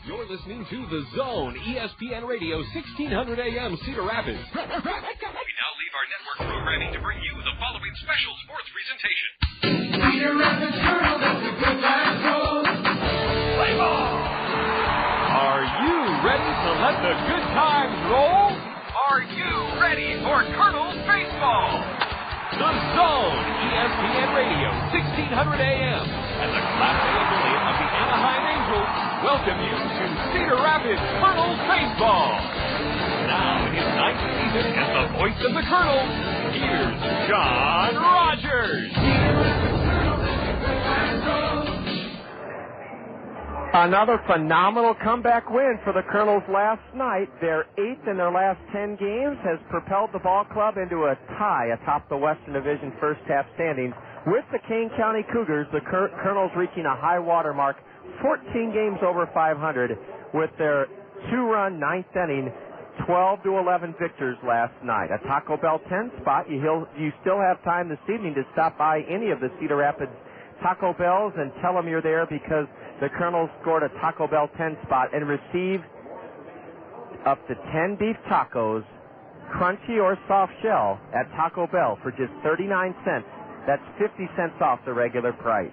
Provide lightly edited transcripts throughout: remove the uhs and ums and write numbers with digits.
You're listening to The Zone, ESPN Radio, 1600 AM, Cedar Rapids. We now leave our network programming to bring you the following special sports presentation. Cedar Rapids Colonel, that's a good time roll. Play ball! Are you ready to let the good times roll? Are you ready for Kernels baseball? The Zone, ESPN Radio, 1600 AM, and the Class A affiliate of the Anaheim Angels welcome you to Cedar Rapids Kernels baseball. Now in his ninth season as the voice of the Kernels, here's John Rogers. Another phenomenal comeback win for the Kernels last night. Their 8th in their last 10 games has propelled the ball club into a tie atop the Western Division first half standings with the Kane County Cougars, the Kernels reaching a high water mark, 14 games over 500 with their 2-run ninth inning, 12-11 victors last night. A Taco Bell 10 spot. You still have time this evening to stop by any of the Cedar Rapids Taco Bells and tell them you're there because the Kernels scored a Taco Bell 10 spot and receive up to 10 beef tacos, crunchy or soft shell, at Taco Bell for just 39 cents. That's 50 cents off the regular price.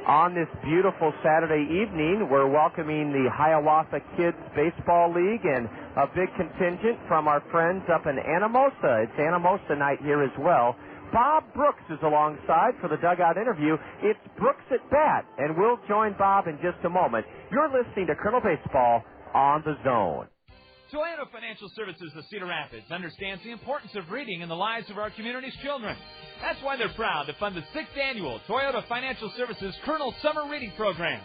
On this beautiful Saturday evening, we're welcoming the Hiawatha Kids Baseball League and a big contingent from our friends up in Anamosa. It's Anamosa night here as well. Bob Brooks is alongside for the dugout interview. It's Brooks at bat, and we'll join Bob in just a moment. You're listening to Colonel Baseball on The Zone. Toyota Financial Services of Cedar Rapids understands the importance of reading in the lives of our community's children. That's why they're proud to fund the 6th annual Toyota Financial Services Kernel Summer Reading Program.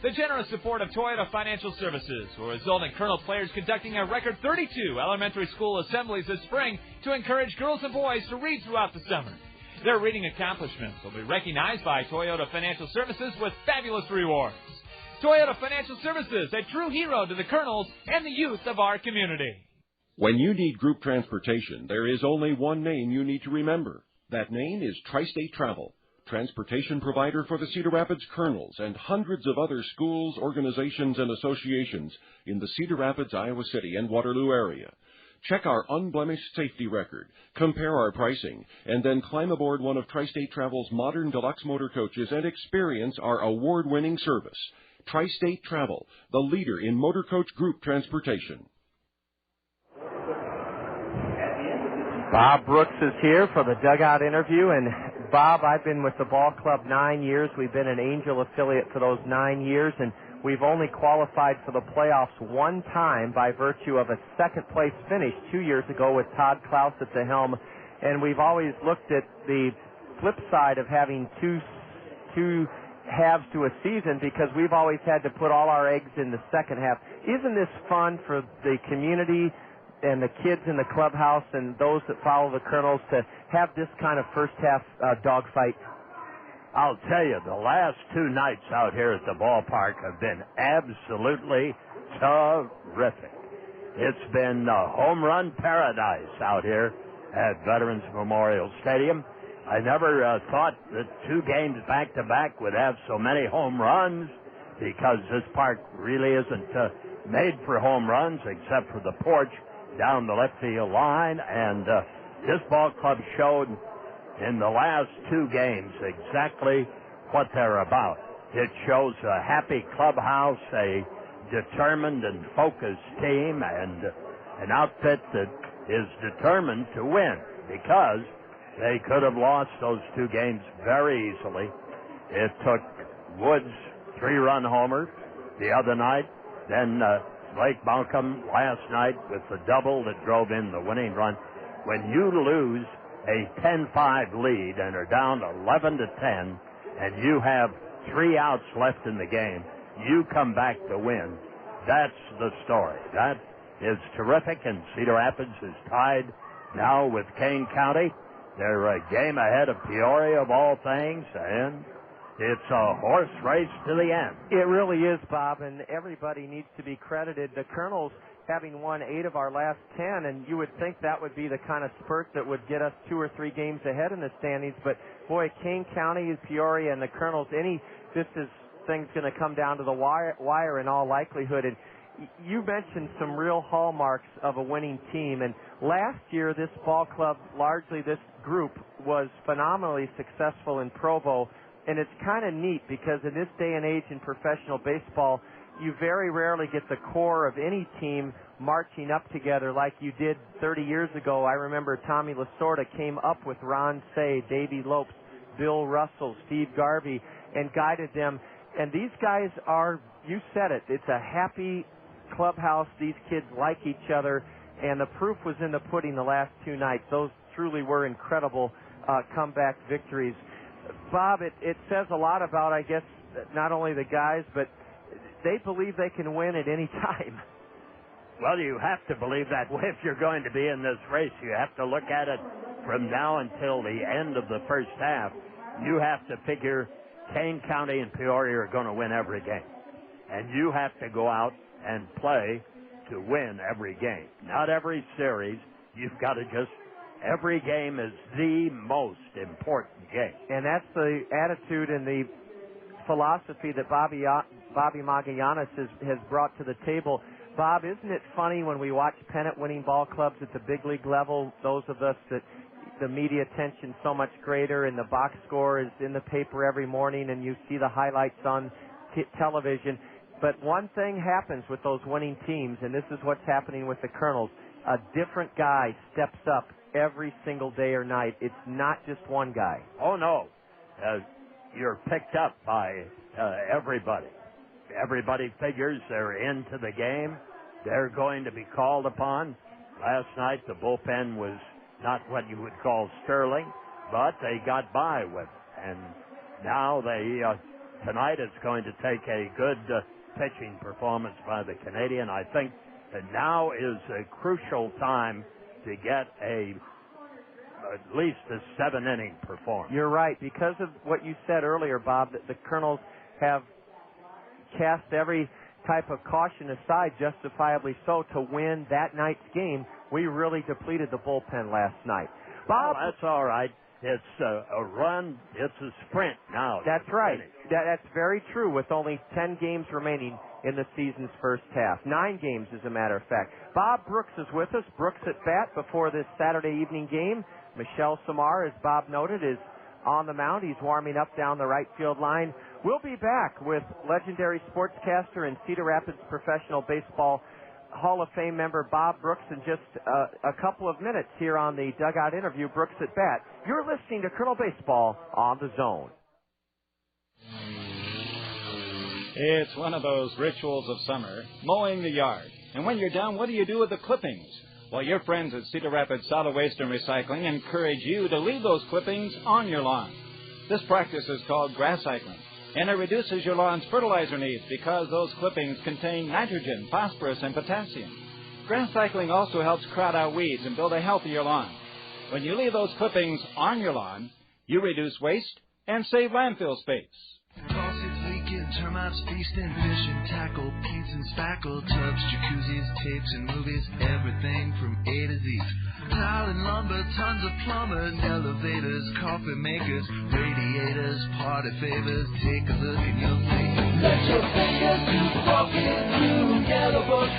The generous support of Toyota Financial Services will result in Kernel players conducting a record 32 elementary school assemblies this spring to encourage girls and boys to read throughout the summer. Their reading accomplishments will be recognized by Toyota Financial Services with fabulous rewards. Toyota Financial Services, a true hero to the Kernels and the youth of our community. When you need group transportation, there is only one name you need to remember. That name is Tri-State Travel, transportation provider for the Cedar Rapids Kernels and hundreds of other schools, organizations, and associations in the Cedar Rapids, Iowa City, and Waterloo area. Check our unblemished safety record, compare our pricing, and then climb aboard one of Tri-State Travel's modern deluxe motor coaches and experience our award-winning service. Tri-State Travel, the leader in motor coach group transportation. Bob Brooks is here for the dugout interview, and Bob, I've been with the ball club 9 years. We've been an Angel affiliate for those 9 years, and we've only qualified for the playoffs one time by virtue of a second-place finish 2 years ago with Todd Klaus at the helm, and we've always looked at the flip side of having two halves to a season because we've always had to put all our eggs in the second half. Isn't this fun for the community and the kids in the clubhouse and those that follow the Kernels to have this kind of first-half dogfight? I'll tell you, the last 2 nights out here at the ballpark have been absolutely terrific. It's been home run paradise out here at Veterans Memorial Stadium. I never thought that 2 games back-to-back would have so many home runs because this park really isn't made for home runs except for the porch down the left field line, and this ball club showed in the last 2 games exactly what they're about. It shows a happy clubhouse, a determined and focused team, and an outfit that is determined to win because they could have lost those 2 games very easily. It took Woods' 3-run homer the other night, then Blake Malcolm last night with the double that drove in the winning run. When you lose a 10-5 lead and are down 11-10, and you have 3 outs left in the game, you come back to win. That's the story. That is terrific, and Cedar Rapids is tied now with Kane County. They're a game ahead of Peoria of all things, and it's a horse race to the end. It really is, Bob, and everybody needs to be credited. The Kernels having won 8 of our last 10, and you would think that would be the kind of spurt that would get us 2 or 3 games ahead in the standings. But, boy, Kane County, Peoria, and the Kernels, this is thing's going to come down to the wire in all likelihood. And you mentioned some real hallmarks of a winning team. And last year, this ball club, largely this group, was phenomenally successful in Provo. And it's kind of neat because in this day and age in professional baseball, you very rarely get the core of any team marching up together like you did 30 years ago. I remember Tommy Lasorda came up with Ron Say, Davey Lopes, Bill Russell, Steve Garvey, and guided them. And these guys are, you said it, it's a happy clubhouse. These kids like each other, and the proof was in the pudding the last two nights. Those truly were incredible comeback victories. Bob, it says a lot about, I guess, not only the guys, but they believe they can win at any time. Well, you have to believe that way if you're going to be in this race. You have to look at it from now until the end of the first half. You have to figure Kane County and Peoria are going to win every game. And you have to go out and play to win every game. Not every series. You've got to just, every game is the most important game. And that's the attitude and the philosophy that Bobby Magallanes has brought to the table. Bob, isn't it funny when we watch pennant-winning ball clubs at the big league level, those of us that the media attention so much greater and the box score is in the paper every morning and you see the highlights on television. But one thing happens with those winning teams, and this is what's happening with the Kernels. A different guy steps up every single day or night. It's not just one guy. Oh, no. You're picked up by everybody. Everybody figures they're into the game. They're going to be called upon. Last night, the bullpen was not what you would call sterling, but they got by with it. And now tonight it's going to take a good pitching performance by the Canadian. I think that now is a crucial time to get at least a 7-inning performance. You're right. Because of what you said earlier, Bob, that the Kernels have cast every type of caution aside, justifiably so, to win that night's game. We really depleted the bullpen last night. Bob, well, that's all right. It's a run. It's a sprint now. That's right. That's very true with only 10 games remaining in the season's first half. 9 games, as a matter of fact. Bob Brooks is with us. Brooks at bat before this Saturday evening game. Michel Samar, as Bob noted, is on the mound. He's warming up down the right field line. We'll be back with legendary sportscaster and Cedar Rapids professional baseball Hall of Fame member Bob Brooks in just a couple of minutes here on the Dugout Interview. Brooks at bat. You're listening to Kernel Baseball on the Zone. It's one of those rituals of summer, mowing the yard. And when you're done, what do you do with the clippings? Well, your friends at Cedar Rapids Solid Waste and Recycling encourage you to leave those clippings on your lawn. This practice is called grass cycling, and it reduces your lawn's fertilizer needs because those clippings contain nitrogen, phosphorus, and potassium. Grass cycling also helps crowd out weeds and build a healthier lawn. When you leave those clippings on your lawn, you reduce waste and save landfill space. Faucets leaking, termites feasting, fishing, tackle, paints and spackle, tubs, jacuzzis, tapes and movies, everything from A to Z. Tile and lumber, tons of plumbers, elevators, coffee makers, radiators, party favors. Take a look and you'll see. Let your fingers do the talking to Yellow Book,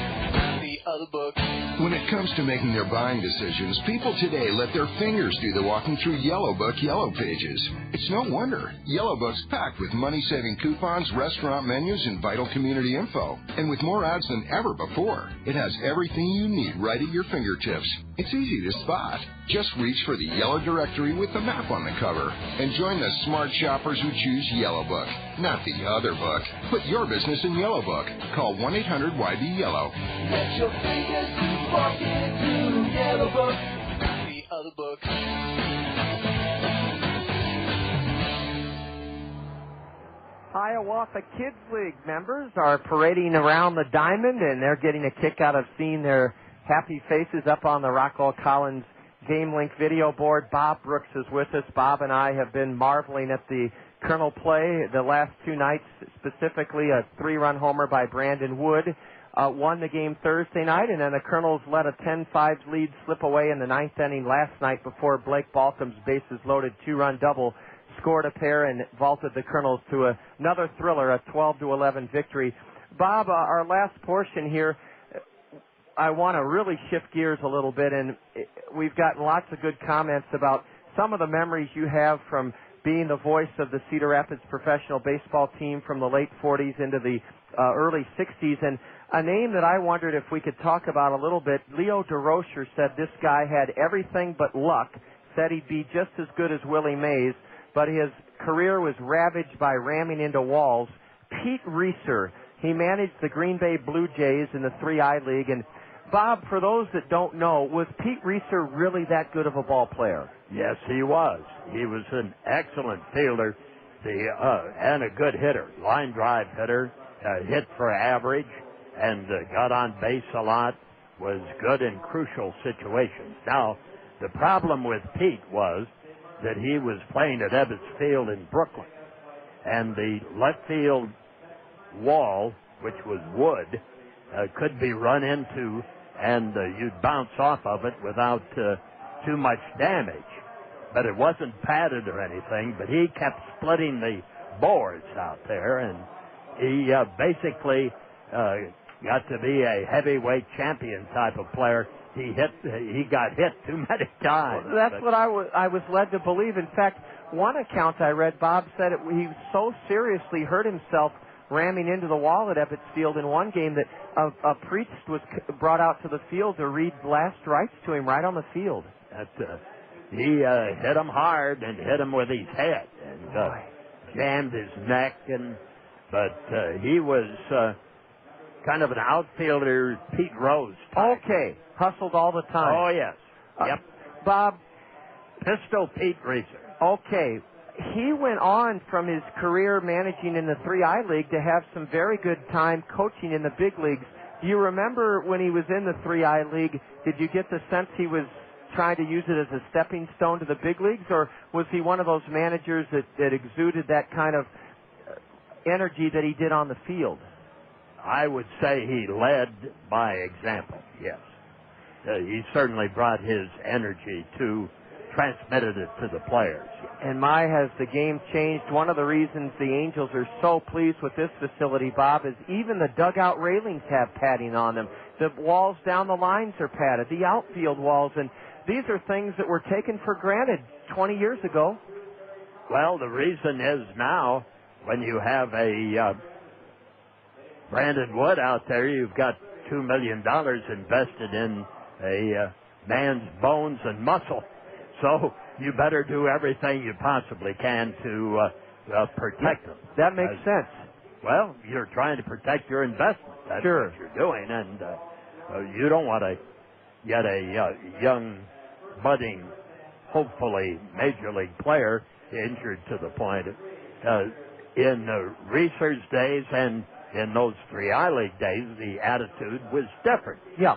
the other book. When it comes to making their buying decisions, people today let their fingers do the walking through Yellow Book Yellow Pages. It's no wonder. Yellow Book's packed with money-saving coupons, restaurant menus, and vital community info. And with more ads than ever before, it has everything you need right at your fingertips. It's easy to spot. Just reach for the yellow directory with the map on the cover and join the smart shoppers who choose Yellow Book, not the other book. Put your business in Yellow Book. Call 1-800-YB-YELLOW. Let your fingers do walking through Yellow Book, the other book. Hiawatha Kids League members are parading around the diamond, and they're getting a kick out of seeing their happy faces up on the Rockwell Collins Game Link video board. Bob Brooks is with us. Bob and I have been marveling at the Kernel play the last 2 nights, specifically a 3-run homer by Brandon Wood. Won the game Thursday night, and then the Kernels let a 10-5 lead slip away in the 9th inning last night before Blake Balcom's bases-loaded 2-run double scored a pair and vaulted the Kernels to another thriller, a 12-11 victory. Bob, our last portion here, I want to really shift gears a little bit, and we've gotten lots of good comments about some of the memories you have from being the voice of the Cedar Rapids professional baseball team from the late 40s into the early 60s. And a name that I wondered if we could talk about a little bit, Leo DeRocher said this guy had everything but luck, said he'd be just as good as Willie Mays, but his career was ravaged by ramming into walls. Pete Reeser, he managed the Green Bay Blue Jays in the 3I League. And Bob, for those that don't know, was Pete Reeser really that good of a ball player? Yes, he was. He was an excellent fielder and a good hitter, line drive hitter, hit for average, and got on base a lot, was good in crucial situations. Now, the problem with Pete was that he was playing at Ebbets Field in Brooklyn, and the left field wall, which was wood, could be run into, and you'd bounce off of it without too much damage. But it wasn't padded or anything, but he kept splitting the boards out there, and he basically got to be a heavyweight champion type of player. He got hit too many times. Well, that's what I was led to believe. In fact, one account I read, Bob said he so seriously hurt himself ramming into the wall at Ebbets Field in one game that a priest was brought out to the field to read last rites to him right on the field. He hit him hard and hit him with his head and jammed his neck. But he was kind of an outfielder, Pete Rose type. Okay, hustled all the time. Oh, yes. Yep. Bob. Pistol Pete Reeser. Okay. He went on from his career managing in the 3I League to have some very good time coaching in the big leagues. Do you remember when he was in the 3I League, did you get the sense he was trying to use it as a stepping stone to the big leagues, or was he one of those managers that exuded that kind of energy that he did on the field? I would say he led by example, yes. He certainly brought his energy transmitted it to the players. And has the game changed. One of the reasons the Angels are so pleased with this facility, Bob, is even the dugout railings have padding on them. The walls down the lines are padded, the outfield walls, and these are things that were taken for granted 20 years ago. Well, the reason is now, when you have a Brandon Wood out there, you've got $2 million invested in a man's bones and muscle. So you better do everything you possibly can to protect them. That makes sense. Well, you're trying to protect your investment. That's what you're doing, and you don't want to get a young, budding, hopefully major league player injured to the point. In Reeser's days and in those 3I League days, the attitude was different. Yeah.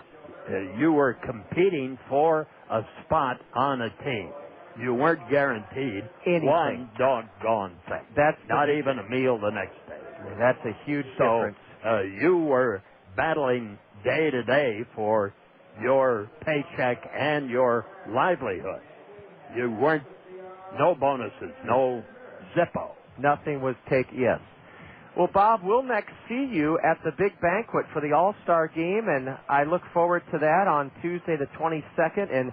You were competing for a spot on a team. You weren't guaranteed anything. One doggone thing. That's not even a meal the next day. That's a huge difference. You were battling day to day for your paycheck and your livelihood. You weren't, no bonuses, no Zippo. Nothing was taken, yes. Well, Bob, we'll next see you at the big banquet for the All-Star game, and I look forward to that on Tuesday the 22nd. And,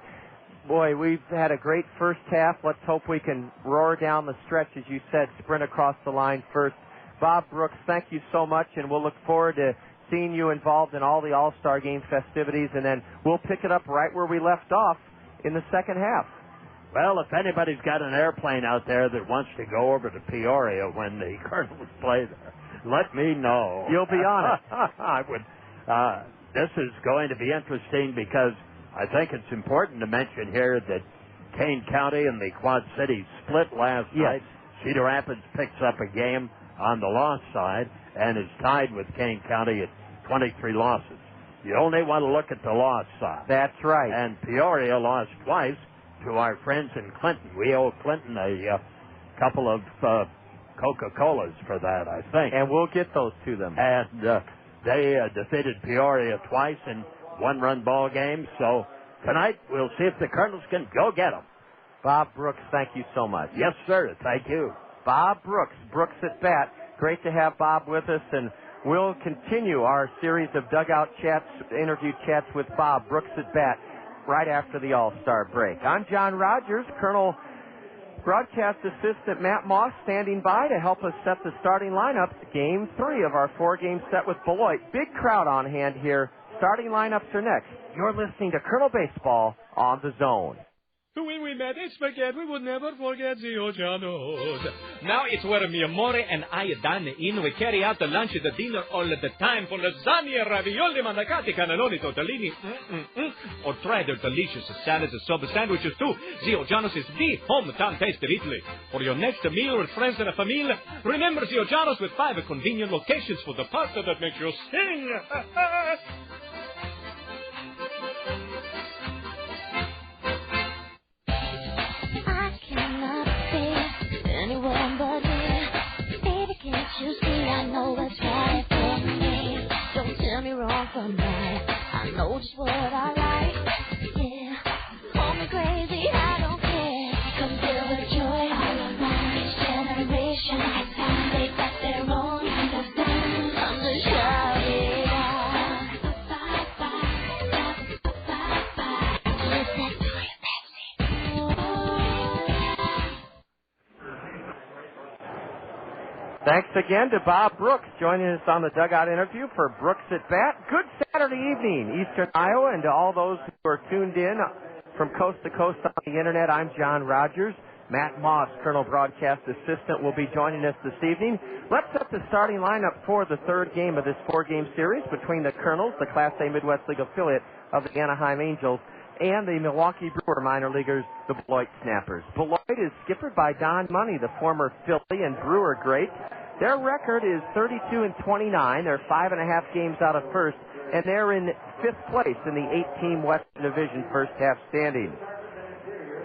boy, we've had a great first half. Let's hope we can roar down the stretch, as you said, sprint across the line first. Bob Brooks, thank you so much, and we'll look forward to seeing you involved in all the All-Star game festivities, and then we'll pick it up right where we left off in the second half. Well, if anybody's got an airplane out there that wants to go over to Peoria when the Kernels play there, let me know. You'll be on it. I would. This is going to be interesting because I think it's important to mention here that Kane County and the Quad Cities split last night. Cedar Rapids picks up a game on the loss side and is tied with Kane County at 23 losses. You only want to look at the loss side. That's right. And Peoria lost twice to our friends in Clinton. We owe Clinton a couple of Coca-Colas for that, I think. And we'll get those to them. And they defeated Peoria twice in one-run ball games. So tonight we'll see if the Kernels can go get them. Bob Brooks, thank you so much. Yes, sir. Thank you. Bob Brooks, Brooks at bat. Great to have Bob with us, and we'll continue our series of dugout chats, interview chats with Bob Brooks at bat right after the All-Star break. I'm John Rogers. Colonel Broadcast Assistant Matt Moss standing by to help us set the starting lineup. Game 3 of our 4-game set with Beloit. Big crowd on hand here. Starting lineups are next. You're listening to Colonel Baseball on the Zone. When we met in spaghetti, we would never forget the Ojanos. Now it's where mi amore and I dine in. We carry out the lunch and the dinner all the time for lasagna, ravioli, mandacati, cannelloni, tortellini. Or try their delicious salads and sub sandwiches too. The Ojanos is the hometown taste of Italy. For your next meal with friends and a family, remember the Ojanos with 5 convenient locations for the pasta that makes you sing. Anyone but me. Baby, can't you see I know what's right for me? Don't tell me wrong from right. I know just what I like. Yeah, call me crazy, I don't care. Come feel the joy all around each generation. They got their own kind of thing. I'm the shout it out. Listen to it, Thanks again to Bob Brooks joining us on the dugout interview for Brooks at Bat. Good Saturday evening, Eastern Iowa, and to all those who are tuned in from coast to coast on the Internet. I'm John Rogers. Matt Moss, Colonel Broadcast Assistant, will be joining us this evening. Let's set the starting lineup for the third game of this 4-game series between the Kernels, the Class A Midwest League affiliate of the Anaheim Angels, and the Milwaukee Brewer minor leaguers, the Beloit Snappers. Beloit is skippered by Don Money, the former Philly and Brewer great. Their record is 32-29. They're 5.5 games out of first, and they're in 5th place in the 8-team Western Division first half standings.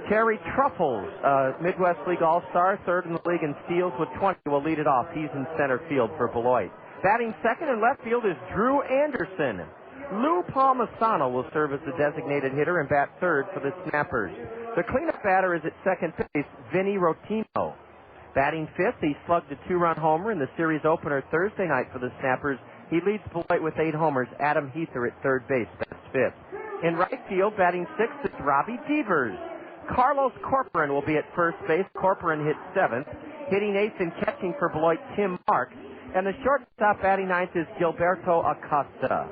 Terry Truffles, Midwest League All-Star, 3rd in the league in steals with 20, will lead it off. He's in center field for Beloit. Batting second in left field is Drew Anderson. Lou Palmisano will serve as the designated hitter and bat third for the Snappers. The cleanup batter is at second base, Vinny Rottino. Batting fifth, he slugged a 2-run homer in the series opener Thursday night for the Snappers. He leads Beloit with 8 homers. Adam Heather at third base, bats fifth. In right field, batting sixth is Robbie Devers. Carlos Corcoran will be at first base. Corcoran hits 7th. Hitting 8th and catching for Beloit, Tim Marks. And the shortstop batting 9th is Gilberto Acosta.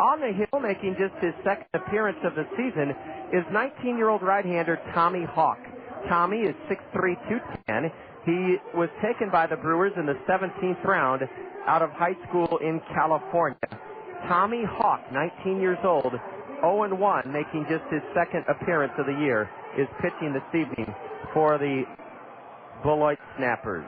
On the hill, making just his second appearance of the season, is 19-year-old right-hander Tommy Hawk. Tommy is 6'3", 210. He was taken by the Brewers in the 17th round out of high school in California. Tommy Hawk, 19 years old, 0-1, making just his second appearance of the year, is pitching this evening for the Beloit Snappers.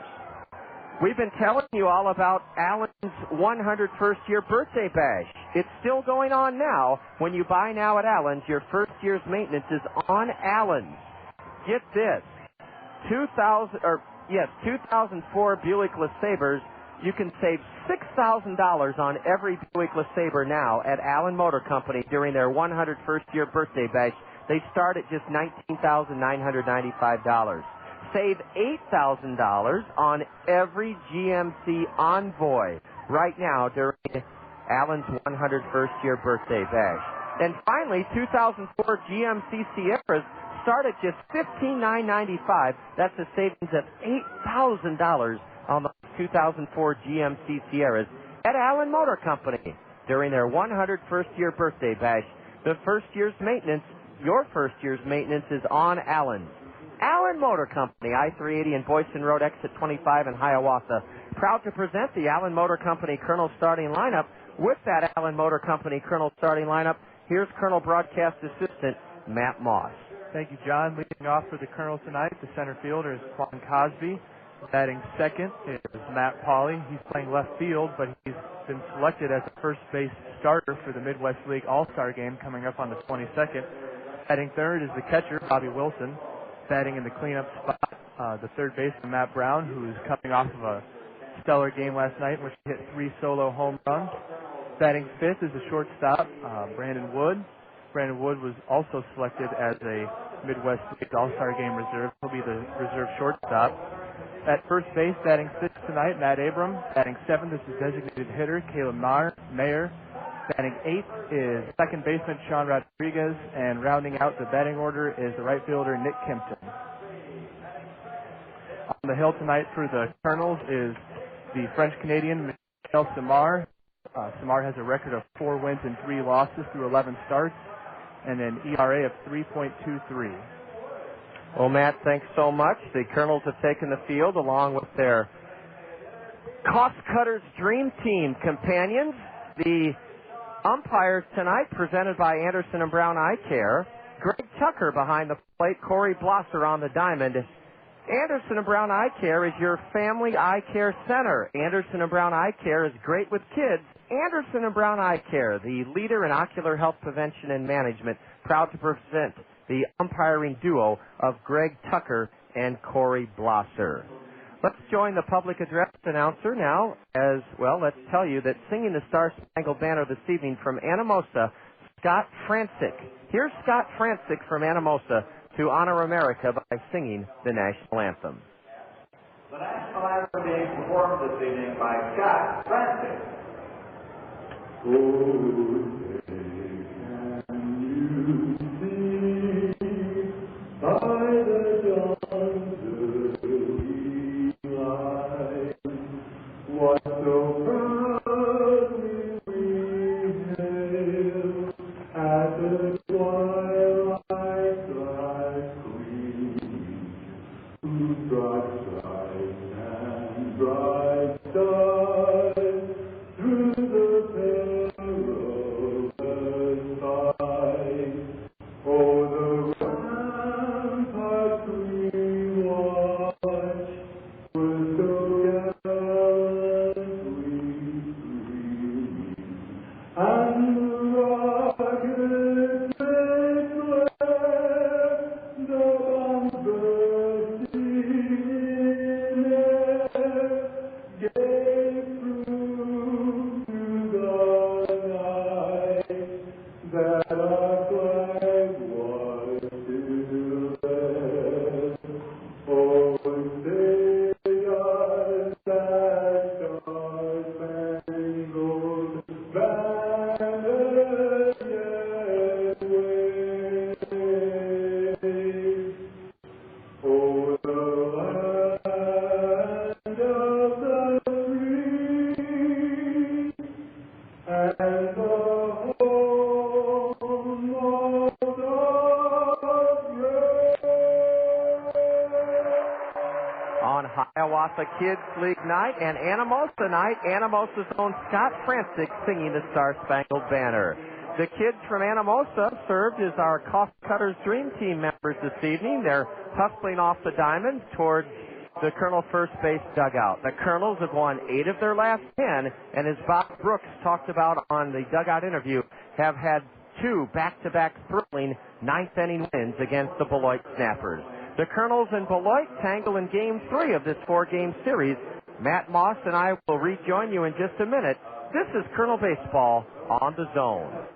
We've been telling you all about Allen's 101st year birthday bash. It's still going on now. When you buy now at Allen's, your first year's maintenance is on Allen's. Get this, 2004 Buick LeSabres, you can save $6,000 on every Buick LeSabre now at Allen Motor Company during their 101st year birthday bash. They start at just $19,995. Save $8,000 on every GMC Envoy right now during Allen's 101st year birthday bash. And finally, 2004 GMC Sierras start at just $15,995. That's a savings of $8,000 on the 2004 GMC Sierras at Allen Motor Company during their 101st year birthday bash. The first year's maintenance, your first year's maintenance, is on Allen's. Allen Motor Company, I-380 and Boyson Road, exit 25 in Hiawatha. Proud to present the Allen Motor Company Colonel starting lineup. With that Allen Motor Company Colonel starting lineup, here's Colonel Broadcast Assistant Matt Moss. Thank you, John. Leading off for the Kernels tonight, the center fielder is Quan Cosby. Batting second is Matt Pauley. He's playing left field, but he's been selected as a first base starter for the Midwest League All-Star game coming up on the 22nd. Batting third is the catcher, Bobby Wilson. Batting in the cleanup spot, the third baseman, Matt Brown, who is coming off of a stellar game last night in which he hit 3 solo home runs. Batting fifth is the shortstop, Brandon Wood. Brandon Wood was also selected as a Midwest League All-Star Game reserve. He'll be the reserve shortstop. At first base, batting 6th tonight, Matt Abram. Batting 7th is the designated hitter, Caleb Mayer. Batting 8th is second baseman Sean Rodriguez. And rounding out the batting order is the right fielder, Nick Kempton. On the hill tonight for the Kernels is the French-Canadian Michel Samar. Samar has a record of 4 wins and 3 losses through 11 starts and an ERA of 3.23. Well, Matt, thanks so much. The Kernels have taken the field along with their Cost Cutters Dream Team companions. The umpires tonight presented by Anderson and Brown Eye Care. Greg Tucker behind the plate, Corey Blosser on the diamond. Anderson and Brown Eye Care is your family eye care center. Anderson and Brown Eye Care is great with kids. Anderson and Brown Eye Care, the leader in ocular health prevention and management, proud to present the umpiring duo of Greg Tucker and Corey Blosser. Let's join the public address announcer now as, well, let's tell you that singing the Star-Spangled Banner this evening from Anamosa, Scott Francis. Here's Scott Francis from Anamosa to honor America by singing the national anthem. The national anthem being performed this evening by Scott Francis. Hiawatha Kids League night and Anamosa night. Anamosa's own Scott Francis singing the Star-Spangled Banner. The kids from Anamosa served as our Cost Cutters Dream Team members this evening. They're hustling off the diamond towards the Colonel first base dugout. The Kernels have won 8 of their last 10, and as Bob Brooks talked about on the dugout interview, have had 2 back-to-back thrilling 9th-inning wins against the Beloit Snappers. The Kernels and Beloit tangle in Game 3 of this 4-game series. Matt Moss and I will rejoin you in just a minute. This is Colonel Baseball on the Zone.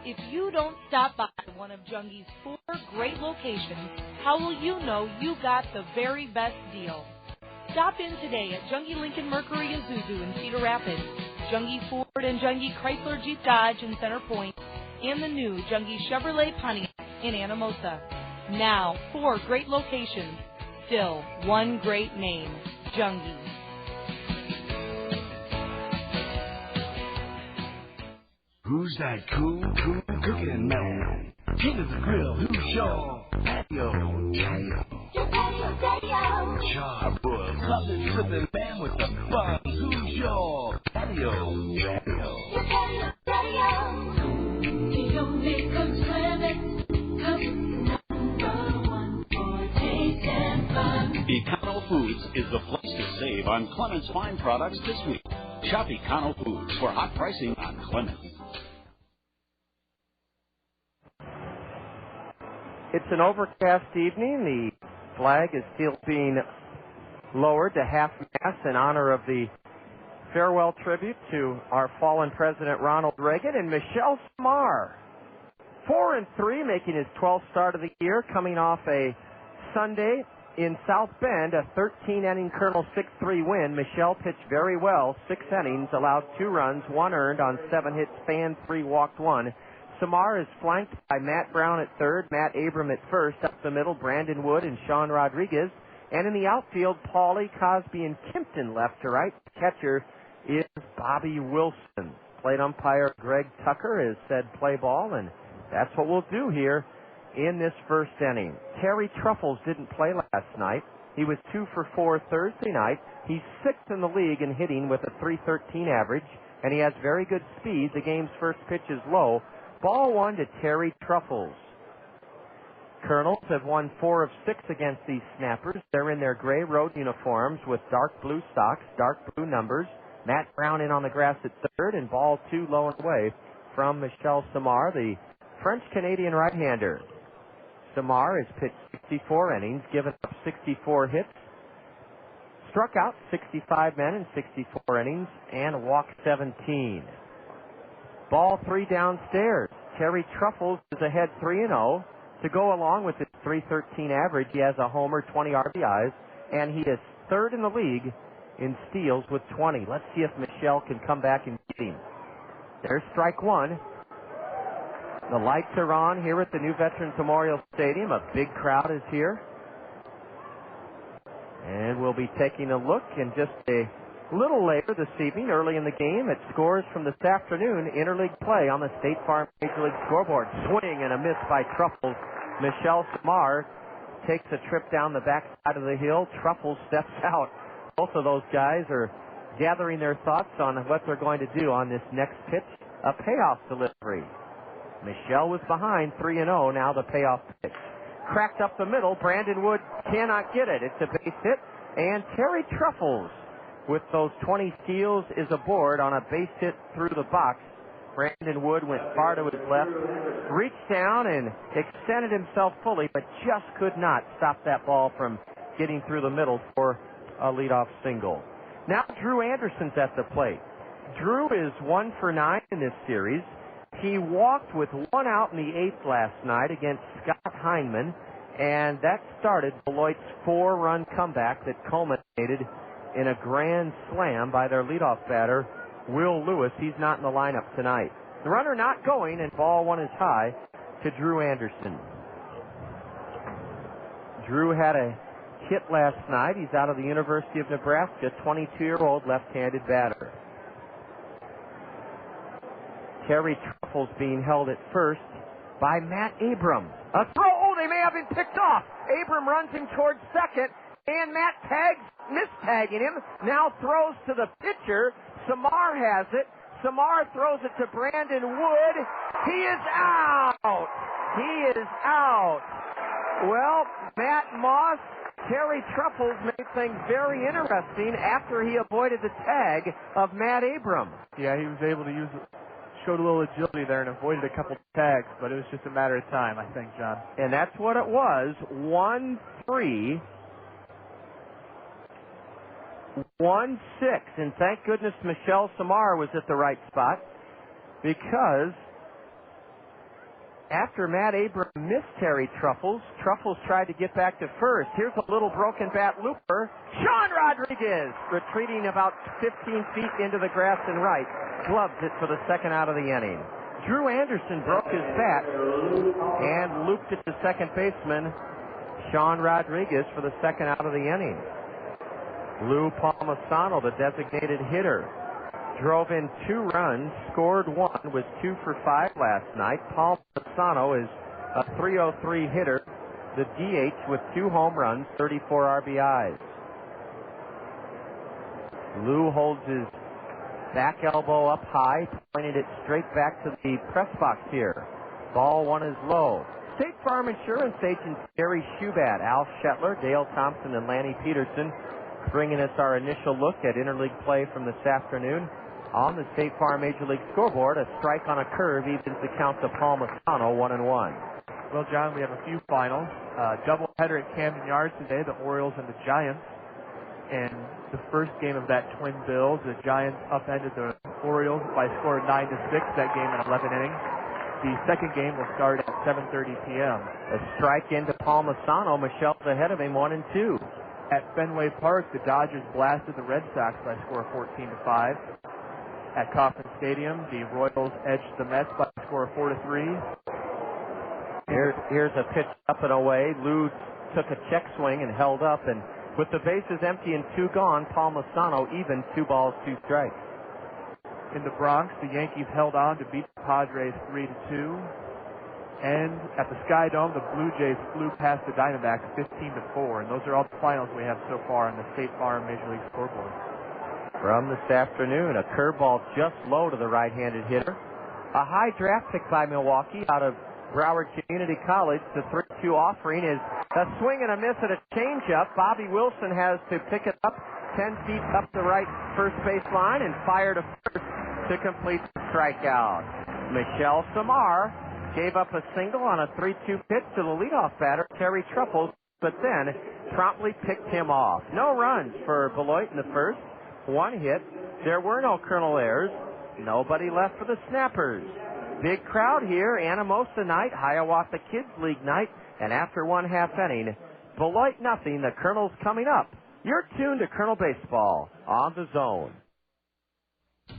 If you don't stop by one of Jungi's 4 great locations, how will you know you got the very best deal? Stop in today at Jungi Lincoln Mercury Isuzu in Cedar Rapids, Jungi Ford and Jungi Chrysler Jeep Dodge in Center Point, and the new Jungi Chevrolet Pontiac in Anamosa. Now, 4 great locations, still one great name, Jungi. Who's that cool cooking man? King of the grill, who's your patio? Your patio. Charbroiled, southern flipping man with the buns. Who's your patio? Your patio. The only cook swimming, cook number 1 for taste and fun. Econo Foods is the place to save on Clements Fine products this week. Shop Econo Foods for hot pricing on Clements. It's an overcast evening. The flag is still being lowered to half-mast in honor of the farewell tribute to our fallen President Ronald Reagan and Michelle Samar. 4-3, making his 12th start of the year, coming off a Sunday in South Bend, a 13-inning Kernel 6-3 win. Michelle pitched very well, 6 innings, allowed 2 runs, 1 earned on 7 hits, fanned 3, walked 1. Samar is flanked by Matt Brown at third, Matt Abram at first. Up the middle, Brandon Wood and Sean Rodriguez. And in the outfield, Paulie, Cosby, and Kimpton left to right. Catcher is Bobby Wilson. Plate umpire Greg Tucker has said play ball, and that's what we'll do here in this first inning. Terry Truffles didn't play last night. He was 2 for 4 Thursday night. He's 6th in the league in hitting with a .313 average, and he has very good speed. The game's first pitch is low. Ball 1 to Terry Truffles. Kernels have won 4 of 6 against these snappers. They're in their gray road uniforms with dark blue socks, dark blue numbers. Matt Brown in on the grass at third, and ball 2 low and away from Michel Samar, the French-Canadian right-hander. Samar has pitched 64 innings, given up 64 hits, struck out 65 men in 64 innings, and walked 17. Ball 3 downstairs. Terry Truffles is ahead 3-0. To go along with his .313 average, he has a homer, 20 RBIs, and he is 3rd in the league in steals with 20. Let's see if Michelle can come back and beat him. There's strike 1. The lights are on here at the new Veterans Memorial Stadium. A big crowd is here. And we'll be taking a look in just a little later this evening, early in the game, at scores from this afternoon interleague play on the State Farm Major League scoreboard. Swing and a miss by Truffles. Michel Samar takes a trip down the backside of the hill. Truffles steps out. Both of those guys are gathering their thoughts on what they're going to do on this next pitch, a payoff delivery. Michelle was behind 3-0, now the payoff pitch. Cracked up the middle. Brandon Wood cannot get it. It's a base hit. And Terry Truffles, with those 20 steals, is aboard on a base hit through the box. Brandon Wood went far to his left, reached down and extended himself fully, but just could not stop that ball from getting through the middle for a leadoff single. Now Drew Anderson's at the plate. Drew is 1 for 9 in this series. He walked with 1 out in the 8th last night against Scott Heineman, and that started Beloit's 4-run comeback that culminated in a grand slam by their leadoff batter, Will Lewis. He's not in the lineup tonight. The runner not going, and ball 1 is high to Drew Anderson. Drew had a hit last night. He's out of the University of Nebraska, 22-year-old left-handed batter. Terry Truffles being held at first by Matt Abram. A throw. Oh, they may have been picked off. Abram runs him towards second, and Matt mistagging him. Now throws to the pitcher. Samar has it. Samar throws it to Brandon Wood. He is out. He is out. Well, Matt Moss, Terry Truffles made things very interesting after he avoided the tag of Matt Abram. Yeah, he was able to showed a little agility there and avoided a couple tags, but it was just a matter of time, I think, John. And that's what it was. 1-3. 1-6, and thank goodness Michel Samar was at the right spot, because after Matt Abram missed Terry Truffles, Truffles tried to get back to first. Here's a little broken bat looper. Sean Rodriguez, retreating about 15 feet into the grass and right, gloves it for the second out of the inning. Drew Anderson broke his bat and looped it to second baseman Sean Rodriguez for the second out of the inning. Lou Palmisano, the designated hitter, drove in 2 runs, scored 1, was 2 for 5 last night. Palmisano is a .303 hitter, the DH with 2 home runs, 34 RBIs. Lou holds his back elbow up high, pointed it straight back to the press box here. Ball 1 is low. State Farm Insurance agents Gary Schubat, Al Shetler, Dale Thompson, and Lanny Peterson bringing us our initial look at interleague play from this afternoon. On the State Farm Major League scoreboard, a strike on a curve evens the count to Palmisano, 1-1. Well, John, we have a few finals. Doubleheader at Camden Yards today, the Orioles and the Giants. And the first game of that twin bills, the Giants upended the Orioles by a score of 9-6, that game in 11 innings. The second game will start at 7:30 p.m. A strike into Palmisano. Michelle's ahead of him, 1-2. At Fenway Park, the Dodgers blasted the Red Sox by a score of 14-5. At Kauffman Stadium, the Royals edged the Mets by a score of 4-3. Here's a pitch up and away. Lou took a check swing and held up, and with the bases empty and 2 gone, Palmisano even 2 balls, 2 strikes. In the Bronx, the Yankees held on to beat the Padres 3-2. And at the Sky Dome, the Blue Jays flew past the Diamondbacks 15-4. And those are all the finals we have so far on the State Farm Major League Scoreboard. From this afternoon, a curveball just low to the right-handed hitter. A high draft pick by Milwaukee out of Broward Community College. The 3-2 offering is a swing and a miss at a changeup. Bobby Wilson has to pick it up 10 feet up the right first base line and fire to first to complete the strikeout. Michelle Samar gave up a single on a 3-2 pitch to the leadoff batter, Terry Truffles, but then promptly picked him off. No runs for Beloit in the first. 1 hit. There were no Kernel errors. Nobody left for the Snappers. Big crowd here, Anamosa night, Hiawatha Kids League night, and after 1/2 inning, Beloit nothing, the Kernels coming up. You're tuned to Kernel Baseball on the Zone.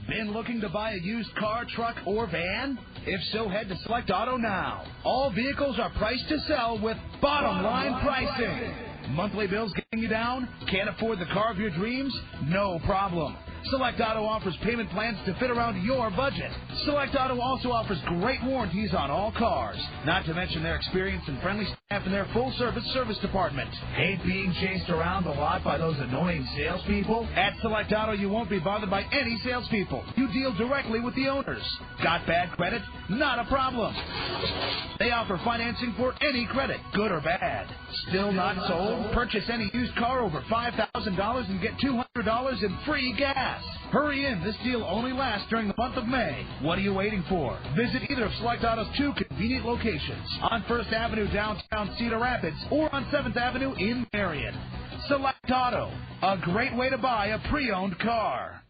Been looking to buy a used car, truck, or van? If so, head to Select Auto now. All vehicles are priced to sell with bottom line pricing. Monthly bills getting you down? Can't afford the car of your dreams? No problem. Select Auto offers payment plans to fit around your budget. Select Auto also offers great warranties on all cars, not to mention their experienced and friendly staff in their full-service service department. Hate being chased around the lot by those annoying salespeople? At Select Auto, you won't be bothered by any salespeople. You deal directly with the owners. Got bad credit? Not a problem. They offer financing for any credit, good or bad. Still not sold? Purchase any used car over $5,000 and get $200 in free gas. Hurry in. This deal only lasts during the month of May. What are you waiting for? Visit either of Select Auto's 2 convenient locations on 1st Avenue downtown Cedar Rapids or on 7th Avenue in Marion. Select Auto, a great way to buy a pre-owned car.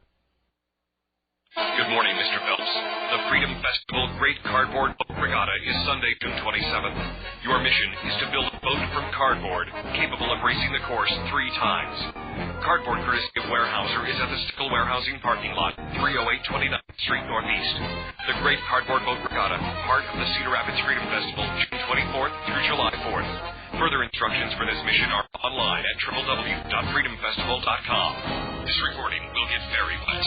Good morning, Mr. Phelps. The Freedom Festival Great Cardboard Boat Regatta is Sunday, June 27th. Your mission is to build a boat from cardboard capable of racing the course 3 times. Cardboard courtesy of Warehouser is at the Stickle Warehousing parking lot, 308 29th Street Northeast. The Great Cardboard Boat Regatta, part of the Cedar Rapids Freedom Festival, June 24th through July 4th. Further instructions for this mission are online at www.freedomfestival.com. This recording will get very wet.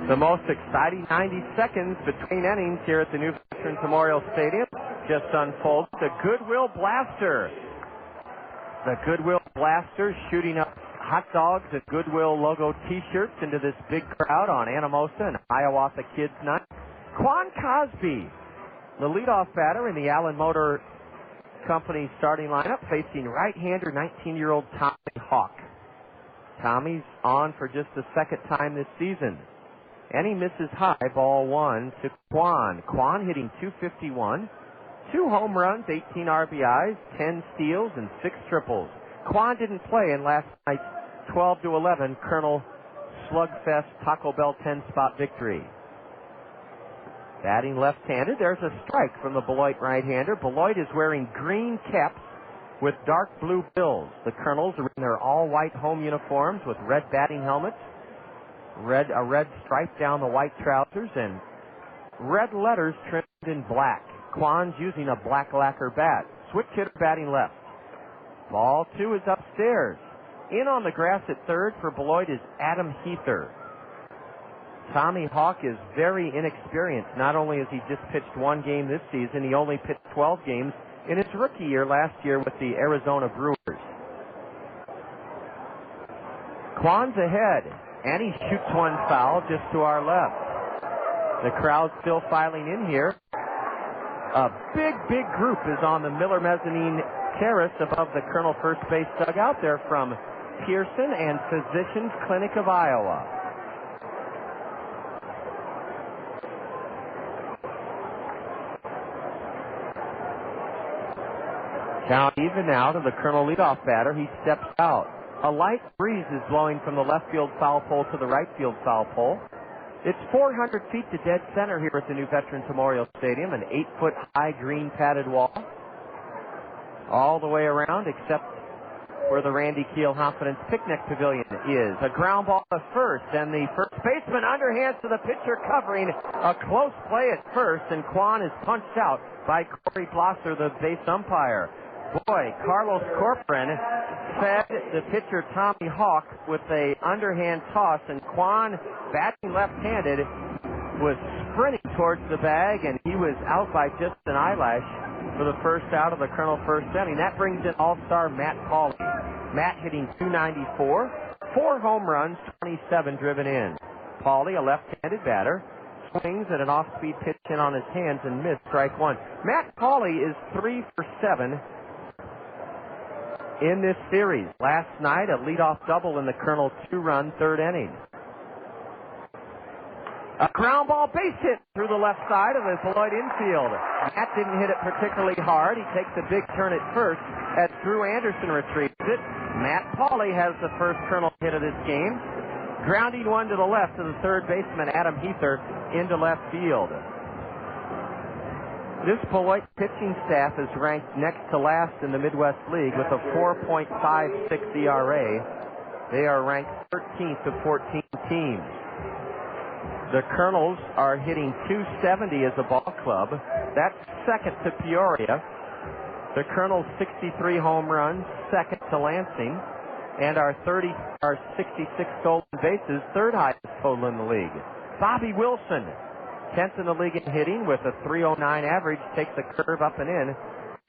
The most exciting 90 seconds between innings here at the new Veterans Memorial Stadium just unfolds. The Goodwill Blaster. The Goodwill Blaster shooting up hot dogs and Goodwill logo T-shirts into this big crowd on Anamosa and Hiawatha Kids Night. Quan Cosby, the leadoff batter in the Allen Motor Company starting lineup, facing right-hander 19-year-old Tommy Hawk. Tommy's on for just the second time this season. And he misses high, ball 1 to Quan. Quan hitting .251, 2 home runs, 18 RBIs, 10 steals, and 6 triples. Quan didn't play in last night's 12-11 Kernel Slugfest Taco Bell 10-spot victory. Batting left-handed, there's a strike from the Beloit right-hander. Beloit is wearing green caps with dark blue bills. The Kernels are in their all-white home uniforms with red batting helmets. A red stripe down the white trousers, and red letters trimmed in black. Quan's using a black lacquer bat. Switch hitter batting left. Ball 2 is upstairs. In on the grass at third for Beloit is Adam Heather. Tommy Hawk is very inexperienced. Not only has he just pitched 1 game this season, he only pitched 12 games in his rookie year last year with the Arizona Brewers. Quan's ahead. And he shoots 1 foul just to our left. The crowd still filing in here. A big group is on the Miller Mezzanine terrace above the Kernel first base dugout. They're from Pearson and Physicians Clinic of Iowa. Count even now to the Kernel leadoff batter. He steps out. A light breeze is blowing from the left field foul pole to the right field foul pole. It's 400 feet to dead center here at the new Veterans Memorial Stadium, an 8-foot high green padded wall. All the way around except where the Randy Keel Confidence Picnic Pavilion is. A ground ball to first, and the first baseman underhands to the pitcher covering. A close play at first, and Quan is punched out by Corey Blosser, the base umpire. Boy, Carlos Corcoran fed the pitcher Tommy Hawk with a underhand toss, and Quan, batting left-handed, was sprinting towards the bag, and he was out by just an eyelash for the first out of the Colonel first inning. That brings in all-star Matt Pauley. Matt hitting .294, 4 home runs, 27 driven in. Pauley, a left-handed batter, swings at an off-speed pitch in on his hands and missed strike one. Matt Pauley is 3 for 7 in this series. Last night, a leadoff double in the Colonel 2-run third inning. A ground ball base hit through the left side of the Beloit infield. Matt didn't hit it particularly hard. He takes a big turn at first as Drew Anderson retrieves it. Matt Pauley has the first Colonel hit of this game. Grounding one to the left of the third baseman, Adam Heather, into left field. This Beloit pitching staff is ranked next to last in the Midwest League with a 4.56 ERA. They are ranked 13th of 14 teams. The Kernels are hitting .270 as a ball club. That's second to Peoria. The Kernels 63 home runs, second to Lansing, and our 66 stolen bases, third highest total in the league. Bobby Wilson, 10th in the league in hitting with a .309 average, takes a curve up and in.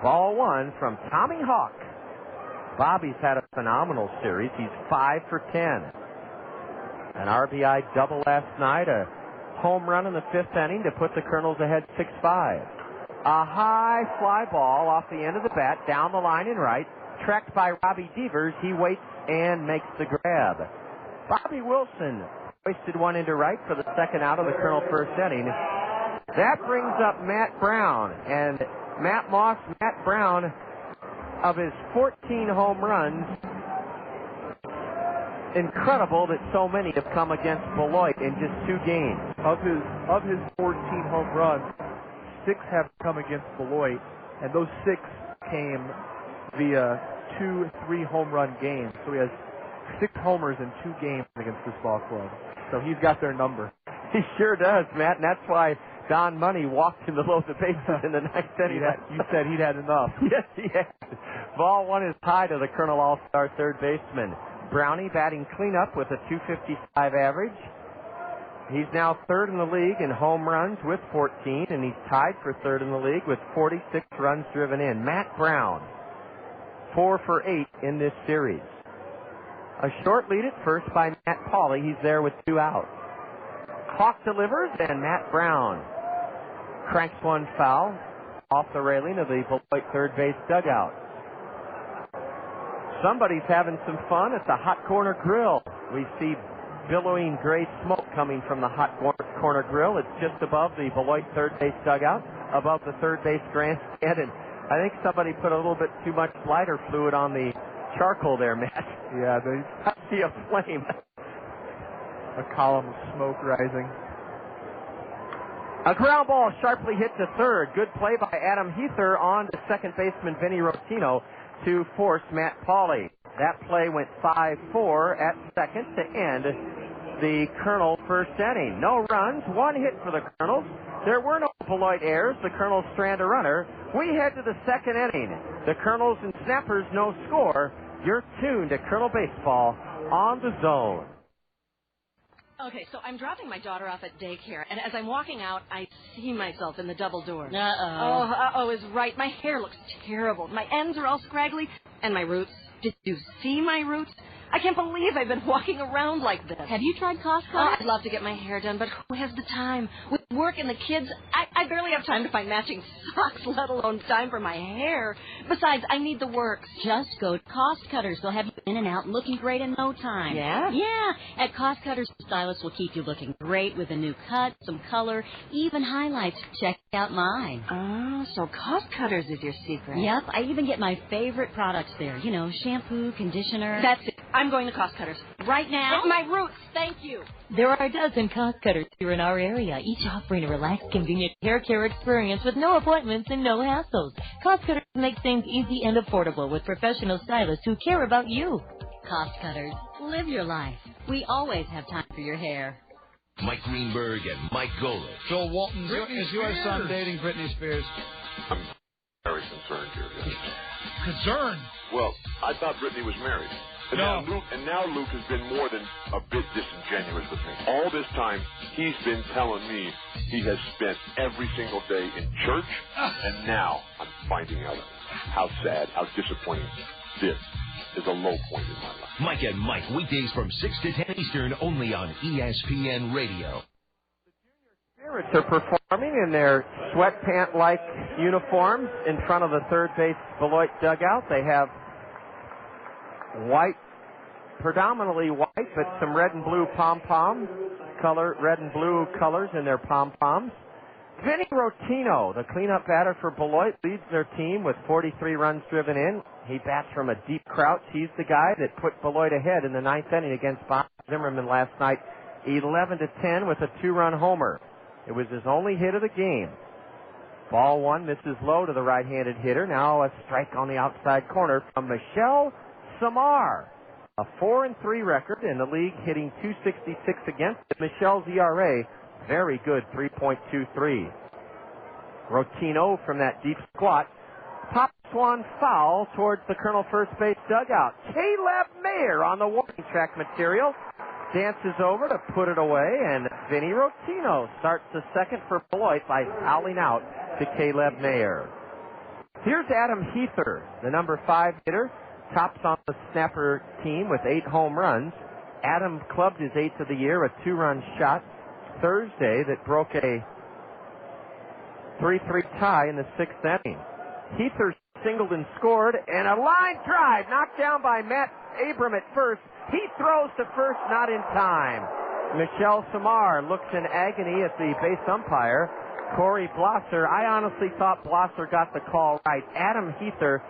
Ball one from Tommy Hawk. Bobby's had a phenomenal series. He's 5 for 10. An RBI double last night, a home run in the 5th inning to put the Kernels ahead 6-5. A high fly ball off the end of the bat, down the line and right, tracked by Robbie Devers. He waits and makes the grab. Bobby Wilson hoisted one into right for the second out of the Colonel first inning. That brings up Matt Brown, and Matt Brown, of his 14 home runs, incredible that so many have come against Beloit in just 2 games. Of his 14 home runs, 6 have come against Beloit, and those 6 came via 2-3 home run games. So he has 6 homers in 2 games against this ball club. So he's got their number. He sure does, Matt, and that's why Don Money walked him to load the bases in the 9th inning. You said he'd had enough. Yes, he had. Ball one is tied to the Colonel All-Star third baseman. Brownie batting cleanup with a .255 average. He's now third in the league in home runs with 14, and he's tied for third in the league with 46 runs driven in. Matt Brown, 4 for 8 in this series. A short lead at first by Matt Pauley. He's there with 2 outs. Hawk delivers, and Matt Brown cranks one foul off the railing of the Beloit third base dugout. Somebody's having some fun at the Hot Corner Grill. We see billowing gray smoke coming from the Hot Corner Grill. It's just above the Beloit third base dugout, above the third base grandstand, and I think somebody put a little bit too much lighter fluid on the charcoal there, Matt. Yeah, I see a flame. A column of smoke rising. A ground ball sharply hit to third. Good play by Adam Heather on to second baseman Vinny Rottino to force Matt Pauley. That play went 5-4 at second to end the Colonel first inning. No runs, 1 hit for the Colonels. There were no Beloit errors. The Colonels strand a runner. We head to the second inning. The Colonels and Snappers no score. You're tuned to Colonel Baseball on the Zone. Okay, so I'm dropping my daughter off at daycare, and as I'm walking out, I see myself in the double door. Uh-oh is right. My hair looks terrible. My ends are all scraggly, and my roots. Did you see my roots? I can't believe I've been walking around like this. Have you tried Costco? Oh, I'd love to get my hair done, but who has the time? With work and the kids, I barely have time to find matching socks, let alone time for my hair. Besides, I need the works. Just go to Cost Cutters. They'll have you in and out and looking great in no time. Yeah? Yeah. At Cost Cutters, stylists will keep you looking great with a new cut, some color, even highlights. Check out mine. Oh, so Cost Cutters is your secret. Yep. I even get my favorite products there. You know, shampoo, conditioner. That's it. I'm going to Cost Cutters. Right now? My roots, thank you. There are a dozen Cost Cutters here in our area, each offering a relaxed, convenient hair care experience with no appointments and no hassles. Cost Cutters make things easy and affordable with professional stylists who care about you. Cost Cutters. Live your life. We always have time for your hair. Mike Greenberg and Mike Golick. So, Walton, is your son dating Britney Spears? I'm very concerned here. Yes. Concerned? Well, I thought Britney was married. And No. now Luke has been more than a bit disingenuous with me. All this time, he's been telling me he has spent every single day in church, and now I'm finding out how sad, how disappointing this is a low point in my life. Mike and Mike, weekdays from 6 to 10 Eastern, only on ESPN Radio. Spirits are performing in their sweatpant-like uniforms in front of the third base Beloit dugout. They have white, predominantly white, but some red and blue pom-poms, red and blue colors in their pom-poms. Vinny Rottino, the cleanup batter for Beloit, leads their team with 43 runs driven in. He bats from a deep crouch. He's the guy that put Beloit ahead in the ninth inning against Bob Zimmerman last night, 11-10 with a 2-run homer. It was his only hit of the game. Ball one misses low to the right-handed hitter. Now a strike on the outside corner from Michel Samar. A 4-3 record in the league, hitting .266 against it. Michel's ERA, very good, 3.23. Rottino from that deep squat pops one foul towards the Colonel first base dugout. Caleb Mayer on the warning track material dances over to put it away, and Vinny Rottino starts the second for Beloit by fouling out to Caleb Mayer. Here's Adam Heather, the number 5 hitter, tops on the snapper team with 8 home runs. Adam clubbed his 8th of the year, a 2-run shot Thursday that broke a 3-3 tie in the 6th inning. Heather singled and scored, and a line drive knocked down by Matt Abram at first. He throws to first, not in time. Michel Samar looks in agony at the base umpire, Corey Blosser. I honestly thought Blosser got the call right. Adam Heather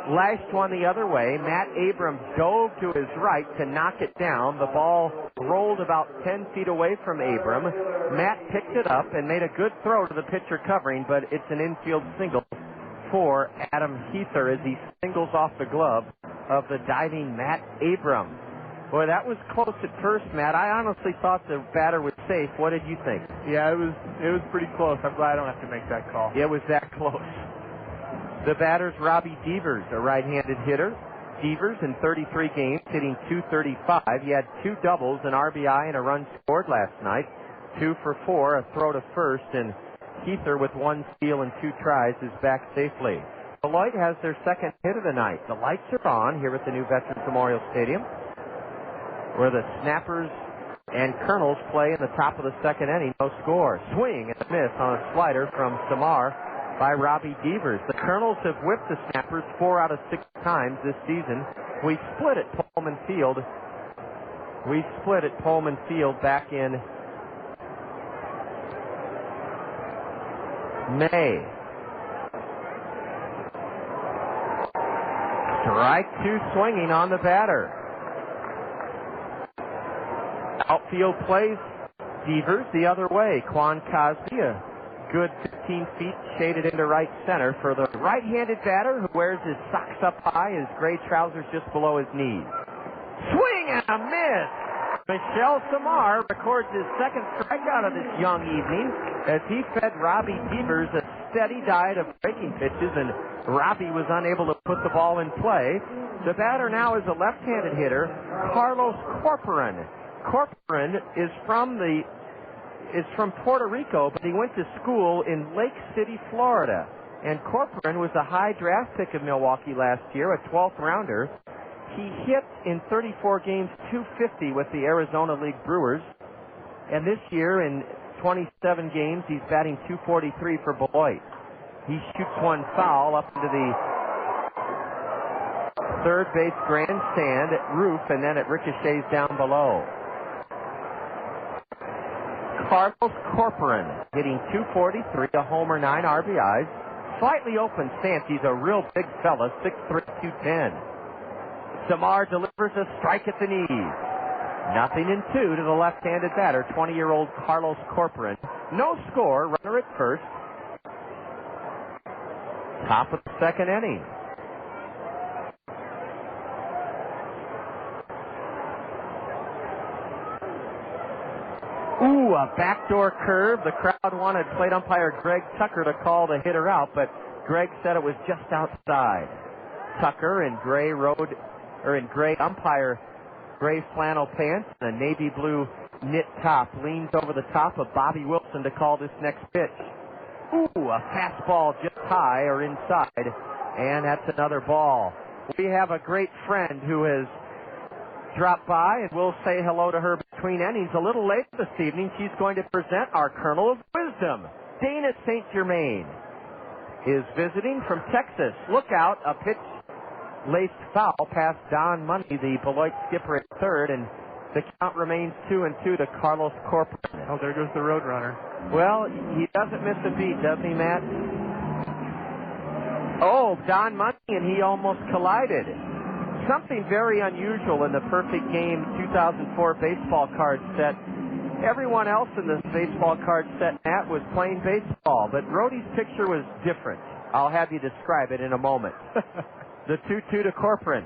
lashed one the other way. Matt Abram dove to his right to knock it down. The ball rolled about 10 feet away from Abram. Matt picked it up and made a good throw to the pitcher covering, but it's an infield single for Adam Heather as he singles off the glove of the diving Matt Abram. Boy, that was close at first, Matt. I honestly thought the batter was safe. What did you think? Yeah, it was pretty close. I'm glad I don't have to make that call. It was that close. The batter's Robbie Devers, a right-handed hitter. Devers in 33 games, hitting .235. He had 2 doubles, an RBI, and a run scored last night. 2 for 4, a throw to first, and Heather with 1 steal and 2 tries is back safely. Beloit has their second hit of the night. The lights are on here at the new Veterans Memorial Stadium, where the Snappers and Kernels play in the top of the second inning. No score. Swing and a miss on a slider from Samar by Robbie Devers. The Kernels have whipped the Snappers 4 out of 6 times this season. We split at Pullman Field. Back in May. Strike 2 swinging on the batter. Outfield plays Devers the other way. Quan Cosby, a good 15 feet shaded into right center for the right-handed batter who wears his socks up high, his gray trousers just below his knees. Swing and a miss. Michel Samar records his second strikeout of this young evening as he fed Robbie Devers a steady diet of breaking pitches, and Robbie was unable to put the ball in play. The batter now is a left-handed hitter, Carlos Corporan. Corporan is from Puerto Rico, but he went to school in Lake City, Florida. And Corporan was a high draft pick of Milwaukee last year, a 12th rounder. He hit in 34 games .250 with the Arizona League Brewers. And this year in 27 games, he's batting .243 for Beloit. He shoots one foul up into the third base grandstand roof, and then it ricochets down below. Carlos Corcoran hitting .243, a homer, 9 RBIs. Slightly open stance. He's a real big fella, 6'3", 210. Samar delivers a strike at the knees. 0-2 to the left-handed batter, 20-year-old Carlos Corcoran. No score, runner at first. Top of the second inning. Ooh, a backdoor curve. The crowd wanted plate umpire Greg Tucker to call the hitter out, but Greg said it was just outside. Tucker in gray umpire gray flannel pants and a navy blue knit top leans over the top of Bobby Wilson to call this next pitch. Ooh, a fastball just high or inside, and that's another ball. We have a great friend who has dropped by, and we'll say hello to her between innings. A little late this evening, she's going to present our Kernel of Wisdom. Dana St. Germain is visiting from Texas. Look out, a pitch-laced foul past Don Money, the Beloit skipper at third, and the count remains 2-2 to Carlos Corcoran. Oh, there goes the Roadrunner. Well, he doesn't miss a beat, does he, Matt? Oh, Don Money, and he almost collided. Something very unusual in the Perfect Game 2004 baseball card set. Everyone else in this baseball card set, Matt, was playing baseball, but Rhodey's picture was different. I'll have you describe it in a moment. The 2-2 to Corcoran.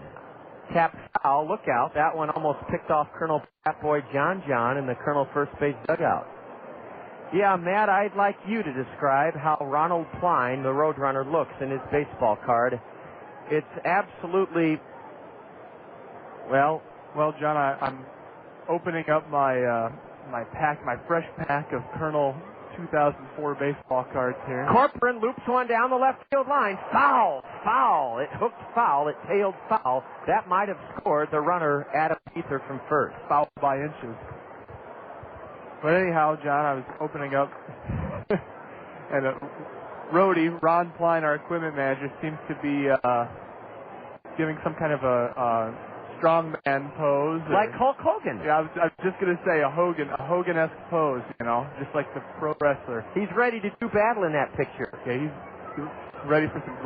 Tap foul, look out. That one almost picked off Colonel Pat Boy John in the Colonel first base dugout. Yeah, Matt, I'd like you to describe how Ronald Pline, the Roadrunner, looks in his baseball card. It's absolutely... Well, John, I'm opening up my fresh pack of Colonel 2004 baseball cards here. Corcoran loops one down the left field line. Foul. It hooked foul. It tailed foul. That might have scored the runner, Adam Ether, from first. Foul by inches. But anyhow, John, I was opening up, and Rhodey, Ron Pline, our equipment manager, seems to be giving some kind of a strongman pose. Like Hulk Hogan. Yeah, I was just going to say a Hogan-esque pose, just like the pro wrestler. He's ready to do battle in that picture. Okay, he's ready for some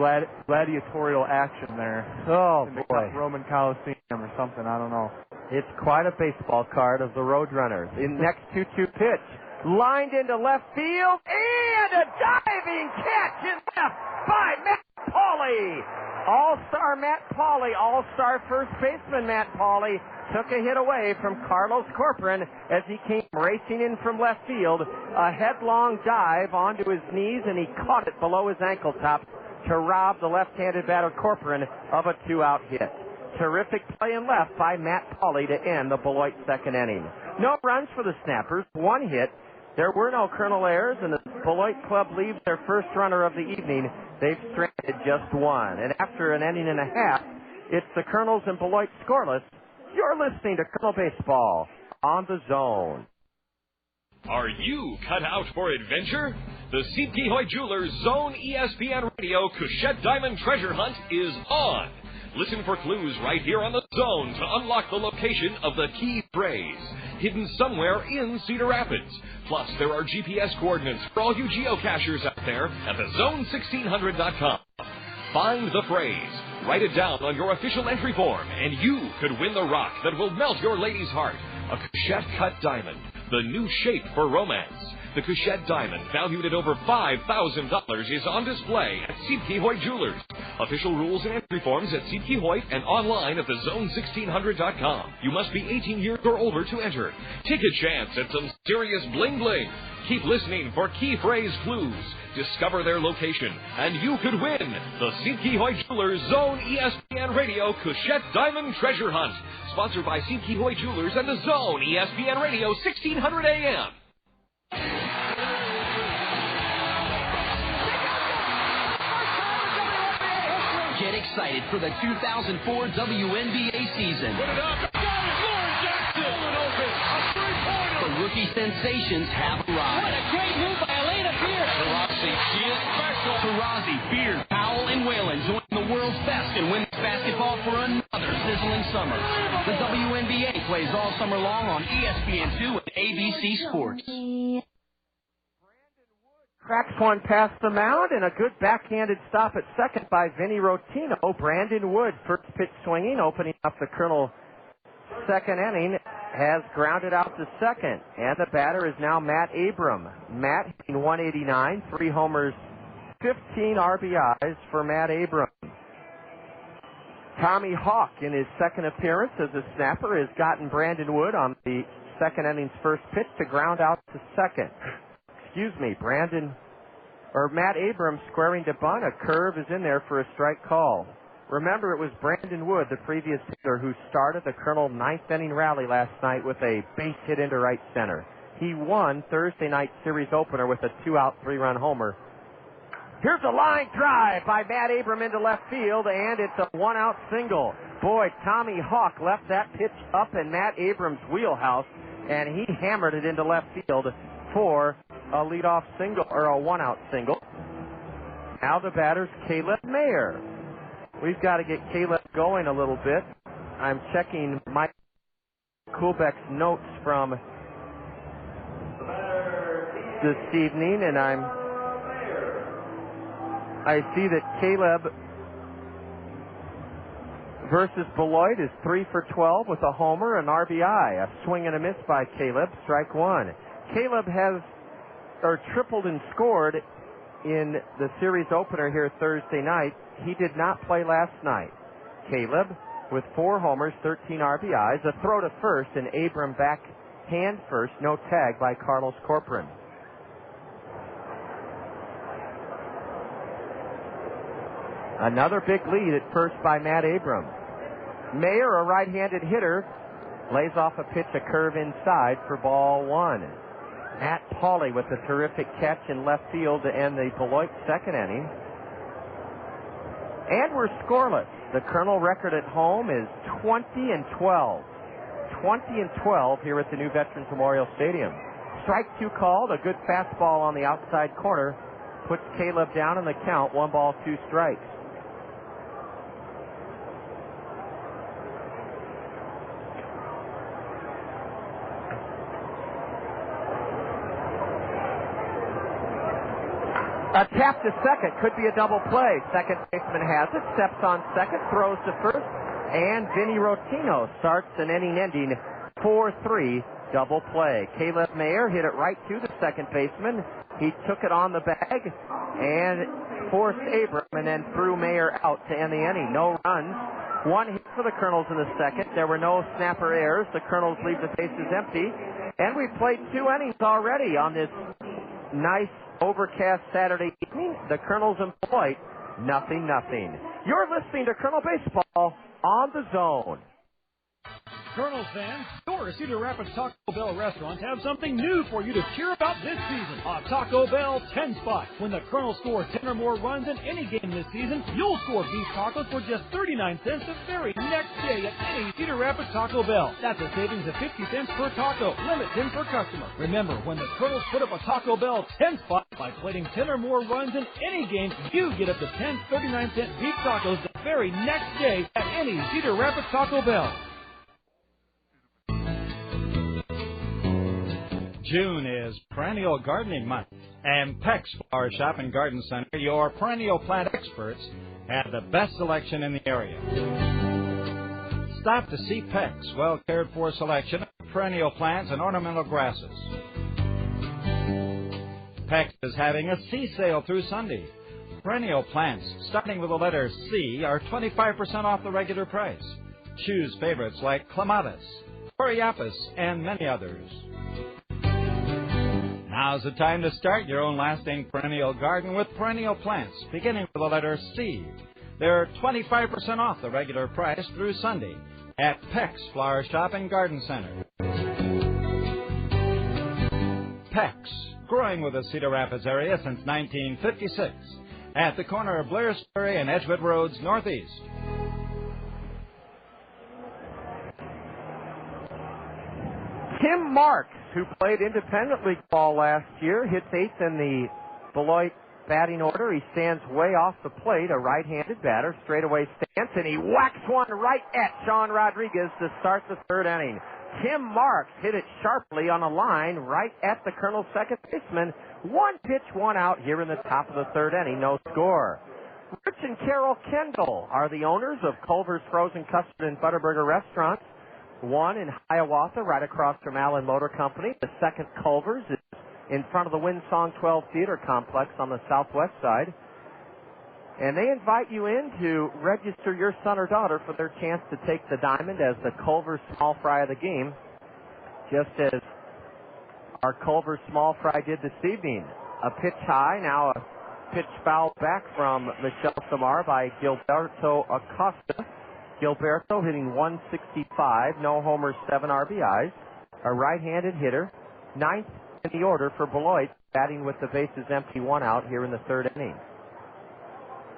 gladiatorial action there. Oh, in the boy. Roman Coliseum or something, I don't know. It's quite a baseball card of the Roadrunners. In next 2-2 pitch, lined into left field, and a diving catch in left by Matt Pauley. All-star Matt Pauley, all-star first baseman Matt Pauley, took a hit away from Carlos Corcoran as he came racing in from left field. A headlong dive onto his knees, and he caught it below his ankle top to rob the left-handed batter Corcoran of a 2-out hit. Terrific play in left by Matt Pauley to end the Beloit second inning. No runs for the Snappers, 1 hit. There were no Colonel errors, and the Beloit club leaves their first runner of the evening. They've stranded just 1. And after an inning and a half, it's the Colonels and Beloit scoreless. You're listening to Colonel Baseball on the Zone. Are you cut out for adventure? The Seat Hoyt Jewelers Zone ESPN Radio Couchette Diamond Treasure Hunt is on. Listen for clues right here on the Zone to unlock the location of the key phrase, hidden somewhere in Cedar Rapids. Plus, there are GPS coordinates for all you geocachers out there at thezone1600.com. Find the phrase, write it down on your official entry form, and you could win the rock that will melt your lady's heart. A Couchette cut diamond, the new shape for romance. The Couchette Diamond, valued at over $5,000, is on display at Seat Hoyt Jewelers. Official rules and entry forms at Seat Hoyt and online at thezone1600.com. You must be 18 years or older to enter. Take a chance at some serious bling-bling. Keep listening for key phrase clues. Discover their location, and you could win the Seat Hoyt Jewelers Zone ESPN Radio Couchette Diamond Treasure Hunt. Sponsored by Seat Hoyt Jewelers and the Zone ESPN Radio 1600 AM. Get excited for the 2004 WNBA season. Put it up. Got it. Lauren Jackson. rookie sensations have arrived. What a great move by Elena Beard. Taurasi, she is special. Taurasi, Beard, Powell, and Whalen join the world's best in women's basketball for another sizzling summer. The WNBA plays all summer long on ESPN2 and ABC Sports. Cracks one past the mound, and a good backhanded stop at second by Vinny Rottino. Brandon Wood, first pitch swinging, opening up the Colonel second inning, has grounded out to second. And the batter is now Matt Abram. Matt hitting 189, 3 homers, 15 RBIs for Matt Abram. Tommy Hawk, in his second appearance as a snapper, has gotten Brandon Wood on the second inning's first pitch to ground out to second. Matt Abrams squaring to bunt. A curve is in there for a strike call. Remember, it was Brandon Wood, the previous hitter, who started the Colonel ninth inning rally last night with a base hit into right center. He won Thursday night series opener with a 2-out, 3-run homer. Here's a line drive by Matt Abram into left field, and it's a 1-out single. Boy, Tommy Hawk left that pitch up in Matt Abrams' wheelhouse, and he hammered it into left field for a leadoff single, or a 1-out single. Now the batter's Caleb Mayer. We've got to get Caleb going a little bit. I'm checking Mike Kuhlbeck's notes from this evening, and I see that Caleb versus Beloit is 3 for 12 with a homer, an RBI. A swing and a miss by Caleb, strike one. Caleb has tripled and scored in the series opener here Thursday night. He did not play last night. Caleb with 4 homers, 13 RBIs, a throw to first, and Abram back hand first, no tag by Carlos Corcoran. Another big lead at first by Matt Abram. Mayer, a right-handed hitter, lays off a pitch, a curve inside for ball one. Matt Pauley with a terrific catch in left field to end the Beloit second inning. And we're scoreless. The Colonel record at home is 20-12. 20-12 here at the new Veterans Memorial Stadium. Strike two called. A good fastball on the outside corner puts Caleb down in the count. 1 ball, 2 strikes. A tap to second could be a double play. Second baseman has it, steps on second, throws to first, and Vinny Rottino starts an inning-ending 4-3 double play. Caleb Mayer hit it right to the second baseman. He took it on the bag and forced Abram and then threw Mayer out to end the inning. No runs. 1 hit for the Colonels in the second. There were no snapper errors. The Colonels leave the bases empty. And we've played 2 innings already on this nice overcast Saturday evening. The Colonels and Beloit, 0-0. You're listening to Colonel Baseball on the Zone. Kernels fans, your Cedar Rapids Taco Bell restaurant have something new for you to cheer about this season. A Taco Bell 10 spot. When the Colonels score 10 or more runs in any game this season, you'll score beef tacos for just 39 cents the very next day at any Cedar Rapids Taco Bell. That's a savings of 50 cents per taco. Limit 10 per customer. Remember, when the Colonels put up a Taco Bell 10 spot by plating 10 or more runs in any game, you get up to 10 39-cent beef tacos the very next day at any Cedar Rapids Taco Bell. June is Perennial Gardening Month, and Peck's Flower Shop and Garden Center, your perennial plant experts, have the best selection in the area. Stop to see Peck's well-cared-for selection of perennial plants and ornamental grasses. Peck's is having a C sale through Sunday. Perennial plants, starting with the letter C, are 25% off the regular price. Choose favorites like Clematis, Coreopus, and many others. Now's the time to start your own lasting perennial garden with perennial plants, beginning with the letter C. They're 25% off the regular price through Sunday at Peck's Flower Shop and Garden Center. Peck's, growing with the Cedar Rapids area since 1956, at the corner of Blairsbury and Edgewood Roads Northeast. Tim Marks who played independent league ball last year, hits 8th in the Beloit batting order. He stands way off the plate, a right-handed batter, straightaway stance, and he whacks one right at Sean Rodriguez to start the third inning. Tim Marks hit it sharply on a line right at the Kernels' second baseman. One pitch, one out here in the top of the third inning, no score. Rich and Carol Kendall are the owners of Culver's Frozen Custard and Butterburger Restaurants. One in Hiawatha, right across from Allen Motor Company. The second, Culver's, is in front of the Windsong 12 Theater Complex on the southwest side. And they invite you in to register your son or daughter for their chance to take the diamond as the Culver's Small Fry of the game, just as our Culver's Small Fry did this evening. A pitch high, now a pitch fouled back from Michelle Samar by Gilberto Acosta. Gilberto hitting 165, no homers, 7 RBIs. A right-handed hitter, 9th in the order for Beloit, batting with the bases empty, 1 out here in the third inning.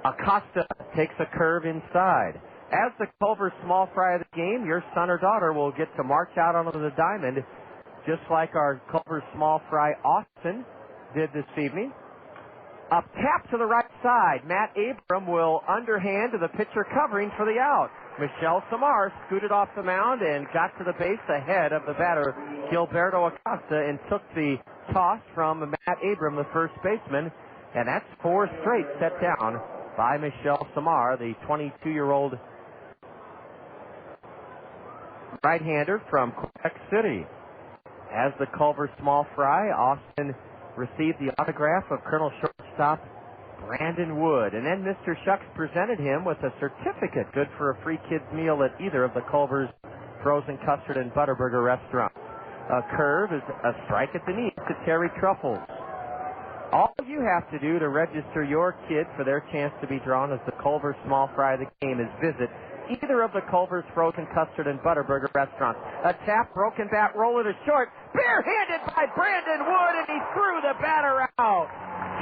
Acosta takes a curve inside. As the Culver Small Fry of the game, your son or daughter will get to march out onto the diamond, just like our Culver Small Fry Austin did this evening. Up tap to the right side. Matt Abram will underhand to the pitcher covering for the out. Michelle Samar scooted off the mound and got to the base ahead of the batter, Gilberto Acosta, and took the toss from Matt Abram, the first baseman. And that's 4 straight set down by Michelle Samar, the 22-year-old right-hander from Quebec City. As the Culver Small Fry, Austin received the autograph of Colonel shortstop Brandon Wood. And then Mr. Shucks presented him with a certificate good for a free kids meal at either of the Culver's Frozen Custard and Butterburger restaurants. A curve is a strike at the knee to Terry Truffles. All you have to do to register your kid for their chance to be drawn as the Culver Small Fry of the game is visit either of the Culver's Frozen Custard and Butterburger restaurants. A tap, broken bat, roll it to short, barehanded by Brandon Wood, and he threw the batter out.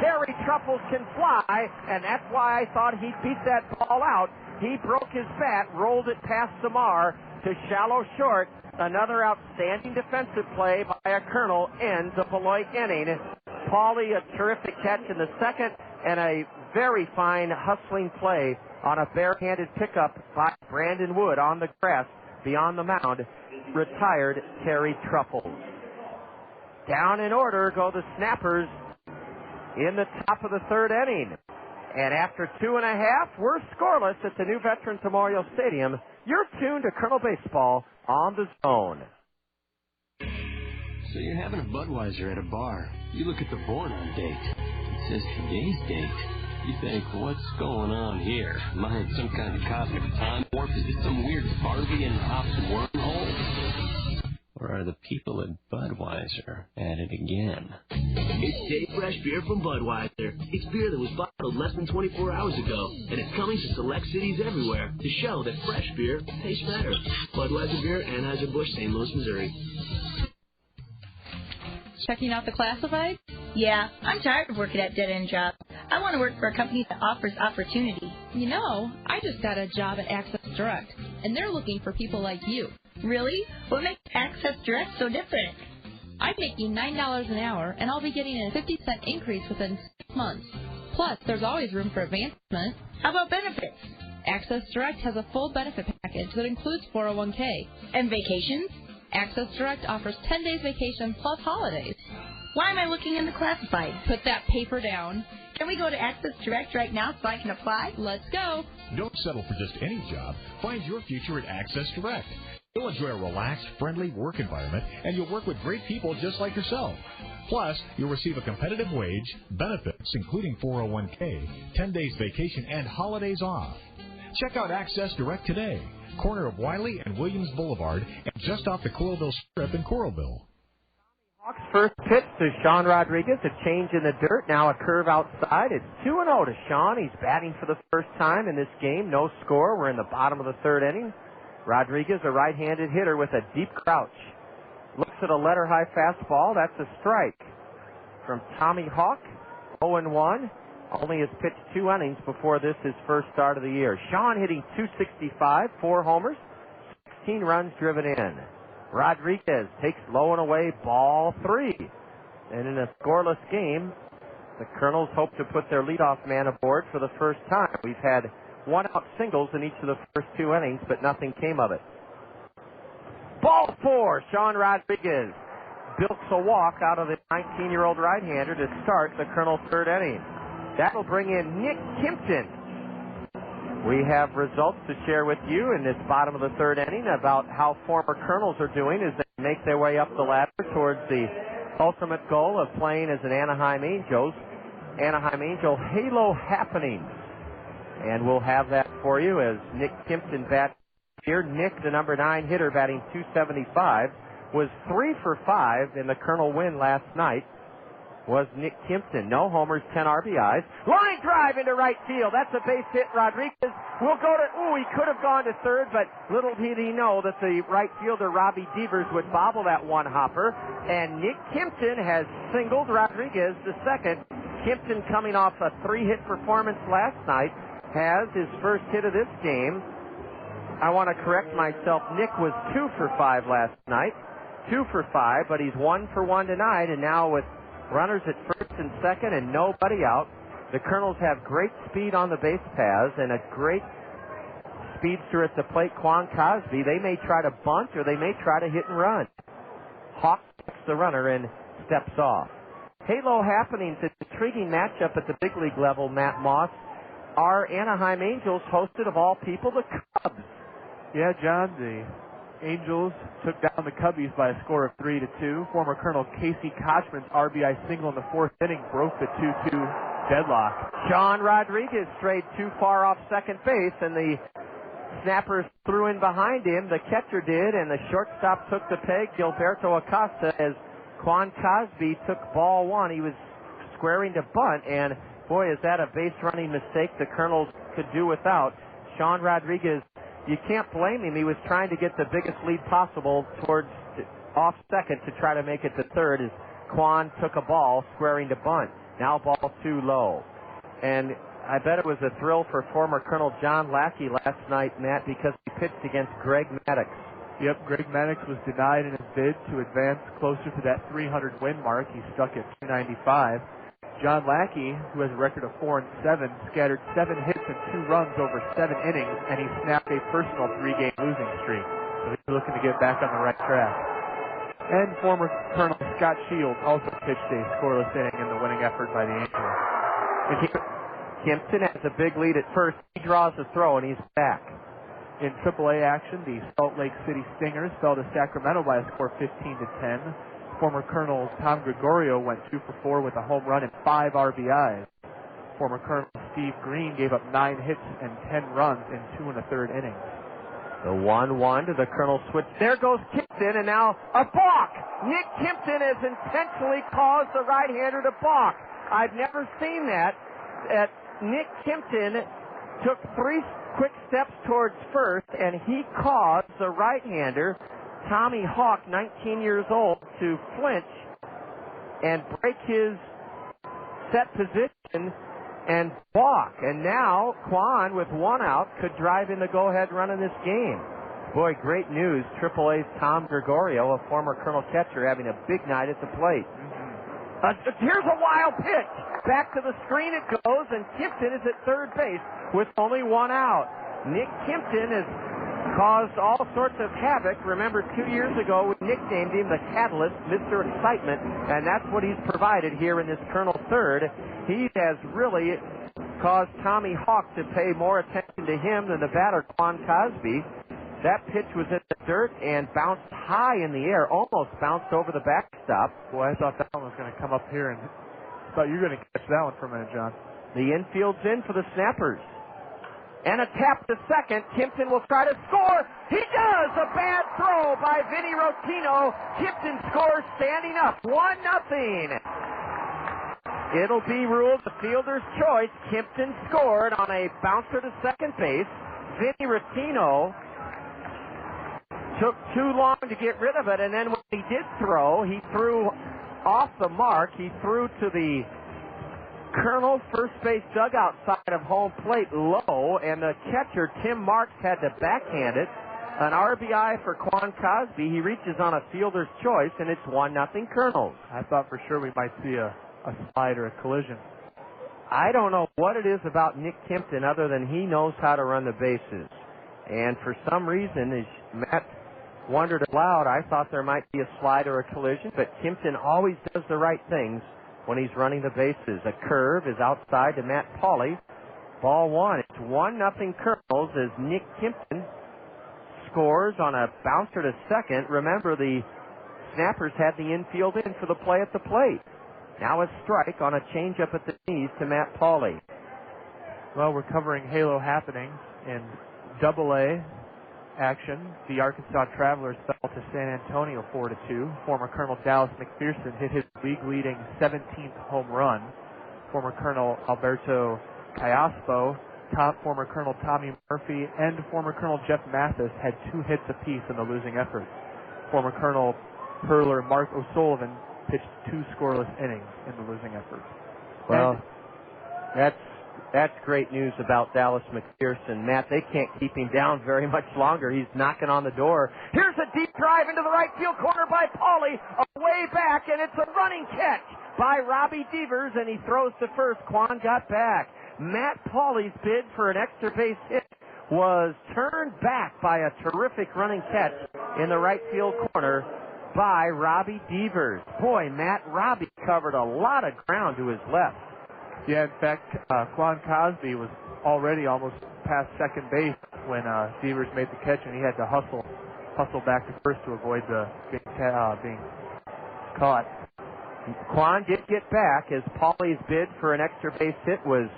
Terry Truffles can fly, and that's why I thought he'd beat that ball out. He broke his bat, rolled it past Samar to shallow short. Another outstanding defensive play by a Colonel ends a Beloit inning. Paulie, a terrific catch in the second, and a very fine hustling play on a barehanded pickup by Brandon Wood on the grass beyond the mound. Retired Terry Truffles. Down in order go the Snappers in the top of the third inning. And after 2.5, we're scoreless at the new Veterans Memorial Stadium. You're tuned to Colonel Baseball on the Zone. So you're having a Budweiser at a bar. You look at the board on date. It says today's date. You think, what's going on here? Am I in some kind of cosmic time warp? Is this some weird Barbie and Hops wormhole? Or are the people at Budweiser at it again? It's Day Fresh beer from Budweiser. It's beer that was bottled less than 24 hours ago, and it's coming to select cities everywhere to show that fresh beer tastes better. Budweiser beer, Anheuser-Busch, St. Louis, Missouri. Checking out the classified? Yeah, I'm tired of working at dead-end jobs. I want to work for a company that offers opportunity. You know, I just got a job at Access Direct, and they're looking for people like you. Really? What makes Access Direct so different? I'm making $9 an hour, and I'll be getting a 50-cent increase within 6 months. Plus, there's always room for advancement. How about benefits? Access Direct has a full benefit package that includes 401k. And vacations? Access Direct offers 10 days vacation plus holidays. Why am I looking in the classified? Put that paper down. Can we go to Access Direct right now so I can apply? Let's go. Don't settle for just any job. Find your future at Access Direct. You'll enjoy a relaxed, friendly work environment, and you'll work with great people just like yourself. Plus, you'll receive a competitive wage, benefits, including 401k, 10 days vacation, and holidays off. Check out Access Direct today. Corner of Wiley and Williams Boulevard, and just off the Coralville Strip in Coralville. Hawks' first pitch to Sean Rodriguez, a change in the dirt, now a curve outside. It's 2-0 to Sean. He's batting for the first time in this game. No score. We're in the bottom of the third inning. Rodriguez, a right-handed hitter with a deep crouch. Looks at a letter-high fastball. That's a strike. From Tommy Hawk, 0-1. Only has pitched 2 innings before this, his first start of the year. Sean hitting .265, 4 homers, 16 runs driven in. Rodriguez takes low and away, ball 3. And in a scoreless game, the Kernels hope to put their leadoff man aboard for the first time. We've had one-out singles in each of the first 2 innings, but nothing came of it. Ball 4, Sean Rodriguez bilks a walk out of the 19-year-old right-hander to start the Kernel third inning. That'll bring in Nick Kimpton. We have results to share with you in this bottom of the third inning about how former Kernels are doing as they make their way up the ladder towards the ultimate goal of playing as an Anaheim Angel Halo Happenings. And we'll have that for you as Nick Kimpton bats here. Nick, the number 9 hitter, batting .275, was 3 for 5 in the Kernel win last night. Was Nick Kimpton. No homers, 10 RBIs. Line drive into right field. That's a base hit. Rodriguez will go to, he could have gone to third, but little did he know that the right fielder, Robbie Devers, would bobble that one hopper. And Nick Kimpton has singled Rodriguez to second. Kimpton, coming off a 3-hit performance last night, has his first hit of this game. I want to correct myself. Nick was 2 for 5 last night. 2 for 5, but he's 1 for 1 tonight, and now with runners at first and second and nobody out, the Kernels have great speed on the base paths and a great speedster at the plate, Quan Cosby. They may try to bunt or they may try to hit and run. Hawk takes the runner and steps off. Halo Happenings, an intriguing matchup at the big league level, Matt Moss. Our Anaheim Angels hosted, of all people, the Cubs. Yeah, John, the Angels took down the Cubbies by a score of 3-2. Former Colonel Casey Kochman's RBI single in the 4th inning broke the 2-2 deadlock. Sean Rodriguez strayed too far off second base, and the Snappers threw in behind him. The catcher did, and the shortstop took the peg, Gilberto Acosta, as Quan Cosby took ball 1. He was squaring to bunt, and boy, is that a base-running mistake the Kernels could do without. Sean Rodriguez, you can't blame him. He was trying to get the biggest lead possible towards off second to try to make it to third as Quan took a ball squaring to bunt. Now ball 2 low. And I bet it was a thrill for former Colonel John Lackey last night, Matt, because he pitched against Greg Maddox. Yep, Greg Maddox was denied in his bid to advance closer to that 300 win mark. He's stuck at 295. John Lackey, who has a record of 4-7, scattered 7 hits and 2 runs over 7 innings, and he snapped a personal 3-game losing streak. So he's looking to get back on the right track. And former Colonel Scott Shields also pitched a scoreless inning in the winning effort by the Angels. Kimpton has a big lead at first. He draws the throw, and he's back. In AAA action, the Salt Lake City Stingers fell to Sacramento by a score of 15-10. Former Colonel Tom Gregorio went 2 for 4 with a home run and 5 RBIs. Former Colonel Steve Green gave up 9 hits and 10 runs in 2 1/3 innings. The 1-1 to the Colonel switch. There goes Kimpton, and now a balk. Nick Kimpton has intentionally caused the right-hander to balk. I've never seen that. Nick Kimpton took 3 quick steps towards first, and he caused the right-hander, Tommy Hawk, 19 years old, to flinch and break his set position and balk. And now Quan, with 1 out, could drive in the go-ahead run in this game. Boy, great news. AAA's Tom Gregorio, a former Colonel catcher, having a big night at the plate. Here's a wild pitch. Back to the screen it goes, and Kimpton is at third base with only 1 out. Nick Kimpton has caused all sorts of havoc. Remember, 2 years ago, we nicknamed him the Catalyst, Mr. Excitement, and that's what he's provided here in this Colonel third. He has really caused Tommy Hawk to pay more attention to him than the batter, Quan Cosby. That pitch was in the dirt and bounced high in the air, almost bounced over the backstop. Boy, I thought that one was going to come up here, and I thought you were going to catch that one for a minute, John. The infield's in for the Snappers. And a tap to second. Kimpton will try to score. He does! A bad throw by Vinny Rottino. Kimpton scores standing up. 1-0. It'll be ruled the fielder's choice. Kimpton scored on a bouncer to second base. Vinny Rottino took too long to get rid of it, and then when he did throw, he threw off the mark. He threw to the Colonel first base dugout side of home plate low, and the catcher, Tim Marks, had to backhand it. An RBI for Quan Cosby. He reaches on a fielder's choice, and it's 1-0 Kernels. I thought for sure we might see a slide or a collision. I don't know what it is about Nick Kimpton other than he knows how to run the bases. And for some reason, as Matt wondered aloud, I thought there might be a slide or a collision, but Kimpton always does the right things when he's running the bases. A curve is outside to Matt Pauley. Ball one. It's 1-0 Kernels as Nick Kimpton scores on a bouncer to second. Remember, the Snappers had the infield in for the play at the plate. Now a strike on a changeup at the knees to Matt Pauley. Well, we're covering Halo happenings in Double-A action. The Arkansas Travelers fell to San Antonio 4-2. Former Colonel Dallas McPherson hit his league-leading 17th home run. Former Colonel Alberto Callaspo, former Colonel Tommy Murphy, and former Colonel Jeff Mathis had 2 hits apiece in the losing effort. Former Colonel Hurler Mark O'Sullivan pitched 2 scoreless innings in the losing effort. Well, that's great news about Dallas McPherson. Matt, they can't keep him down very much longer. He's knocking on the door. Here's a deep drive into the right field corner by Pauley. Way back, and it's a running catch by Robbie Devers, and he throws to first. Quan got back. Matt Pauley's bid for an extra base hit was turned back by a terrific running catch in the right field corner by Robbie Devers. Boy, Matt, Robbie covered a lot of ground to his left. Yeah, in fact, Quan Cosby was already almost past second base when Devers made the catch, and he had to hustle back to first to avoid being caught. Quan did get back as Pauley's bid for an extra base hit was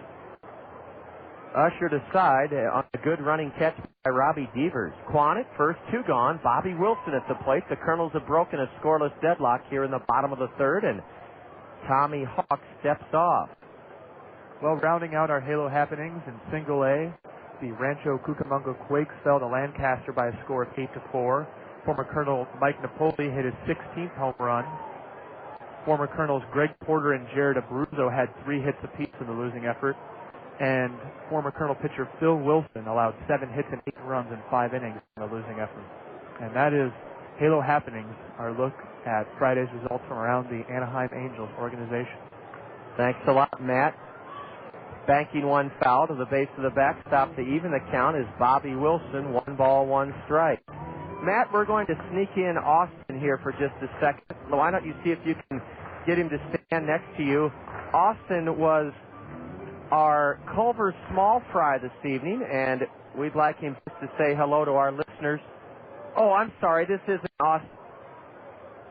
ushered aside on a good running catch by Robbie Devers. Quan at first, 2 gone. Bobby Wilson at the plate. The Kernels have broken a scoreless deadlock here in the bottom of the third, and Tommy Hawk steps off. Well, rounding out our Halo happenings in Single A, the Rancho Cucamonga Quakes fell to Lancaster by a score of 8-4. Former Colonel Mike Napoli hit his 16th home run. Former Colonels Greg Porter and Jared Abruzzo had 3 hits apiece in the losing effort. And former Colonel pitcher Phil Wilson allowed 7 hits and 8 runs in 5 innings in the losing effort. And that is Halo Happenings, our look at Friday's results from around the Anaheim Angels organization. Thanks a lot, Matt. Banking 1 foul to the base of the backstop to even the count is Bobby Wilson, 1 ball, 1 strike. Matt, we're going to sneak in Austin here for just a second. Why don't you see if you can get him to stand next to you. Austin was our Culver small fry this evening, and we'd like him just to say hello to our listeners. Oh, I'm sorry, this isn't Austin.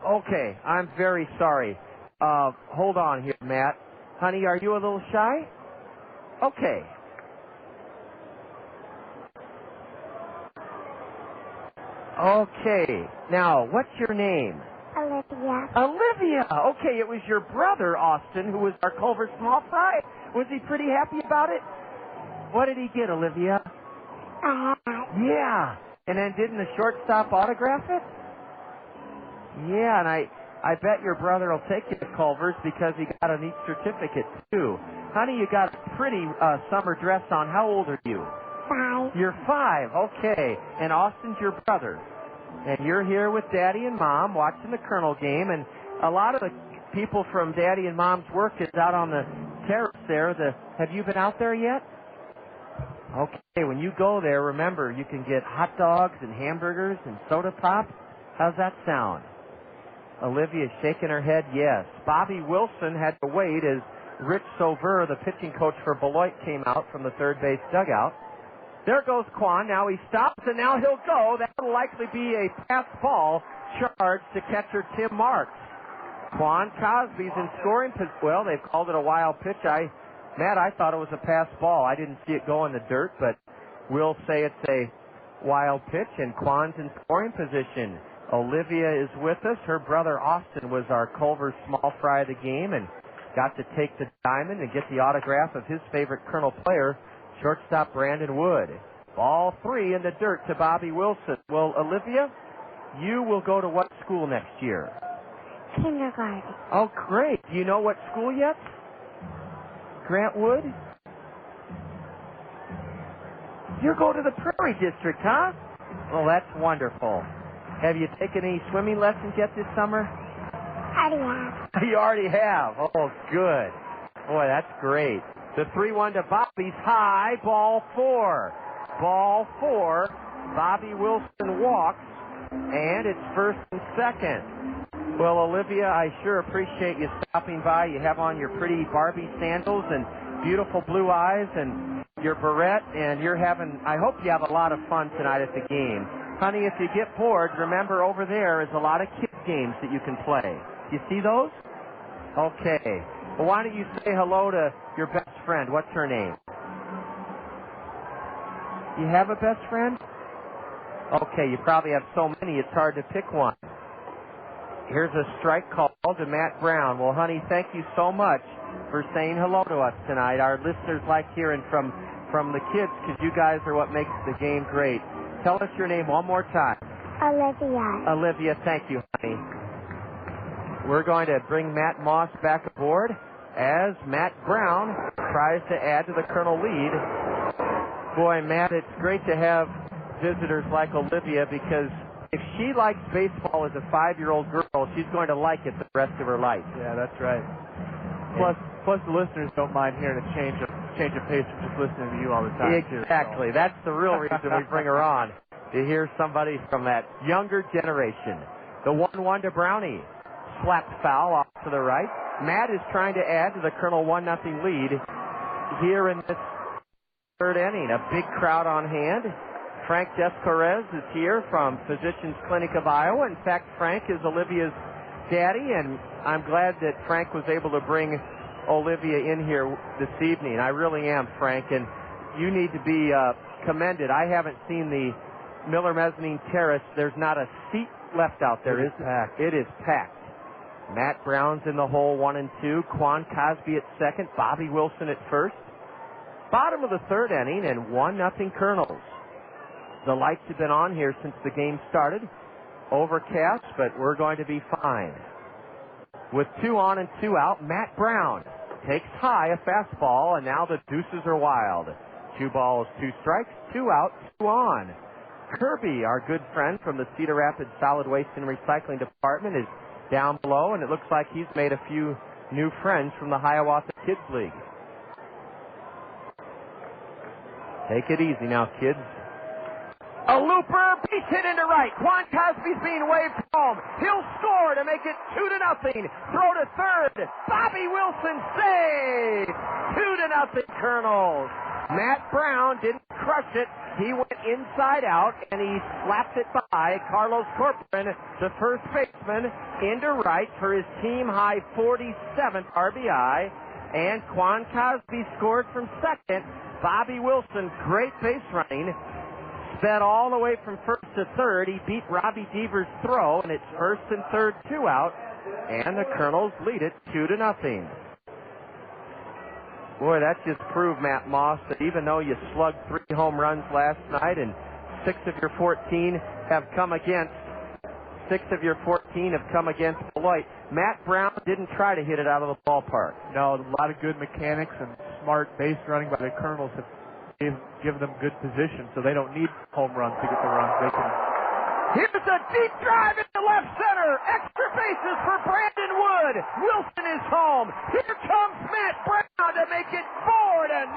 Okay, I'm very sorry. Hold on here, Matt. Honey, are you a little shy? Okay. Okay. Now, what's your name? Olivia. Olivia. Okay, it was your brother, Austin, who was our Culver small fry. Was he pretty happy about it? What did he get, Olivia? A hat. Yeah. And then didn't the shortstop autograph it? Yeah, and I bet your brother will take you to Culver's because he got a neat certificate, too. Honey, you got a pretty summer dress on. How old are you? 5. You're 5. Okay. And Austin's your brother. And you're here with Daddy and Mom watching the Kernel game. And a lot of the people from Daddy and Mom's work is out on the terrace there. Have you been out there yet? Okay. When you go there, remember, you can get hot dogs and hamburgers and soda pop. How's that sound? Olivia's shaking her head yes. Bobby Wilson had to wait as Rich Sauver, the pitching coach for Beloit, came out from the third base dugout. There goes Quan. Now he stops, and now he'll go. That will likely be a pass ball charged to catcher Tim Marks. Quan Cosby's in scoring position. Well, they've called it a wild pitch. Matt, I thought it was a pass ball. I didn't see it go in the dirt, but we'll say it's a wild pitch, and Quan's in scoring position. Olivia is with us. Her brother Austin was our Culver small fry of the game and got to take the diamond and get the autograph of his favorite Kernel player, shortstop Brandon Wood. Ball 3 in the dirt to Bobby Wilson. Well, Olivia, you will go to what school next year? Kindergarten. Oh, great. Do you know what school yet? Grant Wood? You're going to the Prairie District, huh? Well, that's wonderful. Have you taken any swimming lessons yet this summer? Already have. You already have. Oh, good. Boy, that's great. The 3-1 to Bobby's high. Ball 4. Ball 4. Bobby Wilson walks, and it's first and second. Well, Olivia, I sure appreciate you stopping by. You have on your pretty Barbie sandals and beautiful blue eyes and your barrette, and I hope you have a lot of fun tonight at the game. Honey, if you get bored, remember over there is a lot of kids games that you can play. You see those? Okay. Well, why don't you say hello to your best friend? What's her name? You have a best friend? Okay, you probably have so many it's hard to pick one. Here's a strike call to Matt Brown. Well, honey, thank you so much for saying hello to us tonight. Our listeners like hearing from the kids because you guys are what makes the game great. Tell us your name one more time. Olivia. Olivia, thank you, honey. We're going to bring Matt Moss back aboard as Matt Brown tries to add to the Colonel lead. Boy, Matt, it's great to have visitors like Olivia because if she likes baseball as a 5-year-old girl, she's going to like it the rest of her life. Yeah, that's right. Plus the listeners don't mind hearing a change of pace from just listening to you all the time. Exactly. Too, so. That's the real reason we bring her on, to hear somebody from that younger generation. The 1-1 to Brownie. Slapped foul off to the right. Matt is trying to add to the Colonel 1-0 lead here in this third inning. A big crowd on hand. Frank Descorez is here from Physicians Clinic of Iowa. In fact, Frank is Olivia's daddy, and I'm glad that Frank was able to bring Olivia in here this evening. I really am, Frank, and you need to be commended. I haven't seen the Miller Mezzanine Terrace. There's not a seat left out there. It is packed. Matt Brown's in the hole, 1 and 2. Quan Cosby at second. Bobby Wilson at first. Bottom of the third inning, and 1-0 Kernels. The lights have been on here since the game started. Overcast, but we're going to be fine. With 2 on and 2 out, Matt Brown takes high a fastball, and now the deuces are wild. 2 balls, 2 strikes, 2 out, 2 on. Kirby, our good friend from the Cedar Rapids Solid Waste and Recycling Department, is down below, and it looks like he's made a few new friends from the Hiawatha Kids League. Take it easy now, kids. A looper, base hit into right. Quan Cosby's being waved home. He'll score to make it 2-0. Throw to third. Bobby Wilson saved. 2-0 Kernels. Matt Brown didn't crush it. He went inside out, and he slapped it by Carlos Corcoran, the first baseman, into right for his team-high 47th RBI. And Quan Cosby scored from second. Bobby Wilson, great base running, sped all the way from first to third. He beat Robbie Deaver's throw, and it's first and third, 2 out, and the Kernels lead it 2-0. Boy, that just proved, Matt Moss, that even though you slugged 3 home runs last night and 6 of your 14 have come against Beloit, Matt Brown didn't try to hit it out of the ballpark. No, a lot of good mechanics and smart base running by the Kernels have given them good position, so they don't need home runs to get the runs. They can. Here's a deep drive into left center. Extra bases for Brandon Wood. Wilson is home. Here comes Matt Brown to make it 4-0.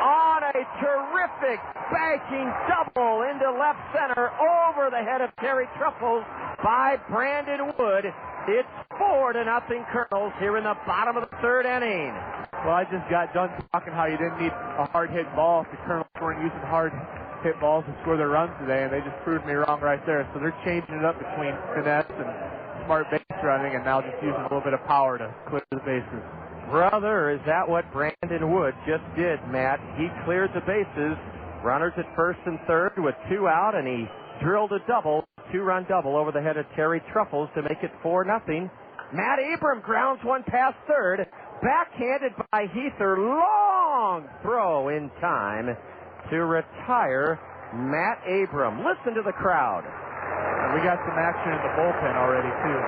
On a terrific bashing double into left center over the head of Terry Truffles by Brandon Wood. It's 4-0 Kernels here in the bottom of the third inning. Well, I just got done talking how you didn't need a hard-hit ball if the Kernels weren't using hard-hit balls to score their runs today, and they just proved me wrong right there. So they're changing it up between finesse and smart base running, and now just using a little bit of power to clear the bases. Brother, is that what Brandon Wood just did, Matt? He cleared the bases, runners at first and third with 2 out, and he drilled a double, 2-run double over the head of Terry Truffles to make it 4-0. Matt Abram grounds one past third, backhanded by Heather. Long throw in time to retire Matt Abram. Listen to the crowd. And we got some action in the bullpen already, too.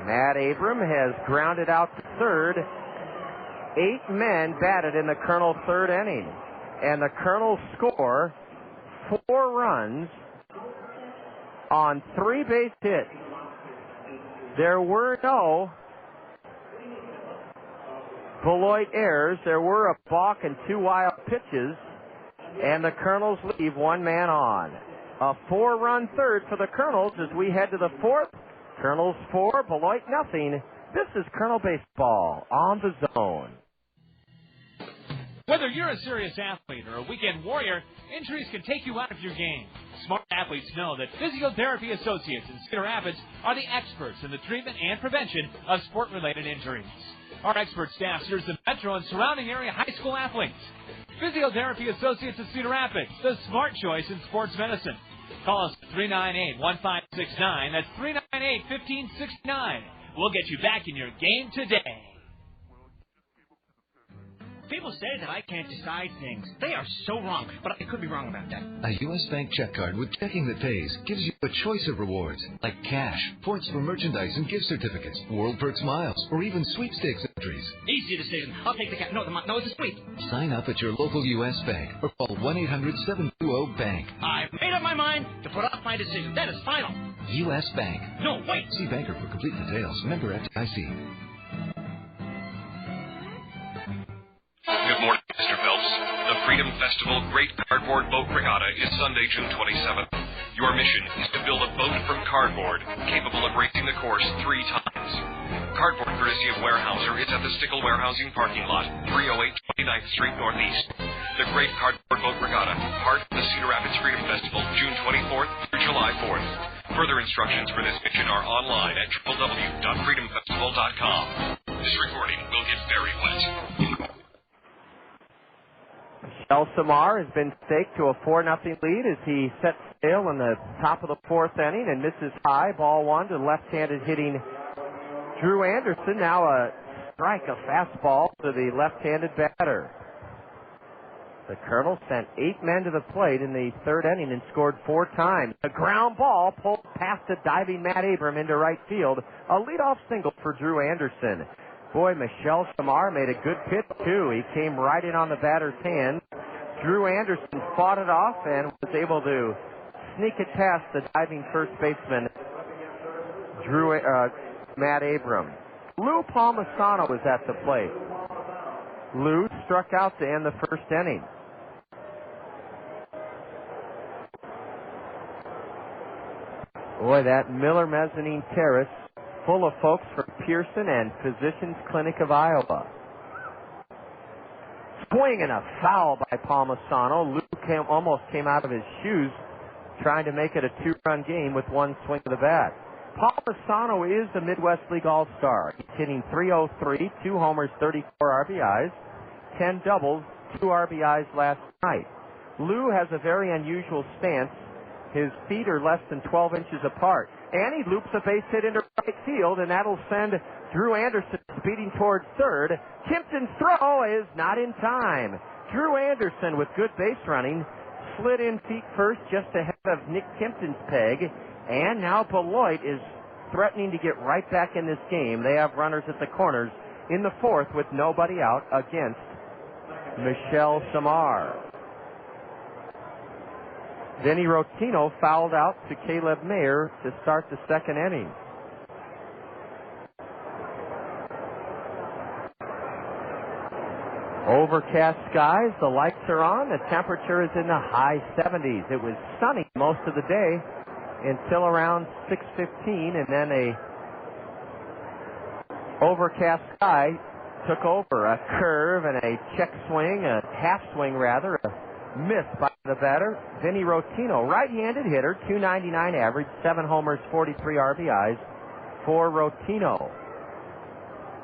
Matt Abram has grounded out to third. 8 men batted in the Kernel third inning. And the Kernels score 4 runs on 3 base hits. There were no Beloit errors. There were a balk and 2 wild pitches, and the Kernels leave 1 man on. A 4-run third for the Kernels as we head to the 4th. Kernels 4, Beloit nothing. This is Kernel Baseball on the Zone. Whether you're a serious athlete or a weekend warrior, injuries can take you out of your game. Smart athletes know that Physiotherapy Associates in Cedar Rapids are the experts in the treatment and prevention of sport-related injuries. Our expert staff serves the metro and surrounding area high school athletes. Physiotherapy Associates in Cedar Rapids, the smart choice in sports medicine. Call us at 398-1569. That's 398-1569. We'll get you back in your game today. People say that I can't decide things. They are so wrong, but I could be wrong about that. A U.S. Bank check card with checking that pays gives you a choice of rewards, like cash, points for merchandise and gift certificates, World Perks miles, or even sweepstakes entries. Easy decision. I'll take the cash. No, it's a sweep. Sign up at your local U.S. Bank or call 1-800-720-BANK. I've made up my mind to put off my decision. That is final. U.S. Bank. No, wait. See banker for complete details. Member FDIC. Good morning, Mr. Phelps. The Freedom Festival Great Cardboard Boat Regatta is Sunday, June 27th. Your mission is to build a boat from cardboard capable of racing the course 3 times. Cardboard courtesy of Warehouser is at the Stickle Warehousing parking lot, 308 29th Street Northeast. The Great Cardboard Boat Regatta, part of the Cedar Rapids Freedom Festival, June 24th through July 4th. Further instructions for this mission are online at www.freedomfestival.com. This recording will get very wet. El Samar has been staked to a 4-0 lead as he sets sail in the top of the 4th inning and misses high. Ball 1 to left-handed hitting Drew Anderson. Now a strike, a fastball to the left-handed batter. The Colonels sent 8 men to the plate in the 3rd inning and scored 4 times. A ground ball pulled past a diving Matt Abram into right field. A leadoff single for Drew Anderson. Boy, Michel Samar made a good pitch, too. He came right in on the batter's hand. Drew Anderson fought it off and was able to sneak it past the diving first baseman, Matt Abram. Lou Palmisano was at the plate. Lou struck out to end the 1st inning. Boy, that Miller Mezzanine Terrace full of folks from Pearson and Physicians Clinic of Iowa. Swing and a foul by Palmisano. Lou almost came out of his shoes trying to make it a 2-run game with 1 swing of the bat. Palmisano is the Midwest League All-Star. He's hitting .303, 2 homers, 34 RBIs, 10 doubles, 2 RBIs last night. Lou has a very unusual stance. His feet are less than 12 inches apart. And he loops a base hit into right field, and that'll send Drew Anderson speeding towards 3rd. Kimpton's throw is not in time. Drew Anderson, with good base running, slid in feet first just ahead of Nick Kimpton's peg. And now Beloit is threatening to get right back in this game. They have runners at the corners in the 4th with nobody out against Michel Samar. Vinny Rottino fouled out to Caleb Mayer to start the 2nd inning. Overcast skies, the lights are on, the temperature is in the high 70s. It was sunny most of the day until around 6:15, and then a overcast sky took over. A curve and a check swing, a half swing rather, a miss by the batter, Vinny Rottino, right-handed hitter, .299 average, 7 homers, 43 RBIs for Rottino.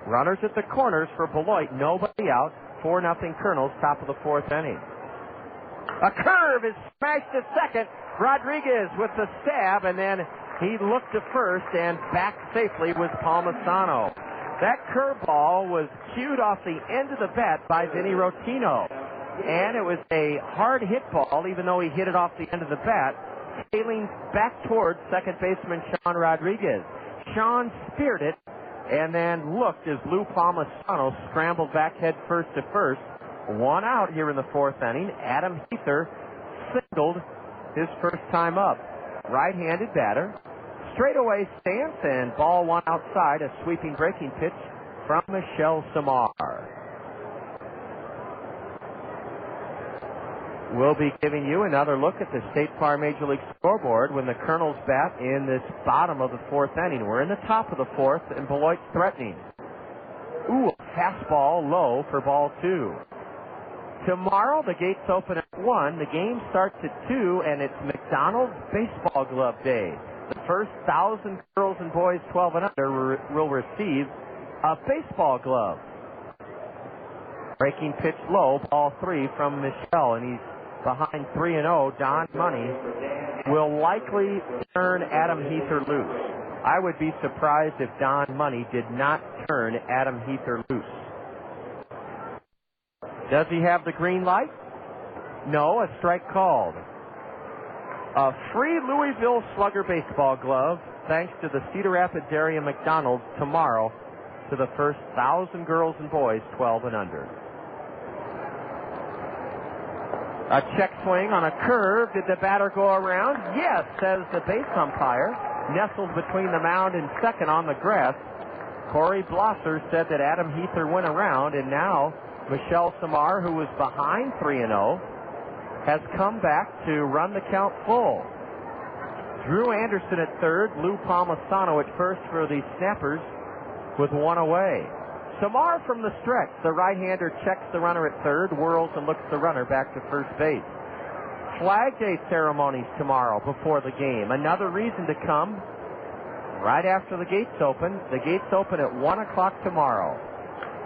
Runners at the corners for Beloit, nobody out, 4-0 Kernels, top of the 4th inning. A curve is smashed to second. Rodriguez with the stab, and then he looked to first and back safely with Palmisano. That curveball was cued off the end of the bat by Vinny Rottino. And it was a hard hit ball, even though he hit it off the end of the bat, sailing back towards second baseman Sean Rodriguez. Sean speared it and then looked as Lou Palmisano scrambled back head first to first. 1 out here in the 4th inning. Adam Heather singled his first time up. Right-handed batter. Straightaway stance and ball one outside. A sweeping breaking pitch from Michel Samar. We'll be giving you another look at the State Farm Major League scoreboard when the Kernels bat in this bottom of the fourth inning. We're in the top of the fourth, and Beloit threatening. Ooh, a fastball low for ball two. Tomorrow, the gates open at 1. The game starts at 2, and it's McDonald's Baseball Glove Day. The first 1,000 girls and boys 12 and under will receive a baseball glove. Breaking pitch low, ball 3 from Michel, and he's behind 3-0. Don Money will likely turn Adam Heather loose. I would be surprised if Don Money did not turn Adam Heather loose. Does he have the green light? No, a strike called. A free Louisville Slugger baseball glove, thanks to the Cedar Rapids area McDonald's tomorrow to the first 1,000 girls and boys 12 and under. A check swing on a curve. Did the batter go around? Yes, says the base umpire. Nestled between the mound and second on the grass. Corey Blosser said that Adam Heather went around, and now Michel Samar, who was behind 3-0, has come back to run the count full. Drew Anderson at third, Lou Palmisano at first for the Snappers with one away. Samar from the stretch. The right-hander checks the runner at third, whirls and looks the runner back to first base. Flag Day ceremonies tomorrow before the game. Another reason to come right after the gates open. The gates open at 1 o'clock tomorrow.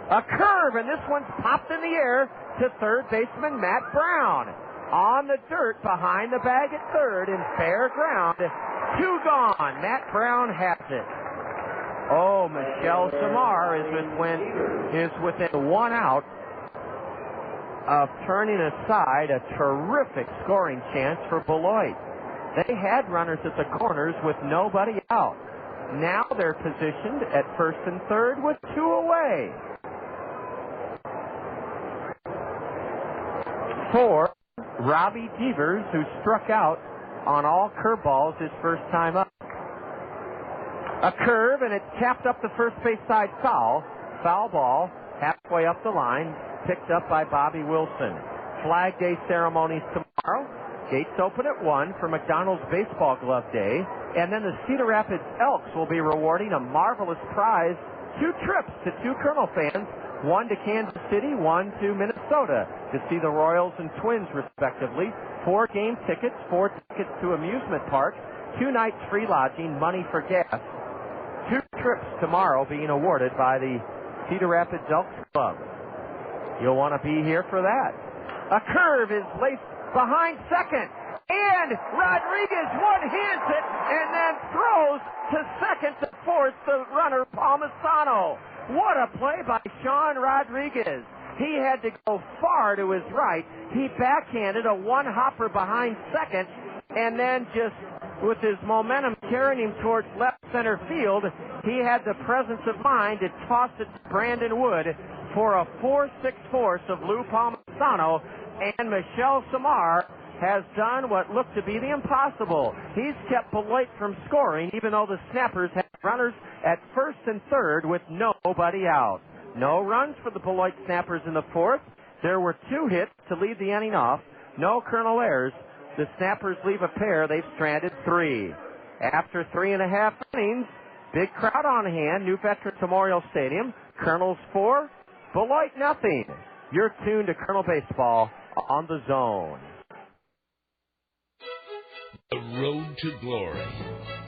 A curve, and this one's popped in the air to third baseman Matt Brown. On the dirt behind the bag at third in fair ground. 2 gone. Matt Brown has it. Oh, Michel Samar is within 1 out of turning aside a terrific scoring chance for Beloit. They had runners at the corners with nobody out. Now they're positioned at first and third with 2 away. For Robbie Devers, who struck out on all curveballs his first time up. A curve, and it's tapped up the first base side foul. Foul ball halfway up the line, picked up by Bobby Wilson. Flag Day ceremonies tomorrow. Gates open at 1 for McDonald's Baseball Glove Day. And then the Cedar Rapids Elks will be rewarding a marvelous prize. 2 trips to 2 Kernel fans. 1 to Kansas City, 1 to Minnesota to see the Royals and Twins, respectively. 4 game tickets, 4 tickets to amusement parks, 2 nights free lodging, money for gas. 2 trips tomorrow being awarded by the Cedar Rapids Elks Club. You'll want to be here for that. A curve is laced behind second, and Rodriguez one-hands it and then throws to second to force the runner Palmisano. What a play by Sean Rodriguez. He had to go far to his right. He backhanded a one-hopper behind second, and then just with his momentum carrying him towards left center field, he had the presence of mind to toss it to Brandon Wood for a 4-6 force of Lou Palmisano, and Michel Samar has done what looked to be the impossible. He's kept Beloit from scoring, even though the Snappers had runners at first and third with nobody out. No runs for the Beloit Snappers in the fourth. There were 2 hits to lead the inning off. No Kernel errors. The Snappers leave a pair. They've stranded 3. After 3.5 innings, big crowd on hand, New Veterans Memorial Stadium. Kernels 4, Beloit nothing. You're tuned to Kernel Baseball on the Zone. The road to glory.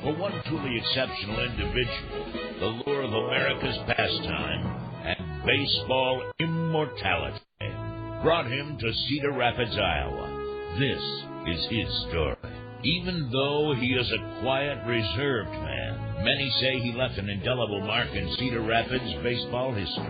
For one truly exceptional individual, the lure of America's pastime and baseball immortality brought him to Cedar Rapids, Iowa. This is his story. Even though he is a quiet, reserved man, many say he left an indelible mark in Cedar Rapids baseball history.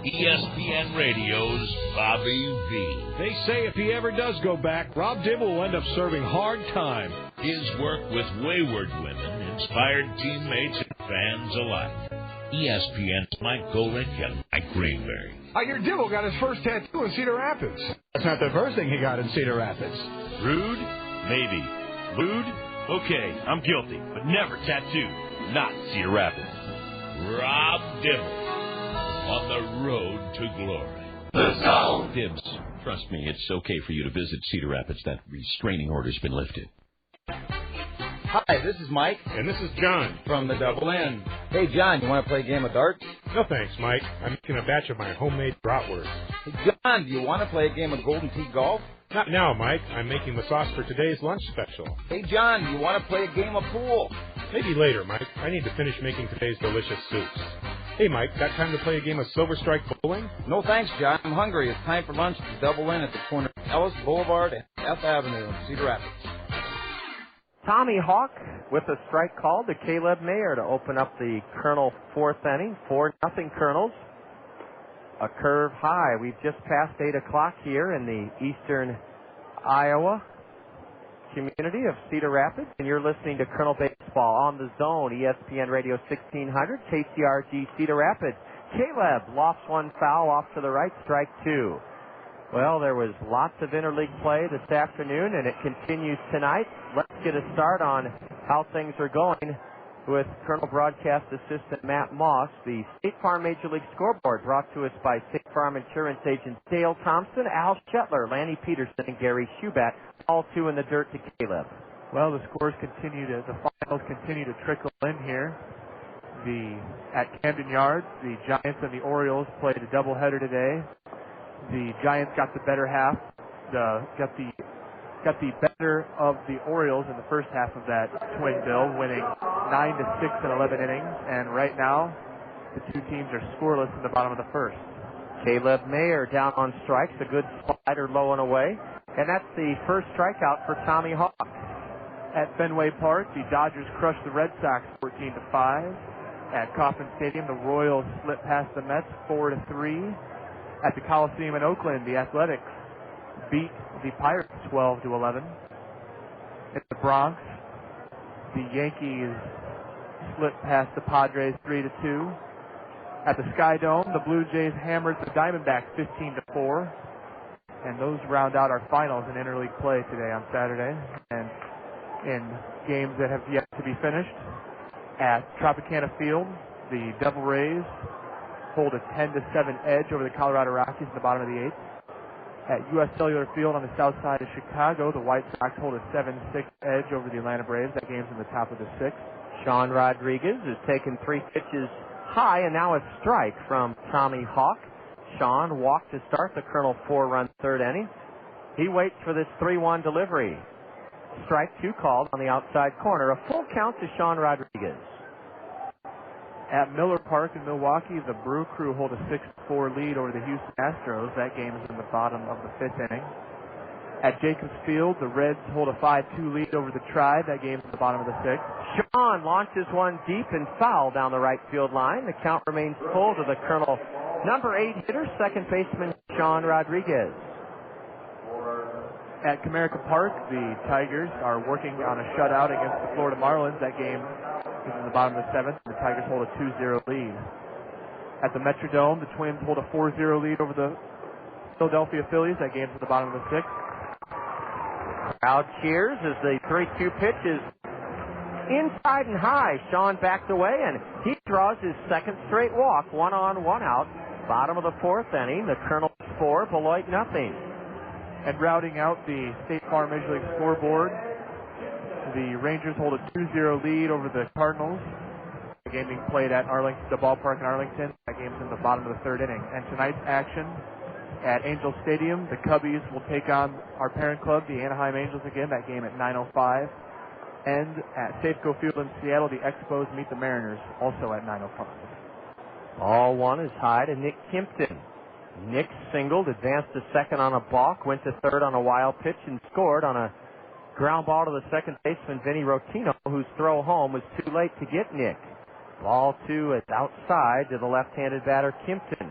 ESPN Radio's Bobby V. They say if he ever does go back, Rob Dibble will end up serving hard time. His work with wayward women inspired teammates and fans alike. ESPN's Mike Golick and Mike Greenberg. I hear Dibble got his first tattoo in Cedar Rapids. That's not the first thing he got in Cedar Rapids. Rude? Maybe. Lewd? Okay, I'm guilty, but never tattooed. Not Cedar Rapids. Rob Dibble on the road to glory. The Zone. Dibs, trust me, it's okay for you to visit Cedar Rapids. That restraining order's been lifted. Hi, this is Mike. And this is John. From the Double N. Hey, John, you want to play a game of darts? No thanks, Mike. I'm making a batch of my homemade bratwurst. Hey, John, do you want to play a game of Golden Tee Golf? Not now, Mike. I'm making the sauce for today's lunch special. Hey, John, do you want to play a game of pool? Maybe later, Mike. I need to finish making today's delicious soups. Hey, Mike, got time to play a game of Silver Strike bowling? No thanks, John. I'm hungry. It's time for lunch at the Double N at the corner of Ellis Boulevard and F Avenue in Cedar Rapids. Tommy Hawk with a strike called to Caleb Mayer to open up the Kernel fourth inning. 4-0 Kernels. A curve high. We've just passed 8 o'clock here in the eastern Iowa community of Cedar Rapids, and you're listening to Kernel Baseball on the Zone, ESPN Radio 1600, KCRG Cedar Rapids. Caleb lofts one foul off to the right, strike 2. Well, there was lots of interleague play this afternoon, and it continues tonight. Let's get a start on how things are going with Kernel broadcast assistant Matt Moss. The State Farm Major League scoreboard brought to us by State Farm insurance agents Dale Thompson, Al Shetler, Lanny Peterson, and Gary Schuback. All 2 in the dirt to Caleb. Well, the scores continue to, the finals continue to trickle in here. At Camden Yards, the Giants and the Orioles played a doubleheader today. The Giants got the better half, got the better of the Orioles in the first half of that twin bill, winning 9-6 in 11 innings. And right now, the 2 teams are scoreless in the bottom of the first. Caleb Mayer down on strikes, a good slider low and away. And that's the first strikeout for Tommy Hawk. At Fenway Park, the Dodgers crushed the Red Sox 14-5. At Kauffman Stadium, the Royals slipped past the Mets 4-3. At the Coliseum in Oakland, the Athletics beat the Pirates 12-11. In the Bronx, the Yankees slipped past the Padres 3-2. At the Sky Dome, the Blue Jays hammered the Diamondbacks 15-4. And those round out our finals in interleague play today on Saturday. And in games that have yet to be finished, at Tropicana Field, the Devil Rays hold a 10-7 edge over the Colorado Rockies in the bottom of the 8th. At U.S. Cellular Field on the south side of Chicago, the White Sox hold a 7-6 edge over the Atlanta Braves. That game's in the top of the 6th. Sean Rodriguez has taken 3 pitches high, and now a strike from Tommy Hawk. Sean walked to start the Kernel 4-run third inning. He waits for this 3-1 delivery. Strike 2 called on the outside corner. A full count to Sean Rodriguez. At Miller Park in Milwaukee, the Brew Crew hold a 6-4 lead over the Houston Astros. That game is in the bottom of the 5th inning. At Jacobs Field, the Reds hold a 5-2 lead over the Tribe. That game is in the bottom of the 6th. Sean launches one deep and foul down the right field line. The count remains full to the Kernel number 8 hitter, second baseman Sean Rodriguez. At Comerica Park, the Tigers are working on a shutout against the Florida Marlins. That game is in the bottom of the 7th. The Tigers hold a 2-0 lead. At the Metrodome, the Twins hold a 4-0 lead over the Philadelphia Phillies. That game's at the bottom of the 6th. Crowd cheers as the 3-2 pitch is inside and high. Sean backs away, and he draws his second straight walk. 1 on, 1 out. Bottom of the 4th inning. The Kernels 4, Beloit nothing. And routing out the State Farm Major League scoreboard, the Rangers hold a 2-0 lead over the Cardinals. The game being played at the ballpark in Arlington. That game's in the bottom of the 3rd inning. And tonight's action at Angel Stadium, the Cubbies will take on our parent club, the Anaheim Angels again. That game at 9:05. And at Safeco Field in Seattle, the Expos meet the Mariners, also at 9:05. All 1 is high to Nick Kimpton. Nick singled, advanced to second on a balk, went to third on a wild pitch, and scored on a ground ball to the second baseman, Vinny Rottino, whose throw home was too late to get Nick. Ball 2 is outside to the left-handed batter, Kimpton.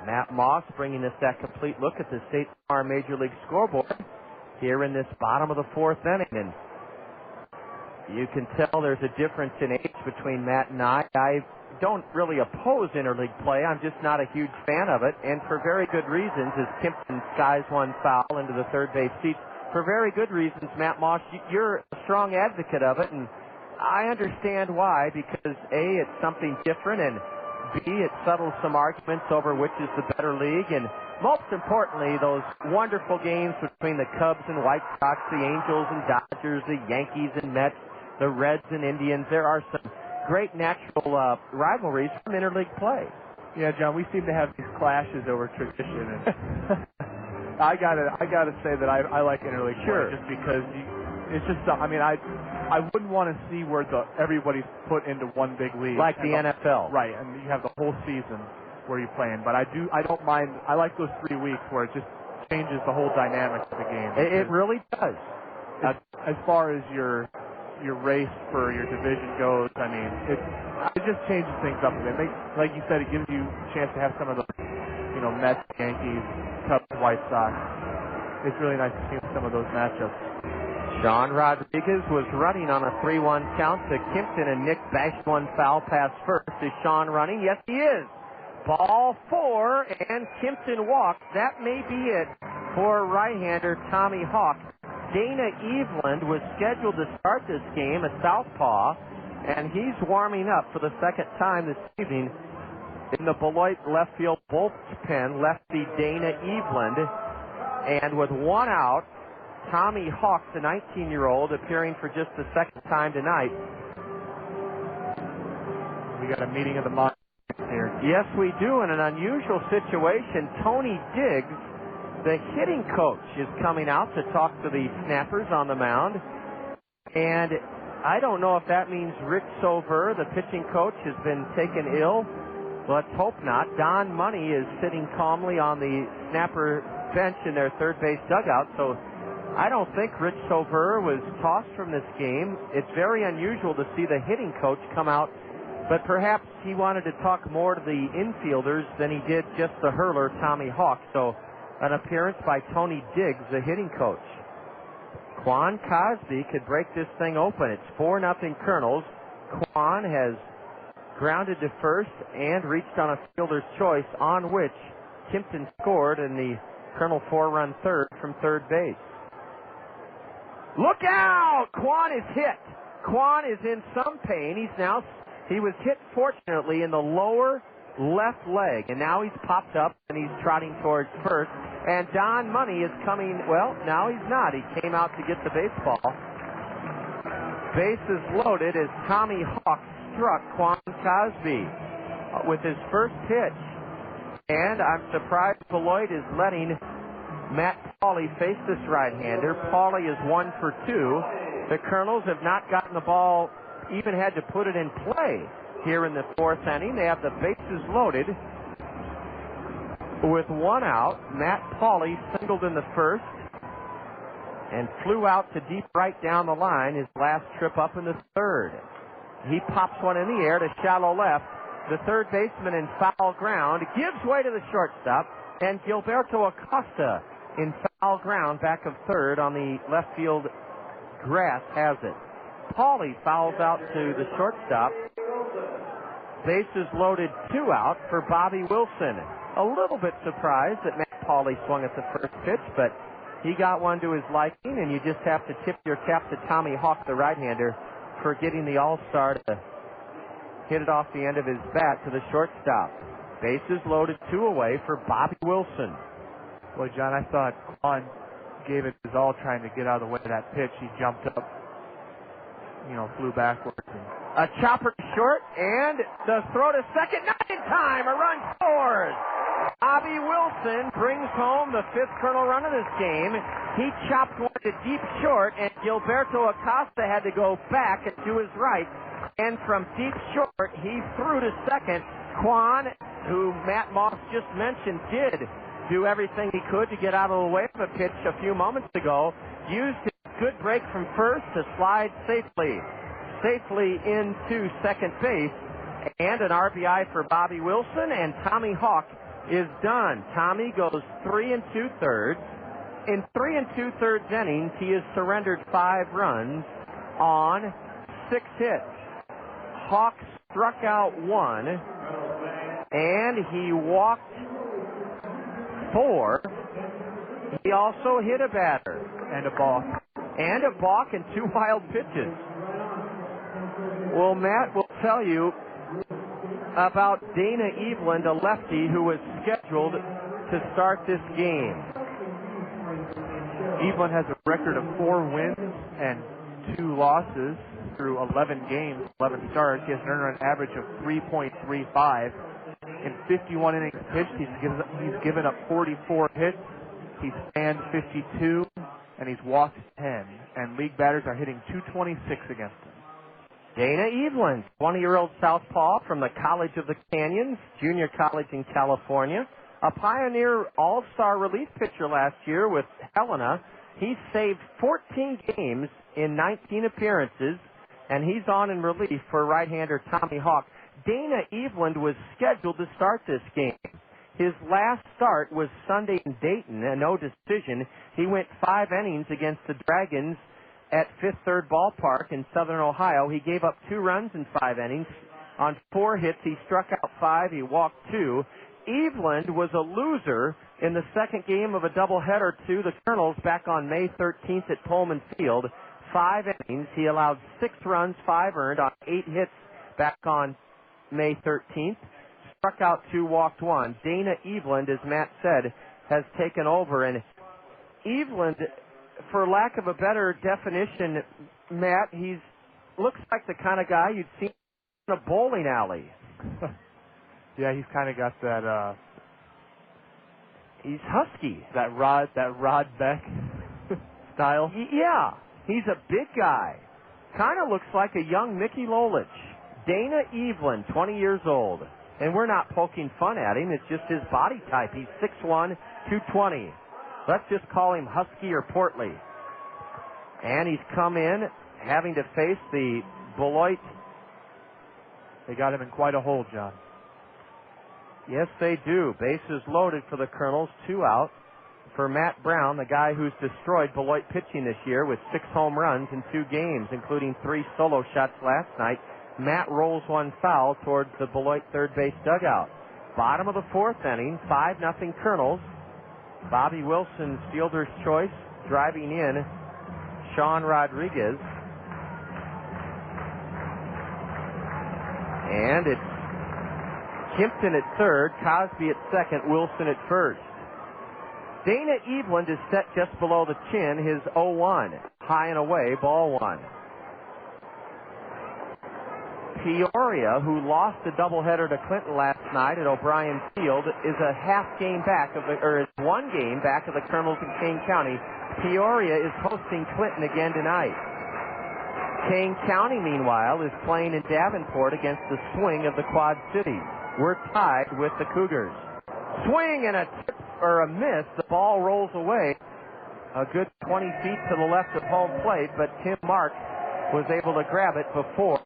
Matt Moss bringing us that complete look at the State Farm Major League scoreboard here in this bottom of the 4th inning. And you can tell there's a difference in age between Matt and I. I don't really oppose interleague play. I'm just not a huge fan of it, and for very good reasons, as Kimpton skies one foul into the third base seats. for very good reasons, Matt Moss. You're a strong advocate of it, and I understand why, because A, it's something different, and B, it settles some arguments over which is the better league, and most importantly, those wonderful games between the Cubs and White Sox, the Angels and Dodgers, the Yankees and Mets, the Reds and Indians. There are some great natural rivalries from interleague play. Yeah, John, we seem to have these clashes over tradition, and I gotta say that I like interleague play just because it's just. I mean, I wouldn't want to see where everybody's put into one big league like the NFL, right? And you have the whole season where you're playing. But I don't mind. I like those 3 weeks where it just changes the whole dynamic of the game. It really does. As far as your race for your division goes, I mean, it just changes things up a bit. Like you said, it gives you a chance to have some of the, Mets, Yankees, Cubs, White Sox. It's really nice to see some of those matchups. Sean Rodriguez was running on a 3-1 count to Kimpton, and Nick bashed one foul pass first. Is Sean running? Yes, he is. Ball 4, and Kimpton walks. That may be it for right-hander Tommy Hawk. Dana Eveland was scheduled to start this game, a southpaw, and he's warming up for the second time this evening in the Beloit left field bullpen, lefty Dana Eveland. And with 1 out, Tommy Hawk, the 19-year-old, appearing for just the second time tonight. We got a meeting of the minds here. Yes, we do. In an unusual situation, Tony Diggs, the hitting coach, is coming out to talk to the snappers on the mound. And I don't know if that means Rick Sover, the pitching coach, has been taken ill. Let's hope not. Don Money is sitting calmly on the snapper bench in their third base dugout. So I don't think Rich Sover was tossed from this game. It's very unusual to see the hitting coach come out, but perhaps he wanted to talk more to the infielders than he did just the hurler, Tommy Hawk. So an appearance by Tony Diggs, the hitting coach. Quan Cosby could break this thing open. It's 4-0 Kernels. Quan has grounded to first and reached on a fielder's choice, on which Kimpton scored in the Kernel 4-run third from third base. Look out! Quan is hit. Quan is in some pain. He was hit, fortunately, in the lower left leg, and now he's popped up and he's trotting towards first. And Don Money is coming. Well, now he's not. He came out to get the baseball. Bases loaded as Tommy Hawk struck Quan Cosby with his first pitch. And I'm surprised Beloit is letting Matt Pauley face this right-hander. Pauley is 1 for 2. The Kernels have not gotten the ball, even had to put it in play here in the 4th inning. They have the bases loaded. With 1 out, Matt Pauley singled in the first and flew out to deep right down the line, his last trip up in the third. He pops one in the air to shallow left. The third baseman in foul ground gives way to the shortstop, and Gilberto Acosta in foul ground back of third on the left field grass has it. Pauley fouls out to the shortstop. Bases loaded, 2 out for Bobby Wilson. A little bit surprised that Matt Pauley swung at the first pitch, but he got one to his liking, and you just have to tip your cap to Tommy Hawk, the right-hander, for getting the All-Star to hit it off the end of his bat to the shortstop. Bases loaded, 2 away for Bobby Wilson. Well, John, I thought Quan gave it his all trying to get out of the way of that pitch. He jumped up, flew backwards. A chopper to short, and the throw to second, not in time. A run scores. Bobby Wilson brings home the 5th Kernel run of this game. He chopped one to deep short, and Gilberto Acosta had to go back and to his right. And from deep short, he threw to second. Quan, who Matt Moss just mentioned, did do everything he could to get out of the way of a pitch a few moments ago. Used his good break from first to slide safely into second base. And an RBI for Bobby Wilson, and Tommy Hawk is done. Tommy goes 3 2/3. In 3 2/3 innings, he has surrendered 5 runs on 6 hits. Hawk struck out 1, and he walked 4. He also hit a batter. And a balk. And a balk and 2 wild pitches. Well, Matt will tell you about Dana Eveland, a lefty who was scheduled to start this game. Eveland has a record of 4 wins and 2 losses through 11 games, 11 starts. He has an earned run average of 3.35. In 51 innings pitched, he's given up 44 hits. He's spanned 52, and he's walked 10. And league batters are hitting .226 against him. Dana Eveland, 20-year-old southpaw from the College of the Canyons, junior college in California. A Pioneer All-Star relief pitcher last year with Helena. He saved 14 games in 19 appearances, and he's on in relief for right-hander Tommy Hawk. Dana Eveland was scheduled to start this game. His last start was Sunday in Dayton, a no decision. He went 5 innings against the Dragons at Fifth Third Ballpark in Southern Ohio. He gave up 2 runs in 5 innings. On 4 hits, he struck out 5. He walked 2. Eveland was a loser in the second game of a doubleheader to the Kernels back on May 13th at Pullman Field. 5 innings. He allowed 6 runs, 5 earned on 8 hits back on May 13th. Struck out 2, walked 1. Dana Eveland, as Matt said, has taken over. And Eveland, for lack of a better definition, Matt, he's looks like the kind of guy you'd see in a bowling alley. Yeah, he's kind of got that. He's husky. That Rod Beck style. Yeah, he's a big guy. Kind of looks like a young Mickey Lolich. Dana Eveland, 20 years old. And we're not poking fun at him. It's just his body type. He's 6'1", 220. Let's just call him husky or portly. And he's come in having to face the Beloit. They got him in quite a hole, John. Yes, they do. Bases loaded for the Kernels. 2 out for Matt Brown, the guy who's destroyed Beloit pitching this year with 6 home runs in 2 games, including 3 solo shots last night. Matt rolls 1 foul towards the Beloit third base dugout. Bottom of the 4th inning, 5-0 Kernels. Bobby Wilson's fielder's choice, driving in Sean Rodriguez. And it's Kimpton at third, Cosby at second, Wilson at first. Dana Eveland is set just below the chin, his 0-1. High and away, ball 1. Peoria, who lost the doubleheader to Clinton last night at O'Brien Field, is a is 1 game back of the Kernels in Kane County. Peoria is hosting Clinton again tonight. Kane County, meanwhile, is playing in Davenport against the Swing of the Quad Cities. We're tied with the Cougars. Swing and a tip or a miss. The ball rolls away a good 20 feet to the left of home plate, but Tim Marks was able to grab it before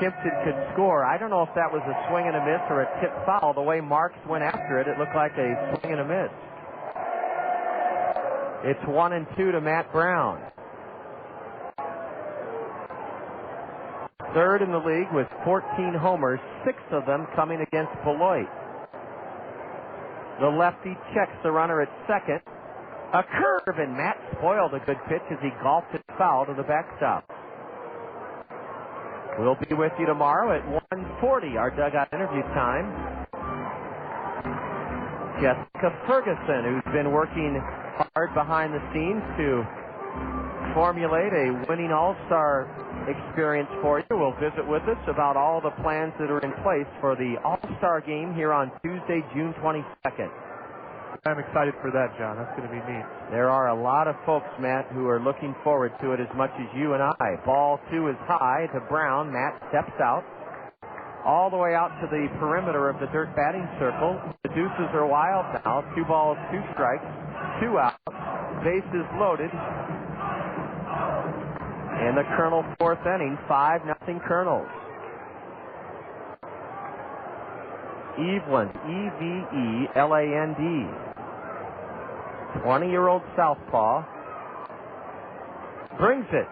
Kimpton could score. I don't know if that was a swing and a miss or a tip foul. The way Marks went after it, it looked like a swing and a miss. It's 1-2 to Matt Brown. Third in the league with 14 homers, 6 of them coming against Beloit. The lefty checks the runner at second. A curve, and Matt spoiled a good pitch as he golfed it foul to the backstop. We'll be with you tomorrow at 1:40, our dugout interview time. Jessica Ferguson, who's been working hard behind the scenes to formulate a winning all-star experience for you, will visit with us about all the plans that are in place for the all-star game here on Tuesday, June 22nd. I'm excited for that, John. That's going to be neat. There are a lot of folks, Matt, who are looking forward to it as much as you and I. Ball 2 is high to Brown. Matt steps out all the way out to the perimeter of the dirt batting circle. The deuces are wild now. 2 balls, 2 strikes, 2 out. Bases loaded. In the Kernel 4th inning, 5-0 Kernels. Eveland, Eveland, 20-year-old southpaw, brings it.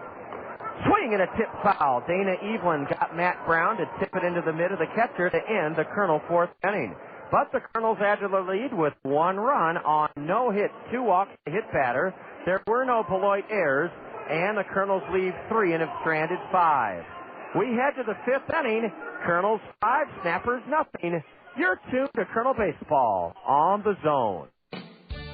Swing and a tip foul. Dana Eveland got Matt Brown to tip it into the mid of the catcher to end the Kernel 4th inning. But the Kernels added to the lead with 1 run on no hits, 2 walks, a hit batter. There were no Beloit errors, and the Kernels leave 3 and have stranded 5. We head to the 5th inning. Kernels 5, Snappers nothing. You're tuned to Kernel Baseball on the Zone.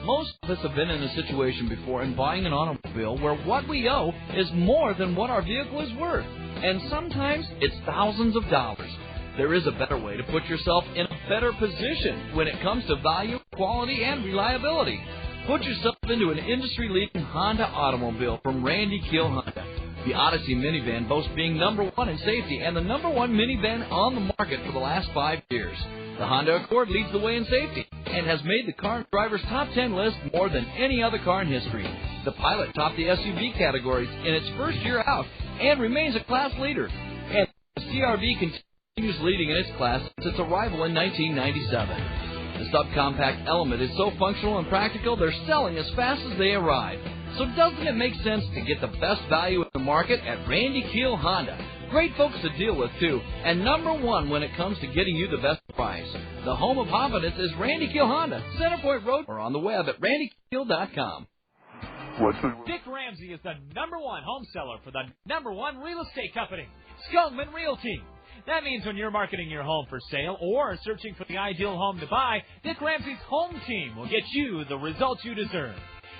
Most of us have been in a situation before in buying an automobile where what we owe is more than what our vehicle is worth. And sometimes it's thousands of dollars. There is a better way to put yourself in a better position when it comes to value, quality, and reliability. Put yourself into an industry-leading Honda automobile from Randy Kiel Honda. The Odyssey minivan boasts being #1 in safety and the #1 minivan on the market for the last 5 years. The Honda Accord leads the way in safety and has made the car driver's top 10 list more than any other car in history. The Pilot topped the SUV categories in its first year out and remains a class leader. And the CR-V continues leading in its class since its arrival in 1997. The subcompact Element is so functional and practical, they're selling as fast as they arrive. So doesn't it make sense to get the best value in the market at Randy Kiel Honda? Great folks to deal with, too, and #1 when it comes to getting you the best price. The home of confidence is Randy Kiel Honda, Centerpoint Road, or on the web at randykiel.com. Dick Ramsey is the #1 home seller for the #1 real estate company, Skogman Realty. That means when you're marketing your home for sale or searching for the ideal home to buy, Dick Ramsey's home team will get you the results you deserve.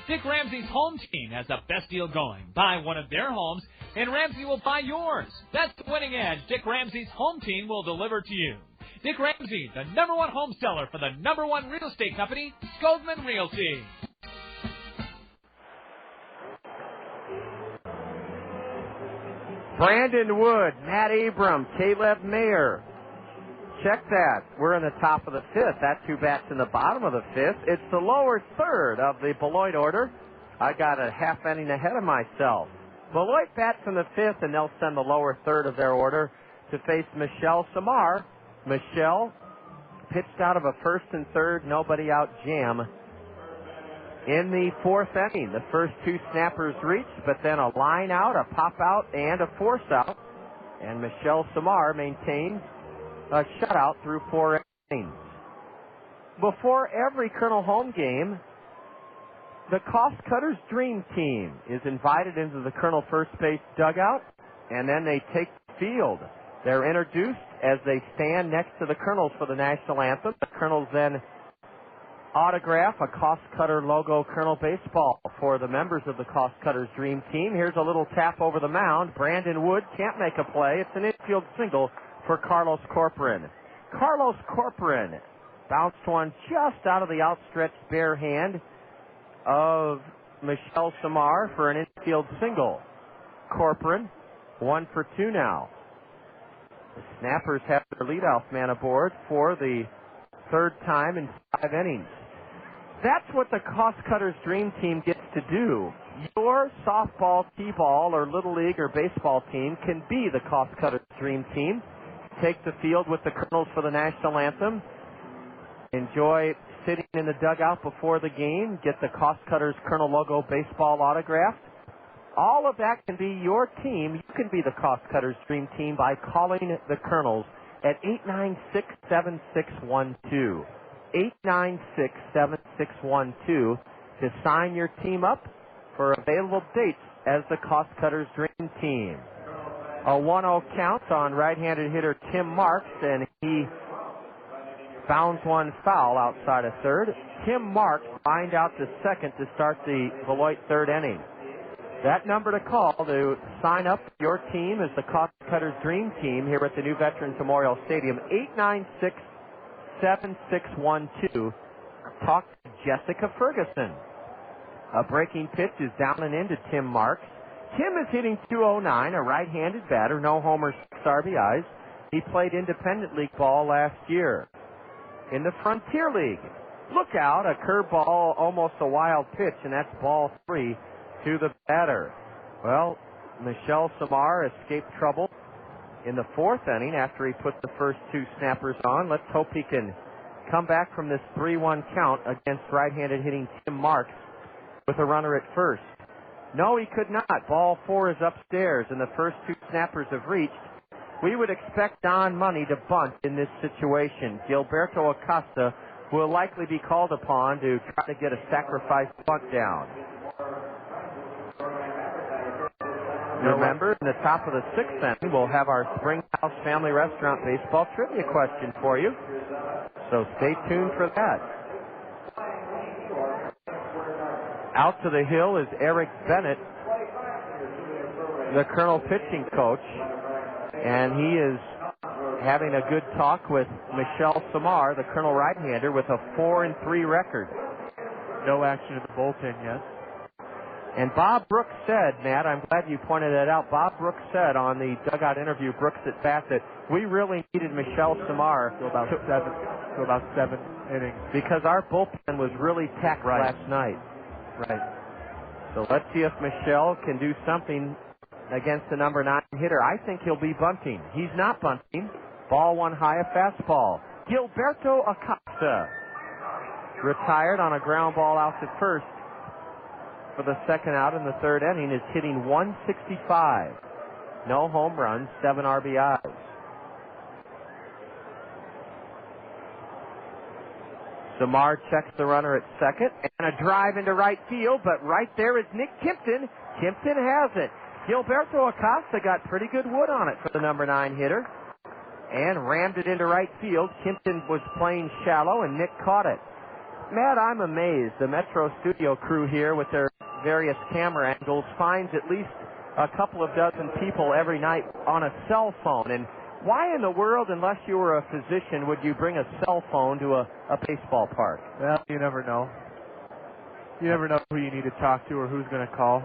Dick Ramsey's home team has the best deal going. Buy one of their homes, and Ramsey will buy yours. That's the winning edge Dick Ramsey's home team will deliver to you. Dick Ramsey, the #1 home seller for the #1 real estate company, Skogman Realty. Brandon Wood, Matt Abram, Caleb Mayer. Check that. We're in the top of the 5th. That's who bats in the bottom of the 5th. It's the lower third of the Beloit order. I got a half inning ahead of myself. Beloit bats in the 5th, and they'll send the lower third of their order to face Michelle Samar. Michelle pitched out of a 1st and 3rd, nobody out jam in the 4th inning. The first 2 snappers reached, but then a line out, a pop out, and a force out. And Michelle Samar maintains a shutout through 4 innings. Before every Kernel home game, the Cost Cutters Dream Team is invited into the Kernel first base dugout, and then they take the field. They're introduced as they stand next to the Kernels for the national anthem. The Kernels then autograph a Cost Cutter logo Kernel baseball for the members of the Cost Cutters Dream Team. Here's a little tap over the mound. Brandon Wood can't make a play. It's an infield single for Carlos Corcoran. Carlos Corcoran bounced one just out of the outstretched bare hand of Michelle Samar for an infield single. Corcoran, 1 for 2 now. The Snappers have their leadoff man aboard for the 3rd time in 5 innings. That's what the Cost Cutters Dream Team gets to do. Your softball, t-ball, or little league or baseball team can be the Cost Cutters Dream Team. Take the field with the Kernels for the national anthem. Enjoy sitting in the dugout before the game. Get the Cost Cutters Kernel logo baseball autographed. All of that can be your team. You can be the Cost Cutters Dream Team by calling the Kernels at 896-7612. 896-7612 to sign your team up for available dates as the Cost Cutters Dream Team. A 1-0 count on right-handed hitter Tim Marks, and he bounds one foul outside of 3rd. Tim Marks lined out to 2nd to start the Beloit 3rd inning. That number to call to sign up your team as the Cost Cutters Dream Team here at the new Veterans Memorial Stadium, 896-7612. Talk to Jessica Ferguson. A breaking pitch is down and into Tim Marks. Tim is hitting .209, a right-handed batter, no homers, 6 RBIs. He played independent league ball last year. In the Frontier League, look out, a curveball, almost a wild pitch, and that's ball 3 to the batter. Well, Michelle Samar escaped trouble in the 4th inning after he put the first 2 snappers on. Let's hope he can come back from this 3-1 count against right-handed hitting Tim Marks with a runner at first. No, he could not. Ball 4 is upstairs, and the first 2 snappers have reached. We would expect Don Money to bunt in this situation. Gilberto Acosta will likely be called upon to try to get a sacrifice bunt down. Remember, in the top of the 6th inning, we'll have our Springhouse Family Restaurant baseball trivia question for you. So stay tuned for that. Out to the hill is Eric Bennett, the Colonel pitching coach, and he is having a good talk with Michelle Samar, the Colonel right-hander, with a 4-3 record. No action in the bullpen yet. And Bob Brooks said, Matt, I'm glad you pointed that out. Bob Brooks said on the dugout interview, Brooks at bat, that we really needed Michelle Samar to about seven innings because our bullpen was really taxed last night. Right. So let's see if Michelle can do something against the number 9 hitter. I think he'll be bunting. He's not bunting. Ball one high, a fastball. Gilberto Acosta retired on a ground ball out to first for the second out in the 3rd inning, is hitting 165. No home runs, 7 RBIs. Samar checks the runner at second, and a drive into right field, but right there is Nick Kimpton. Kimpton has it. Gilberto Acosta got pretty good wood on it for the number 9 hitter and rammed it into right field. Kimpton was playing shallow, and Nick caught it. Matt, I'm amazed. The Metro studio crew here with their various camera angles finds at least a couple of dozen people every night on a cell phone. And why in the world, unless you were a physician, would you bring a cell phone to a baseball park? Well, you never know. You never know who you need to talk to or who's going to call.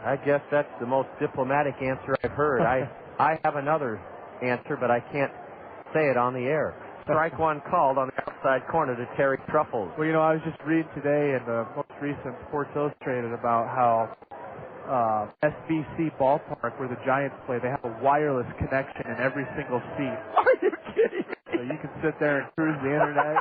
I guess that's the most diplomatic answer I've heard. I have another answer, but I can't say it on the air. Strike one called on the outside corner to Terry Truffles. Well, I was just reading today in the most recent Sports Illustrated about how SBC Ballpark, where the Giants play, they have a wireless connection in every single seat. Are you kidding me? So you can sit there and cruise the internet.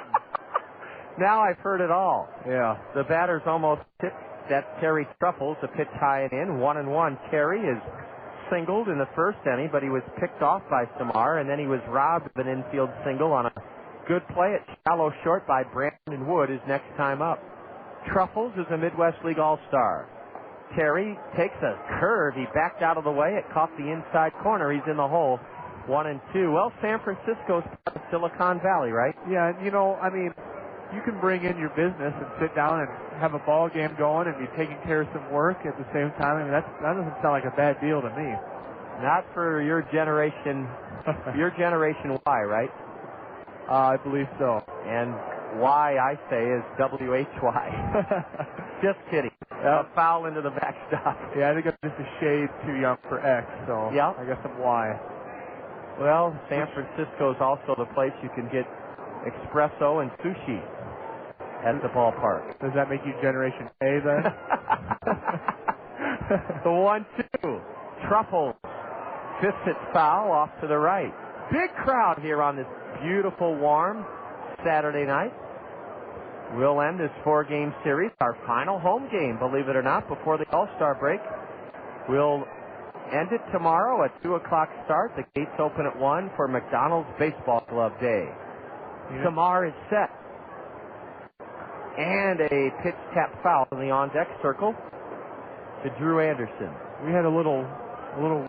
Now I've heard it all. Yeah. The batter's almost tipped. That's Terry Truffles, a pitch high and in. 1-1. Terry is singled in the 1st inning, but he was picked off by Samar, and then he was robbed of an infield single on a good play at shallow short by Brandon Wood his next time up. Truffles is a Midwest League All-Star. Terry takes a curve. He backed out of the way. It caught the inside corner. He's in the hole. 1-2. Well, San Francisco's part of Silicon Valley, right? Yeah, you can bring in your business and sit down and have a ball game going and be taking care of some work at the same time. That doesn't sound like a bad deal to me. Not for your generation. Your generation Y, right? I believe so. And Y, I say, is WHY. Just kidding. Foul into the backstop. Yeah, I think I'm just a shade too young for X, so yeah. I guess I'm Y. Well, San Francisco is also the place you can get espresso and sushi at the ballpark. Does that make you Generation A then? The 1-2. Truffles fists it foul off to the right. Big crowd here on this beautiful, warm Saturday night. We'll end this 4-game series, our final home game, believe it or not, before the All-Star break. We'll end it tomorrow at 2 o'clock start. The gates open at 1 for McDonald's Baseball Glove Day. Samar is set. And a pitch tap foul in the on-deck circle to Drew Anderson. We had a little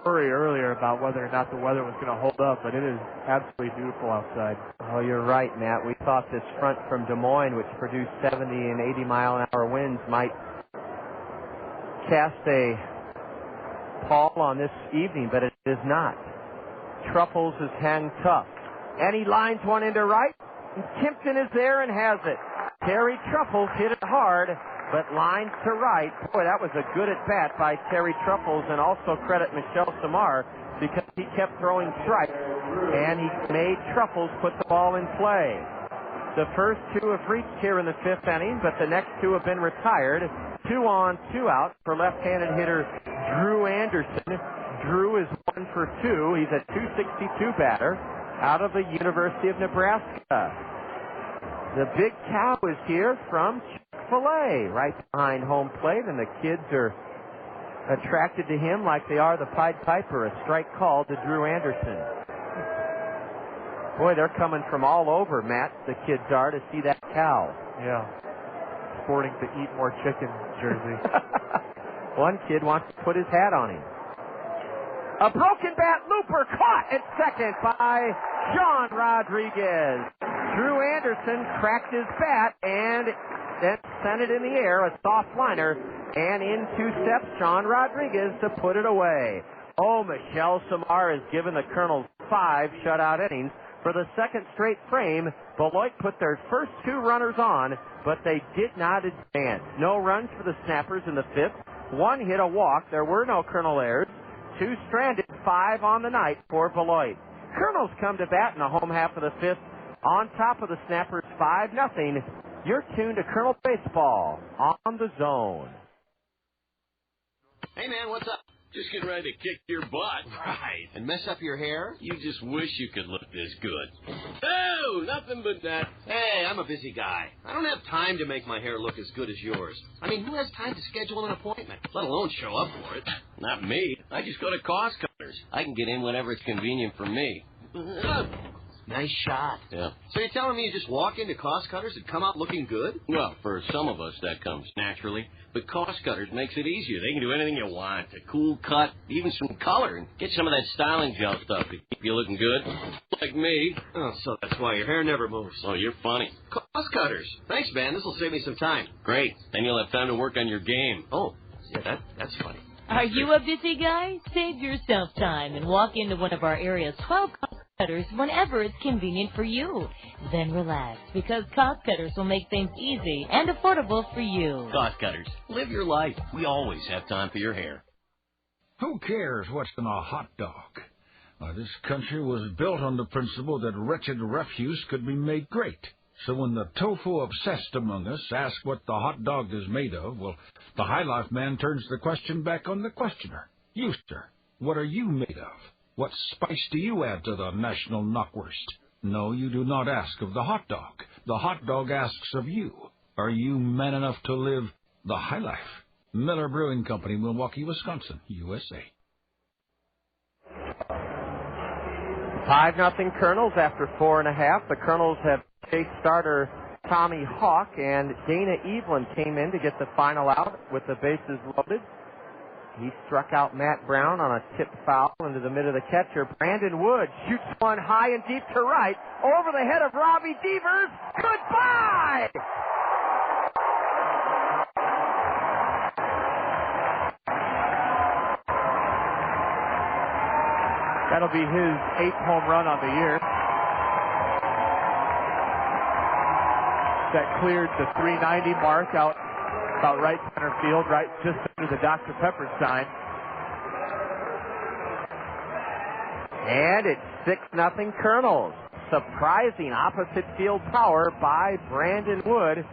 worry earlier about whether or not the weather was going to hold up, but it is absolutely beautiful outside. Oh, you're right, Matt. We thought this front from Des Moines, which produced 70 and 80 mile an hour winds, might cast a pall on this evening, but it is not. Truffles is hang tough. And he lines one into right. And Kimpton is there and has it. Terry Truffles hit it hard, but lines to right. Boy, that was a good at-bat by Terry Truffles, and also credit Michelle Samar because he kept throwing strikes, and he made Truffles put the ball in play. The first 2 have reached here in the 5th inning, but the next 2 have been retired. 2 on, 2 out for left-handed hitter Drew Anderson. Drew is 1 for 2. He's a .262 batter out of the University of Nebraska. The big cow is here from Chick-fil-A, right behind home plate, and the kids are attracted to him like they are the Pied Piper. A strike called to Drew Anderson. Boy, they're coming from all over, Matt, the kids are, to see that cow. Yeah. Sporting the Eat More Chicken jersey. One kid wants to put his hat on him. A broken bat looper caught at second by Sean Rodriguez. Drew Anderson cracked his bat and then sent it in the air, a soft liner, and in 2 steps, Sean Rodriguez to put it away. Oh, Michelle Samar has given the Kernels 5 shutout innings. For the second straight frame, Beloit put their first 2 runners on, but they did not advance. No runs for the Snappers in the 5th. 1 hit, a walk. There were no Kernel errors. 2 stranded, 5 on the night for Beloit. Kernels come to bat in the home half of the 5th on top of the Snappers 5-0. You're tuned to Kernel Baseball on the Zone. Hey, man, what's up? Just getting ready to kick your butt. Right. And mess up your hair? You just wish you could look this good. Oh, nothing but that. Hey, I'm a busy guy. I don't have time to make my hair look as good as yours. I mean, who has time to schedule an appointment, let alone show up for it? Not me. I just go to Cost Cutters. I can get in whenever it's convenient for me. Nice shot. Yeah. So you're telling me you just walk into Cost Cutters and come out looking good? Well, for some of us, that comes naturally. But Cost Cutters makes it easier. They can do anything you want. A cool cut, even some color, and get some of that styling gel stuff to keep you looking good. Like me. Oh, so that's why your hair never moves. Oh, you're funny. Cost Cutters. Thanks, man. This will save me some time. Great. Then you'll have time to work on your game. Oh, yeah, that's funny. Are you a busy guy? Save yourself time and walk into one of our area's 12 Cost Cutters whenever it's convenient for you. Then relax, because Cost Cutters will make things easy and affordable for you. Cost Cutters. Live your life. We always have time for your hair. Who cares what's in a hot dog? This country was built on the principle that wretched refuse could be made great. So when the tofu-obsessed among us ask what the hot dog is made of, well, the High Life man turns the question back on the questioner. You, sir, what are you made of? What spice do you add to the national knockwurst? No, you do not ask of the hot dog. The hot dog asks of you. Are you man enough to live the High Life? Miller Brewing Company, Milwaukee, Wisconsin, USA. 5-0 Kernels after 4.5. The Kernels have chased starter Tommy Hawk, and Dana Evelyn came in to get the final out with the bases loaded. He struck out Matt Brown on a tip foul into the mid of the catcher. Brandon Wood shoots one high and deep to right, over the head of Robbie Devers. Goodbye! That'll be his 8th home run on the year. That cleared the 390 mark out about right center field, right just under the Dr. Pepper sign. And it's 6-0 Kernels. Surprising opposite field power by Brandon Wood.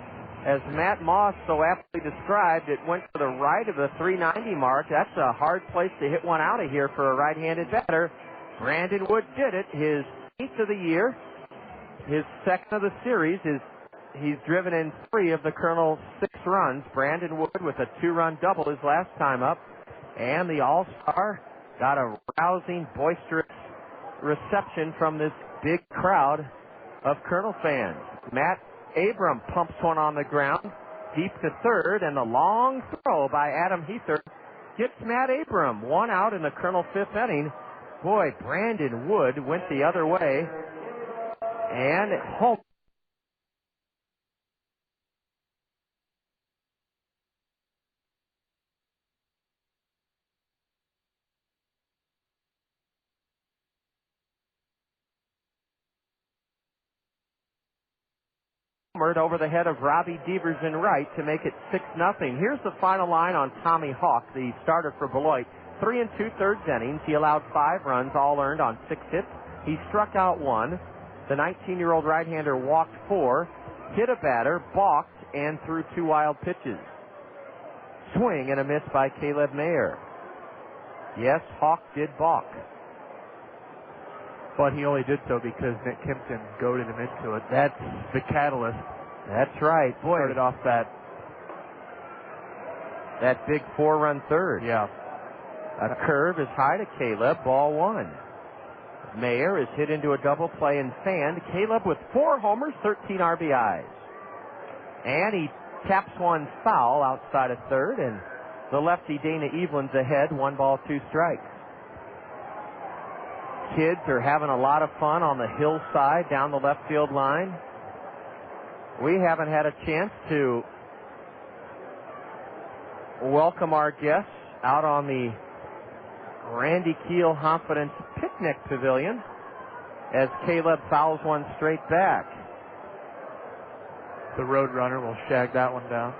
As Matt Moss so aptly described, it went to the right of the 390 mark. That's a hard place to hit one out of here for a right-handed batter. Brandon Wood did it, his 8th of the year, his 2nd of the series. He's driven in 3 of the Kernels' 6 runs. Brandon Wood with a 2-run double his last time up. And the All-Star got a rousing, boisterous reception from this big crowd of Kernel fans. Matt Abram pumps one on the ground, deep to third, and the long throw by Adam Heather gets Matt Abram 1 out in the Kernel 5th inning. Boy, Brandon Wood went the other way, and home. Over the head of Robbie Devers in right to make it 6-0. Here's the final line on Tommy Hawk, the starter for Beloit. 3 2/3 innings. He allowed 5 runs, all earned on 6 hits. He struck out 1. The 19-year-old right-hander walked 4, hit a batter, balked, and threw 2 wild pitches. Swing and a miss by Caleb Mayer. Yes, Hawk did balk. But he only did so because Nick Kimpton goaded him into it. That's the catalyst. That's right. Boy, started off that big 4-run third. Yeah. A curve is high to Caleb. Ball 1. Mayer is hit into a double play and fanned. Caleb with 4 homers, 13 RBIs. And he taps one foul outside of third, and the lefty Dana Evelyn's ahead, 1 ball, 2 strikes. Kids are having a lot of fun on the hillside down the left field line. We haven't had a chance to welcome our guests out on the Randy Keel Confidence Picnic Pavilion as Caleb fouls one straight back. The Roadrunner will shag that one down.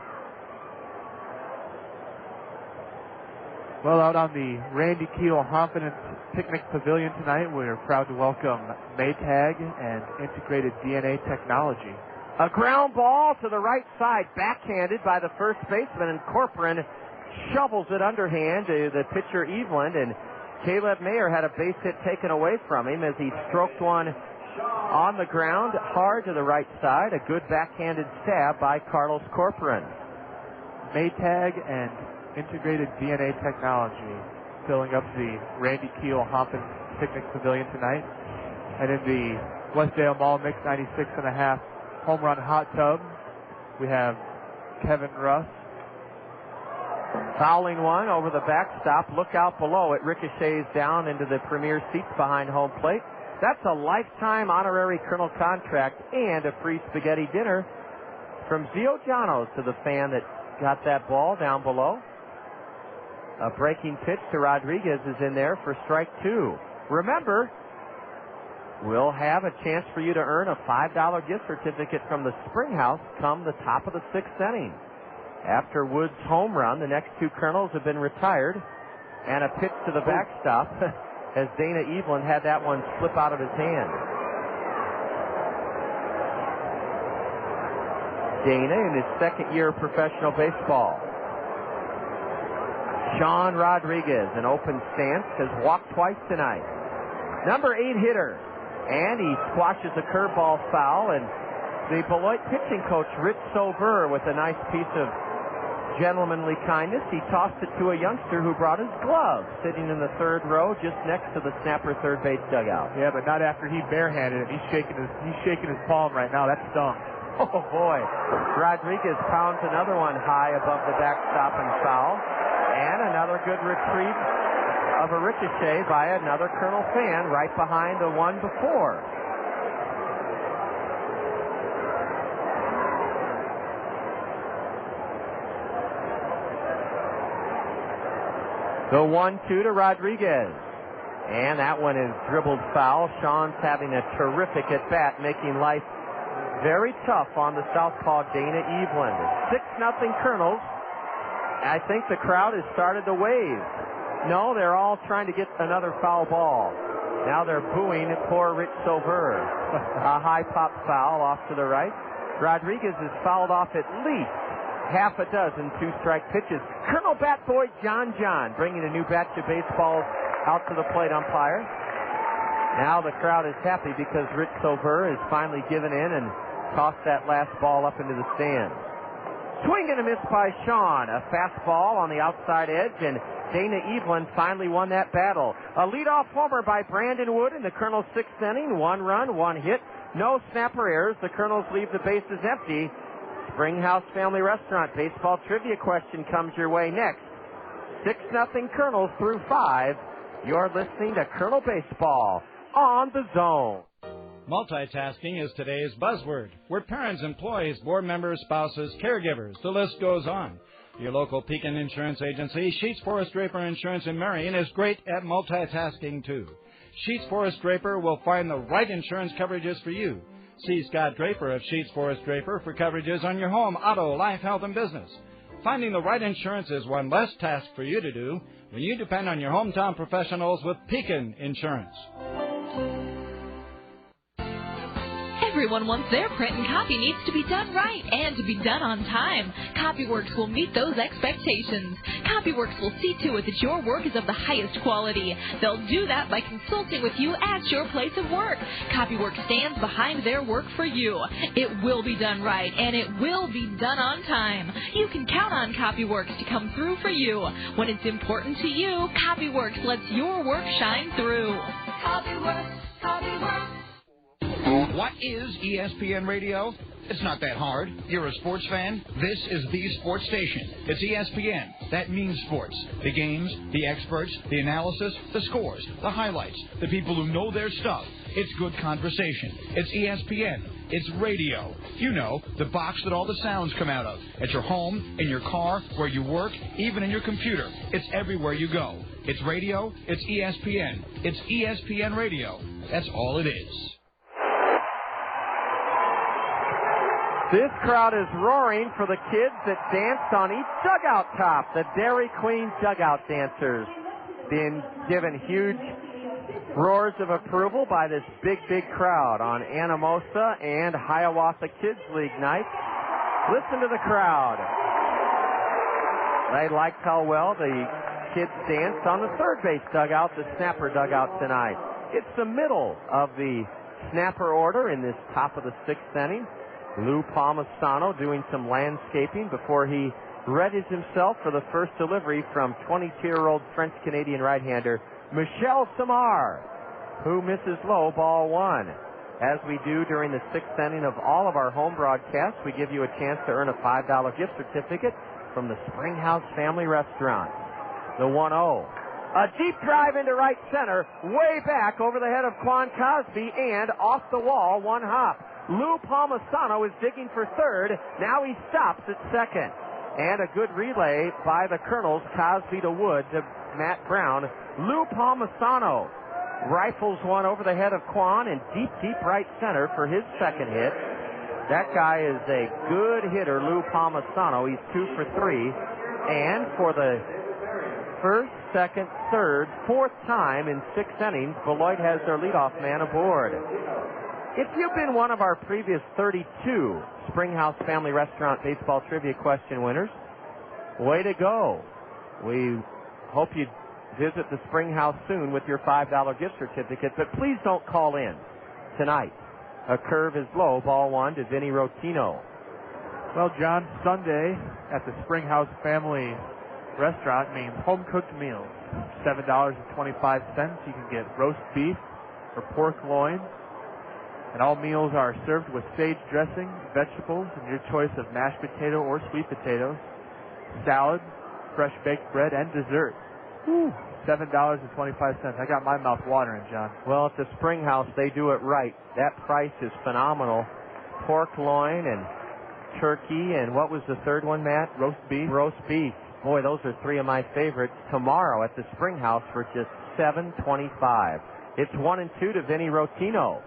Well, out on the Randy Keel Confidence Picnic Pavilion tonight, we're proud to welcome Maytag and Integrated DNA Technology. A ground ball to the right side, backhanded by the first baseman, and Corcoran shovels it underhand to the pitcher Evelyn, and Caleb Mayer had a base hit taken away from him as he stroked one on the ground hard to the right side. A good backhanded stab by Carlos Corcoran. Maytag and Integrated DNA Technology filling up the Randy Keel Confidence Picnic Pavilion tonight. And in the Westdale Mall Mix 96.5 home run hot tub, we have Kevin Russ. Fouling one over the backstop. Look out below. It ricochets down into the premier seats behind home plate. That's a lifetime honorary Colonel contract and a free spaghetti dinner from Zio Gianos to the fan that got that ball down below. A breaking pitch to Rodriguez is in there for strike 2. Remember, we'll have a chance for you to earn a $5 gift certificate from the Springhouse come the top of the 6th inning. After Wood's home run, the next 2 Kernels have been retired, and a pitch to the backstop as Dana Evelyn had that one slip out of his hand. Dana in his 2nd year of professional baseball. Sean Rodriguez, an open stance, has walked twice tonight. Number 8 hitter, and he squashes a curveball foul, and the Beloit pitching coach, Rich Sauver, with a nice piece of gentlemanly kindness, he tossed it to a youngster who brought his glove, sitting in the 3rd row just next to the snapper third base dugout. Yeah, but not after he barehanded it. He's shaking his palm right now. That stung. Oh boy. Rodriguez pounds another one high above the backstop and foul. And another good retrieve of a ricochet by another Colonel fan right behind the one before. The 1-2 to Rodriguez. And that one is dribbled foul. Sean's having a terrific at-bat, making life very tough on the southpaw Dana Evelyn. 6-0 Kernels. I think the crowd has started to wave. No, they're all trying to get another foul ball. Now they're booing poor Rich Sauver. A high pop foul off to the right. Rodriguez has fouled off at least half a dozen 2-strike pitches. Colonel Bat Boy John bringing a new batch of baseballs out to the plate umpire. Now the crowd is happy because Rich Sauver has finally given in and tossed that last ball up into the stands. Swing and a miss by Sean. A fastball on the outside edge, and Dana Evelyn finally won that battle. A leadoff homer by Brandon Wood in the Colonel's 6th inning. 1 run, 1 hit, no snapper errors. The Kernels leave the bases empty. Springhouse Family Restaurant baseball trivia question comes your way next. 6-0 Kernels through 5. You're listening to Colonel Baseball on the Zone. Multitasking is today's buzzword. We're parents, employees, board members, spouses, caregivers. The list goes on. Your local Pekin Insurance Agency, Sheets Forest Draper Insurance in Marion, is great at multitasking, too. Sheets Forest Draper will find the right insurance coverages for you. See Scott Draper of Sheets Forest Draper for coverages on your home, auto, life, health, and business. Finding the right insurance is one less task for you to do when you depend on your hometown professionals with Pekin Insurance. Everyone wants their print and copy needs to be done right and to be done on time. Copyworks will meet those expectations. Copyworks will see to it that your work is of the highest quality. They'll do that by consulting with you at your place of work. Copyworks stands behind their work for you. It will be done right and it will be done on time. You can count on Copyworks to come through for you. When it's important to you, Copyworks lets your work shine through. What is ESPN Radio? It's not that hard. You're a sports fan? This is the sports station. It's ESPN. That means sports. The games, the experts, the analysis, the scores, the highlights, the people who know their stuff. It's good conversation. It's ESPN. It's radio. You know, the box that all the sounds come out of. At your home, in your car, where you work, even in your computer. It's everywhere you go. It's radio. It's ESPN. It's ESPN Radio. That's all it is. This crowd is roaring for the kids that danced on each dugout top. The Dairy Queen dugout dancers being given huge roars of approval by this big, big crowd on Anamosa and Hiawatha Kids League night. Listen to the crowd. They liked how well the kids danced on the third base dugout, the snapper dugout tonight. It's the middle of the snapper order in this top of the sixth inning. Lou Palmisano doing some landscaping before he readies himself for the first delivery from 22-year-old French-Canadian right-hander Michel Samar, who misses low, ball one. As we do during the sixth inning of all of our home broadcasts, we give you a chance to earn a $5 gift certificate from the Springhouse Family Restaurant. The 1-0. A deep drive into right center, way back over the head of Quan Cosby, and off the wall, one hop. Lou Palmisano is digging for third. Now he stops at second. And a good relay by the Kernels, Cosby to Wood to Matt Brown. Lou Palmisano rifles one over the head of Quan in deep, deep right center for his second hit. That guy is a good hitter, Lou Palmisano. He's 2 for 3. And for the first, second, third, fourth time in 6 innings, Beloit has their leadoff man aboard. If you've been one of our previous 32 Springhouse Family Restaurant Baseball Trivia question winners, way to go. We hope you visit the Springhouse soon with your $5 gift certificate, but please don't call in tonight. A curve is low, ball one to Vinny Rottino. Well, John, Sunday at the Springhouse Family Restaurant means home-cooked meals. $7.25. You can get roast beef or pork loin. And all meals are served with sage dressing, vegetables, and your choice of mashed potato or sweet potatoes, salad, fresh baked bread, and dessert. Whew, $7.25. I got my mouth watering, John. Well, at the Springhouse, they do it right. That price is phenomenal. Pork loin and turkey, and what was the third one, Matt? Roast beef. Roast beef. Boy, those are three of my favorites. Tomorrow at the Springhouse for just $7.25. It's 1-2 to Vinny Rottino.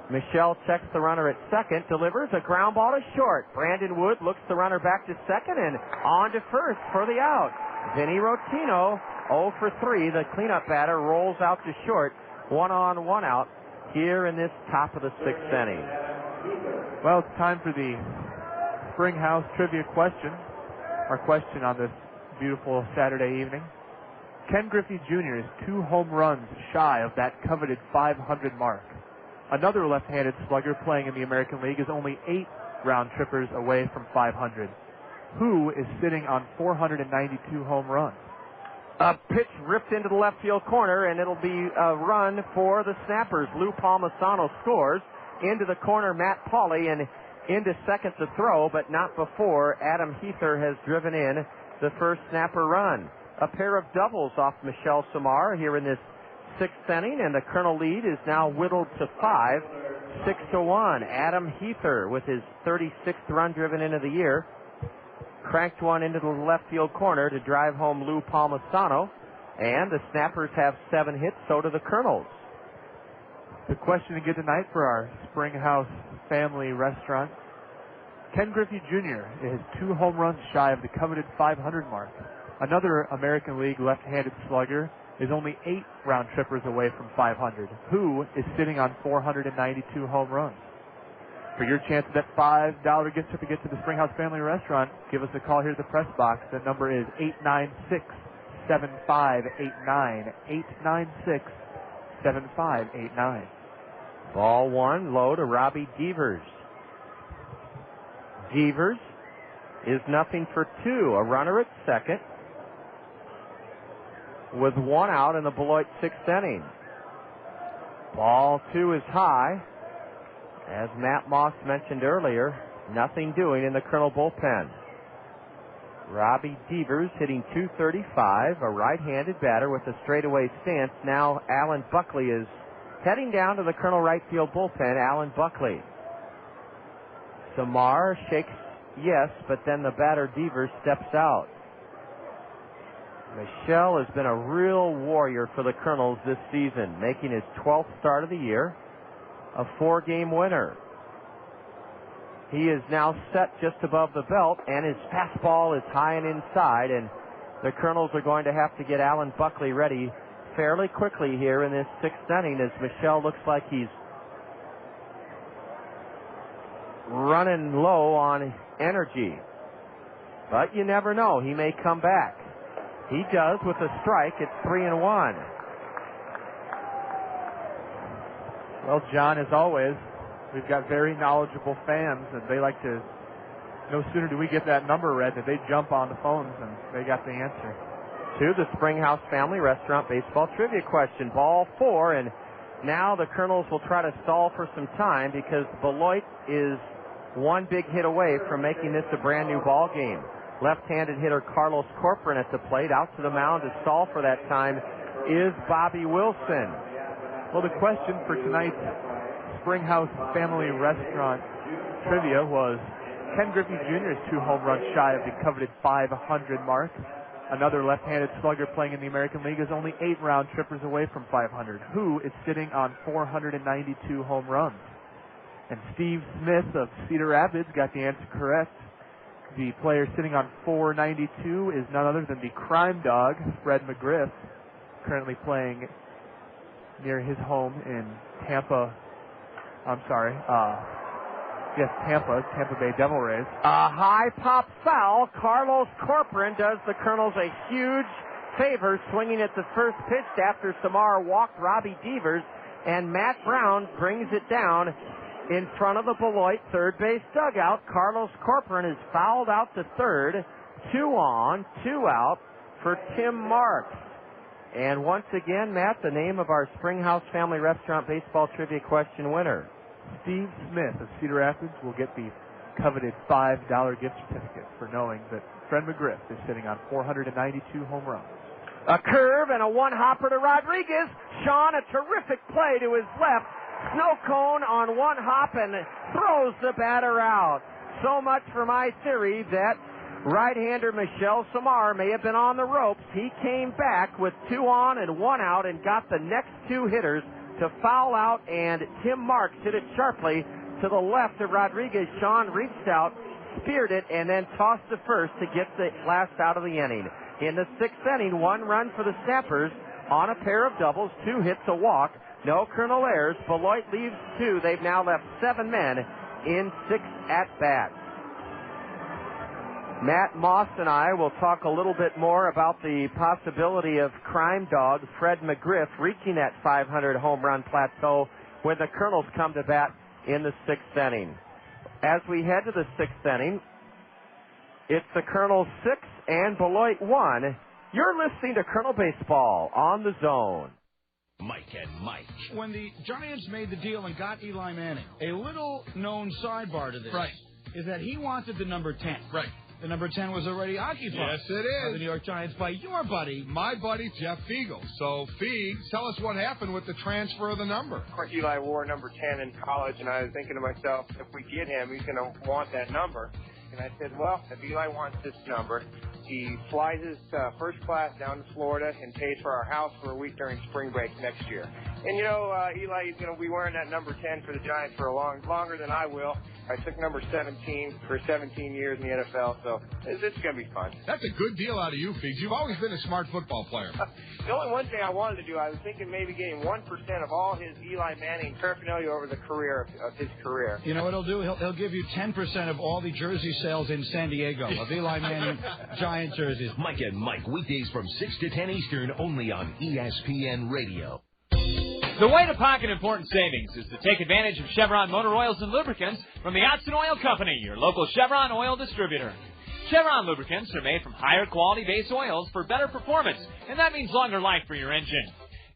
Michelle checks the runner at second, delivers a ground ball to short. Brandon Wood looks the runner back to second and on to first for the out. Vinny Rottino, 0 for 3. The cleanup batter rolls out to short. 1 on, 1 out here in this top of the sixth inning. Well, it's time for the Springhouse trivia question. Our question on this beautiful Saturday evening. Ken Griffey Jr. is 2 home runs shy of that coveted 500 mark. Another left-handed slugger playing in the American League is only 8 round trippers away from 500. Who is sitting on 492 home runs? A pitch ripped into the left field corner, and it'll be a run for the Snappers. Lou Palmisano scores. Into the corner, Matt Pauley, and into second to throw, but not before Adam Heather has driven in the first Snapper run. A pair of doubles off Michel Samar here in this sixth inning, and the Colonel lead is now whittled to 5, 6-1. Adam Heather with his 36th run driven into the year cranked one into the left field corner to drive home Lou Palmisano, and the Snappers have 7 hits, so do the Kernels. The question to get tonight for our Springhouse Family Restaurant. Ken Griffey Jr. is 2 home runs shy of the coveted 500 mark. Another American League left-handed slugger is only 8 round trippers away from 500. Who is sitting on 492 home runs? For your chance at that $5 gift certificate to the Springhouse Family Restaurant, give us a call here at the press box. That number is 896-7589. 896-7589. Ball one, low to Robbie Devers. Devers is 0 for 2. A runner at second with 1 out in the Beloit sixth inning. Ball 2 is high. As Matt Moss mentioned earlier, nothing doing in the Kernel bullpen. Robbie Devers hitting .235, a right-handed batter with a straightaway stance. Now Alan Buckley is heading down to the Kernel right field bullpen. Alan Buckley. Samar shakes yes, but then the batter Devers steps out. Michelle has been a real warrior for the Kernels this season, making his 12th start of the year, a 4-game winner. He is now set just above the belt, and his fastball is high and inside, and the Kernels are going to have to get Alan Buckley ready fairly quickly here in this 6th inning, as Michelle looks like he's running low on energy. But you never know. He may come back. He does with a strike. It's 3-1. Well, John, as always, we've got very knowledgeable fans, and they like to, no sooner do we get that number read that they jump on the phones and they got the answer. To the Springhouse Family Restaurant baseball trivia question. Ball 4, and now the Kernels will try to stall for some time because Beloit is one big hit away from making this a brand new ball game. Left-handed hitter Carlos Corcoran at the plate. Out to the mound to stall for that time is Bobby Wilson. Well, the question for tonight's Springhouse Family Restaurant trivia was, Ken Griffey Jr. is 2 home runs shy of the coveted 500 mark. Another left-handed slugger playing in the American League is only 8 round trippers away from 500. Who is sitting on 492 home runs? And Steve Smith of Cedar Rapids got the answer correct. The player sitting on 492 is none other than the crime dog, Fred McGriff, currently playing near his home in Tampa. Tampa Bay Devil Rays. A high pop foul. Carlos Corcoran does the Kernels a huge favor, swinging at the first pitch after Samar walked Robbie Devers, and Matt Brown brings it down in front of the Beloit third base dugout. Carlos Corcoran is fouled out to third. 2 on, 2 out for Tim Marks. And once again, Matt, the name of our Springhouse Family Restaurant baseball trivia question winner. Steve Smith of Cedar Rapids will get the coveted $5 gift certificate for knowing that Fred McGriff is sitting on 492 home runs. A curve and a one-hopper to Rodriguez. Sean, a terrific play to his left. Snow cone on one hop and throws the batter out. So much for my theory that right-hander Michel Samar may have been on the ropes. He came back with 2 on and 1 out and got the next 2 hitters to foul out, and Tim Marks hit it sharply to the left of Rodriguez. Sean reached out, speared it, and then tossed to first to get the last out of the inning. In the 6th inning, 1 run for the Snappers on a pair of doubles, 2 hits, a walk. No Kernel errors. Beloit leaves 2. They've now left 7 men in 6 at-bats. Matt Moss and I will talk a little bit more about the possibility of crime dog Fred McGriff reaching that 500 home run plateau when the Kernels come to bat in the 6th inning. As we head to the 6th inning, it's the Kernels 6 and Beloit 1. You're listening to Kernel Baseball on the Zone. Mike and Mike. When the Giants made the deal and got Eli Manning, a little-known sidebar to this is that he wanted the number 10. Right. The number 10 was already occupied. Yes, it is. By the New York Giants by your buddy. My buddy, Jeff Fiegel. So, Fiegs, tell us what happened with the transfer of the number. Of course, Eli wore number 10 in college, and I was thinking to myself, if we get him, he's going to want that number. And I said, well, if Eli wants this number, he flies his first class down to Florida and pays for our house for a week during spring break next year. And, you know, Eli is going to be wearing that number 10 for the Giants for longer than I will. I took number 17 for 17 years in the NFL, so it's going to be fun. That's a good deal out of you, Fiegs. You've always been a smart football player. The only one thing I wanted to do, I was thinking maybe getting 1% of all his Eli Manning paraphernalia over the career of his career. You know what he'll do? He'll give you 10% of all the jersey sales in San Diego of Eli Manning Giant jerseys. Mike and Mike, weekdays from 6 to 10 Eastern, only on ESPN Radio. The way to pocket important savings is to take advantage of Chevron motor oils and lubricants from the Otson Oil Company, your local Chevron oil distributor. Chevron lubricants are made from higher quality base oils for better performance, and that means longer life for your engine.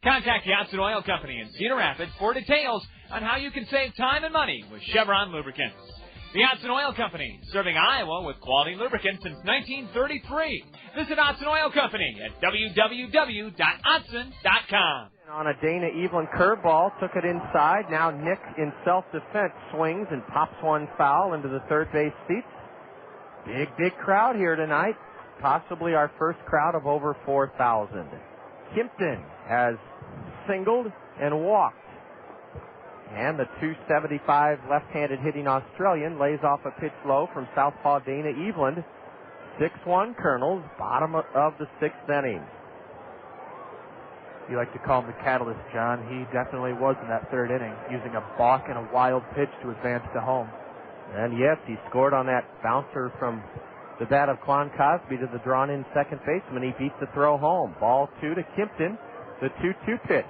Contact the Odson Oil Company in Cedar Rapids for details on how you can save time and money with Chevron lubricants. The Odson Oil Company, serving Iowa with quality lubricants since 1933. Visit Odson Oil Company at www.odson.com. On a Dana Evelyn curveball, took it inside. Now Nick, in self-defense, swings and pops one foul into the third base seats. Big crowd here tonight. Possibly our first crowd of over 4,000. Kimpton has singled and walked. And the 275 left-handed hitting Australian lays off a pitch low from southpaw Dana Evelyn. 6-1 Kernels, bottom of the sixth inning. You like to call him the catalyst, John. He definitely was in that third inning, using a balk and a wild pitch to advance to home. And yes, he scored on that bouncer from the bat of Quan Cosby to the drawn-in second baseman. He beat the throw home. Ball 2 to Kimpton. The 2-2 pitch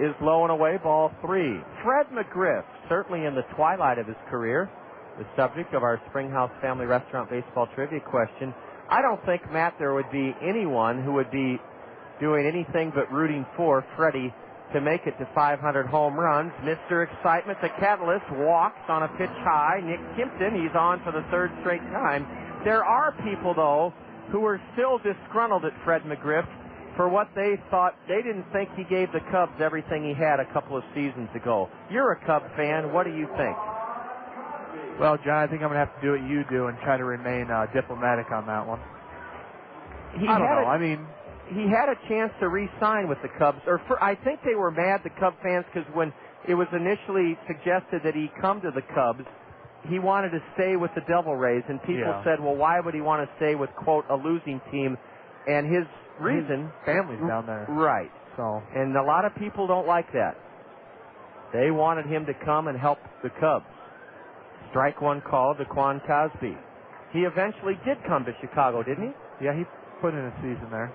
is low and away, ball 3. Fred McGriff, certainly in the twilight of his career, the subject of our Springhouse Family Restaurant baseball trivia question. I don't think, Matt, there would be anyone who would be doing anything but rooting for Freddie to make it to 500 home runs. Mr. Excitement, the catalyst, walks on a pitch high. Nick Kimpton, he's on for the third straight time. There are people, though, who are still disgruntled at Fred McGriff for what they thought. They didn't think he gave the Cubs everything he had a couple of seasons ago. You're a Cub fan. What do you think? Well, John, I think I'm going to have to do what you do and try to remain diplomatic on that one. I don't know. He had a chance to re-sign with the Cubs. I think they were mad, the Cub fans, because when it was initially suggested that he come to the Cubs, he wanted to stay with the Devil Rays, and people said, well, why would he want to stay with, quote, a losing team? And his reason... His family's down there. Right. So. And a lot of people don't like that. They wanted him to come and help the Cubs. Strike one call to Quan Cosby. He eventually did come to Chicago, didn't he? Yeah, he put in a season there.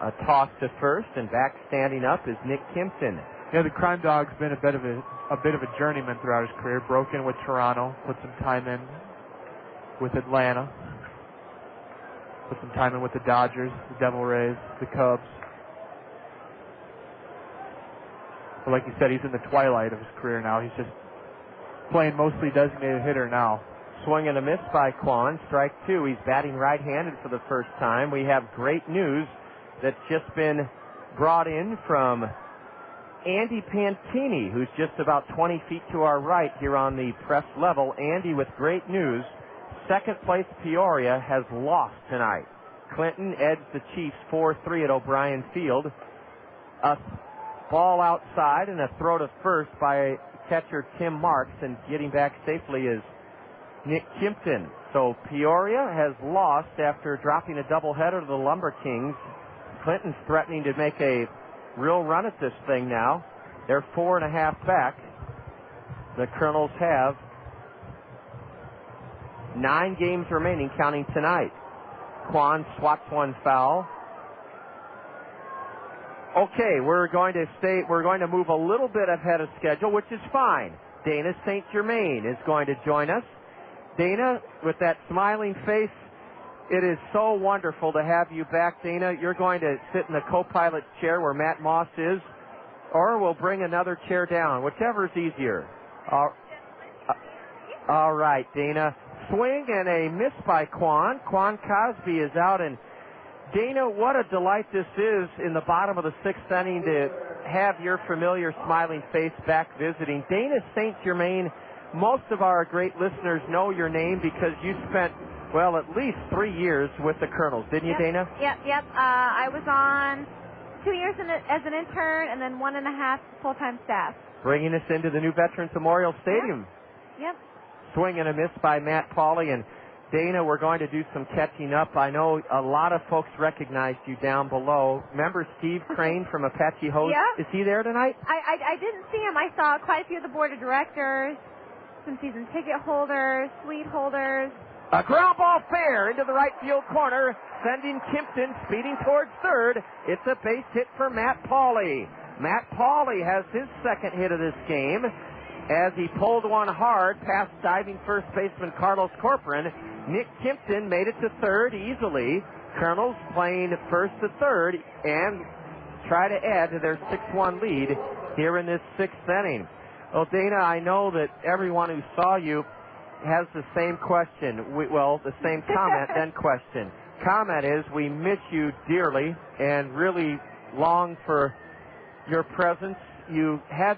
A toss to first, and back standing up is Nick Kimpton. Yeah, the Crime Dog's been a bit of a journeyman throughout his career. Broke in with Toronto, put some time in with Atlanta, put some time in with the Dodgers, the Devil Rays, the Cubs. But like you said, he's in the twilight of his career now. He's just playing mostly designated hitter now. Swing and a miss by Quan. Strike 2. He's batting right-handed for the first time. We have great news that's just been brought in from Andy Pantini, who's just about 20 feet to our right here on the press level. Andy with great news. Second place Peoria has lost tonight. Clinton edged the Chiefs 4-3 at O'Brien Field. A ball outside and a throw to first by catcher Tim Marks, and getting back safely is Nick Kimpton. So Peoria has lost after dropping a doubleheader to the Lumber Kings. Clinton's threatening to make a real run at this thing now. They're 4.5 back. The Kernels have 9 games remaining, counting tonight. Quan swats one foul. Okay, we're going to move a little bit ahead of schedule, which is fine. Dana St. Germain is going to join us. Dana, with that smiling face, it is so wonderful to have you back, Dana. You're going to sit in the co-pilot chair where Matt Moss is, or we'll bring another chair down, whichever is easier. All right, Dana. Swing and a miss by Quan. Quan Cosby is out, and Dana, what a delight this is in the bottom of the sixth inning to have your familiar smiling face back visiting. Dana St. Germain, most of our great listeners know your name because you spent, well, at least 3 years with the Kernels, didn't you, Dana? Yep. I was on 2 years as an intern and then 1.5 full-time staff. Bringing us into the new Veterans Memorial Stadium. Yep. Swing and a miss by Matt Pauley. And Dana, we're going to do some catching up. I know a lot of folks recognized you down below. Remember Steve Crane from Apache Hose? Yeah. Is he there tonight? I didn't see him. I saw quite a few of the board of directors, some season ticket holders, suite holders. A ground ball fair into the right field corner, sending Kimpton speeding towards third. It's a base hit for Matt Pauley. Matt Pauley has his second hit of this game as he pulled one hard past diving first baseman Carlos Corcoran. Nick Kimpton made it to third easily. Kernels playing first to third, and try to add to their 6-1 lead here in this 6th inning. Well, Dana, I know that everyone who saw you has the same question. The same comment then question. Comment is, we miss you dearly and really long for your presence. You had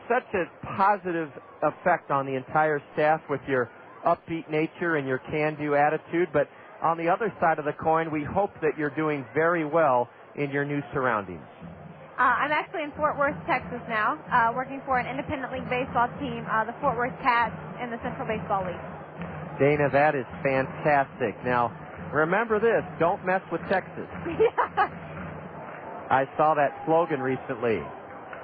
such a positive effect on the entire staff with your upbeat nature and your can-do attitude, but on the other side of the coin, we hope that you're doing very well in your new surroundings. I'm actually in Fort Worth, Texas now, working for an independent league baseball team, the Fort Worth Cats in the Central Baseball League. Dana, that is fantastic. Now, remember this, don't mess with Texas. I saw that slogan recently.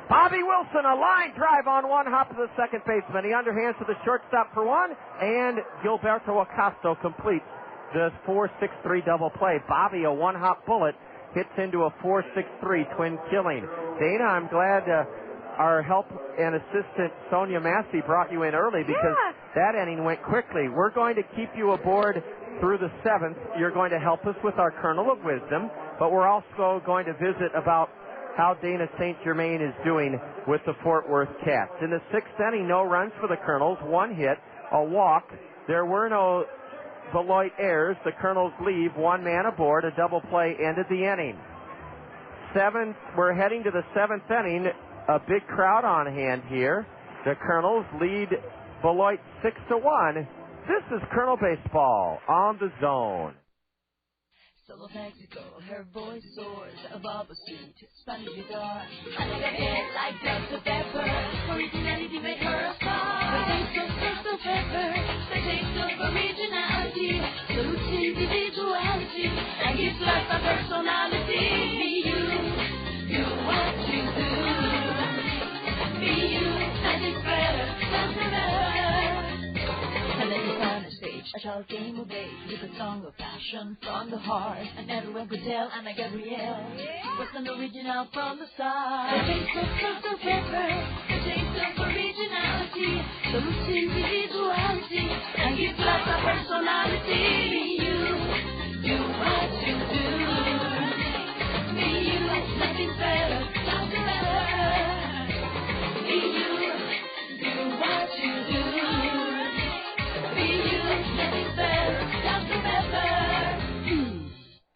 Bobby Wilson, a line drive on one hop to the second baseman. He underhands to the shortstop for one, and Gilberto Acosta completes the 4-6-3 double play. Bobby, a one-hop bullet, hits into a 4-6-3 twin killing. Dana, I'm glad our help and assistant Sonia Massey brought you in early because that inning went quickly. We're going to keep you aboard through the 7th. You're going to help us with our Kernel of Wisdom, but we're also going to visit about how Dana St. Germain is doing with the Fort Worth Cats. In the 6th inning, no runs for the Kernels, 1 hit, a walk. There were no Beloit errors. The Kernels leave, 1 man aboard. A double play ended the inning. We're heading to the 7th inning. A big crowd on hand here. The Kernels lead Beloit 6-1. This is Kernel Baseball on the Zone. Solo Mexico, her voice soars above a sweet Spanish guitar. Under the head like Dr. Pepper, originality made her a star. The taste of Dr. Pepper, the taste of originality, salutes individuality, and gives life a personality. Be you, do what you do. Be you, nothing's better, nothing better. And then you find a stage, a child came of age with a song of passion from the heart, and everyone could tell Anna Gabrielle was an original from the start. The taste of Dr. Pepper, the taste of originality, salutes individuality, and gives life a personality. Be you, do what you do. Be you, nothing's better, nothing better. Be you, do what you do.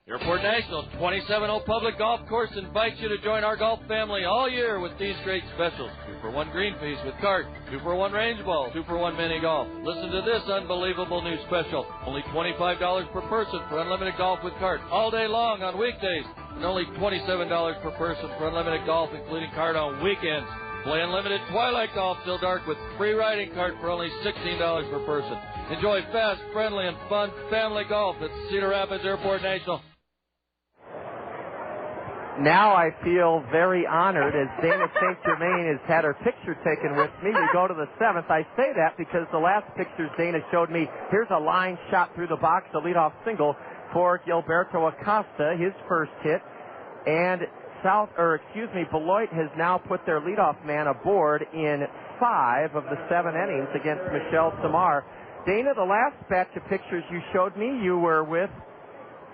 Airport National 27-hole public golf course invites you to join our golf family all year with these great specials. 2-for-1 green fees with cart, 2-for-1 range ball, 2-for-1 mini golf. Listen to this unbelievable new special. Only $25 per person for unlimited golf with cart all day long on weekdays, and only $27 per person for unlimited golf including cart on weekends. Play unlimited twilight golf till dark with free riding cart for only $16 per person. Enjoy fast, friendly, and fun family golf at Cedar Rapids Airport National. Now I feel very honored as Dana St. Germain has had her picture taken with me. We go to the 7th. I say that because the last pictures Dana showed me, here's a line shot through the box, a leadoff single for Gilberto Acosta, his first hit. And Beloit has now put their leadoff man aboard in 5 of the 7 innings against Michelle Samar. Dana, the last batch of pictures you showed me, you were with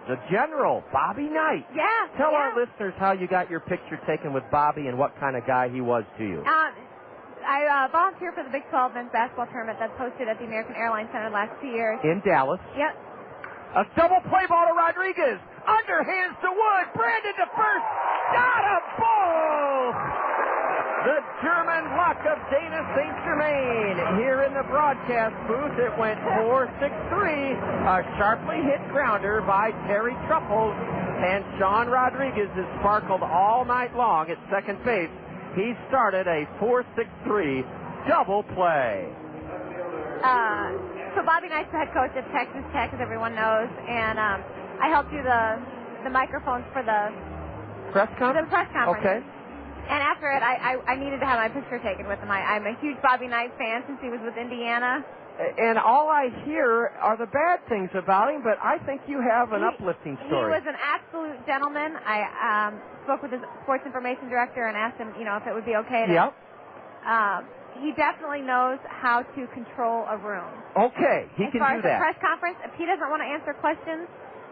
the General, Bobby Knight. Yeah. Tell our listeners how you got your picture taken with Bobby and what kind of guy he was to you. I volunteered for the Big 12 men's basketball tournament that's hosted at the American Airlines Center the last 2 years. In Dallas. Yep. A double play ball to Rodriguez. Underhands to Wood. Brandon to first. Got a ball! The German luck of Dana St. Germain. Here in the broadcast booth, it went 4-6-3. A sharply hit grounder by Terry Truffles. And Sean Rodriguez has sparkled all night long at second base. He started a 4-6-3 double play. So Bobby Knight's the head coach of Texas Tech, as everyone knows. And I helped do the microphones for the press conference? The press conference. Okay. And after it, I needed to have my picture taken with him. I'm a huge Bobby Knight fan since he was with Indiana. And all I hear are the bad things about him, but I think you have an uplifting story. He was an absolute gentleman. I spoke with his sports information director and asked him, if it would be okay to... Yep. He definitely knows how to control a room. Okay, he can do that. As far as the press conference, if he doesn't want to answer questions,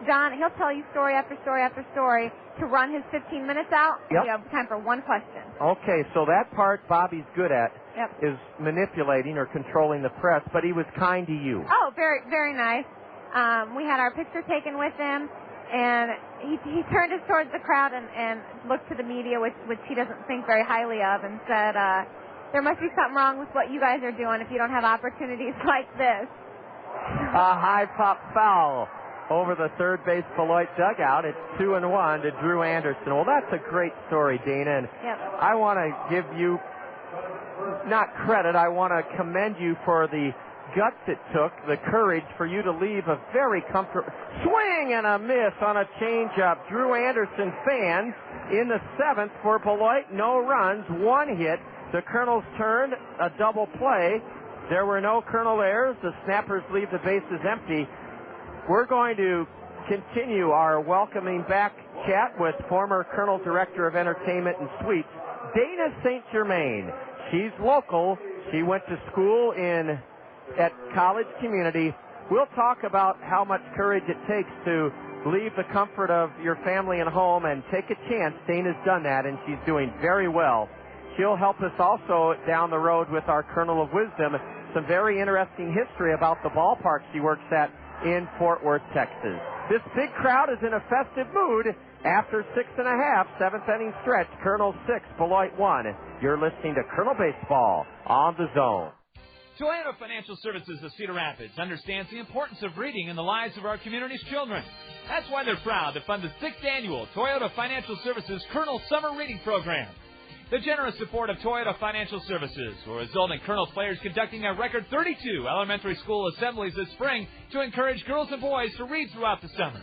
John, he'll tell you story after story after story to run his 15 minutes out. Yep. You have time for one question. Okay, so that part Bobby's good at Yep. is manipulating or controlling the press, but he was kind to you. Oh, very, very nice. We had our picture taken with him, and he turned us towards the crowd and looked to the media, which he doesn't think very highly of, and said, there must be something wrong with what you guys are doing if you don't have opportunities like this. A high pop foul over the third base Beloit dugout. It's 2-1 to Drew Anderson. Well, that's a great story, Dana, and I want to give you, not credit, I want to commend you for the guts it took, the courage for you to leave a very comfortable swing and a miss on a changeup. Drew Anderson fans in the seventh for Beloit. No runs, one hit. The Kernels turned a double play. There were no Kernel errors. The Snappers leave the bases empty. We're going to continue our welcoming back chat with former Kernel Director of Entertainment and Suites, Dana St. Germain. She's local. She went to school at College Community. We'll talk about how much courage it takes to leave the comfort of your family and home and take a chance. Dana's done that, and she's doing very well. She'll help us also down the road with our Kernel of Wisdom, some very interesting history about the ballpark she works at in Fort Worth, Texas. This big crowd is in a festive mood after 6.5, seventh inning stretch. Kernel 6, Beloit 1. You're listening to Kernel Baseball on the Zone. Toyota Financial Services of Cedar Rapids understands the importance of reading in the lives of our community's children. That's why they're proud to fund the 6th annual Toyota Financial Services Kernel Summer Reading Program. The generous support of Toyota Financial Services will result in Kernel players conducting a record 32 elementary school assemblies this spring to encourage girls and boys to read throughout the summer.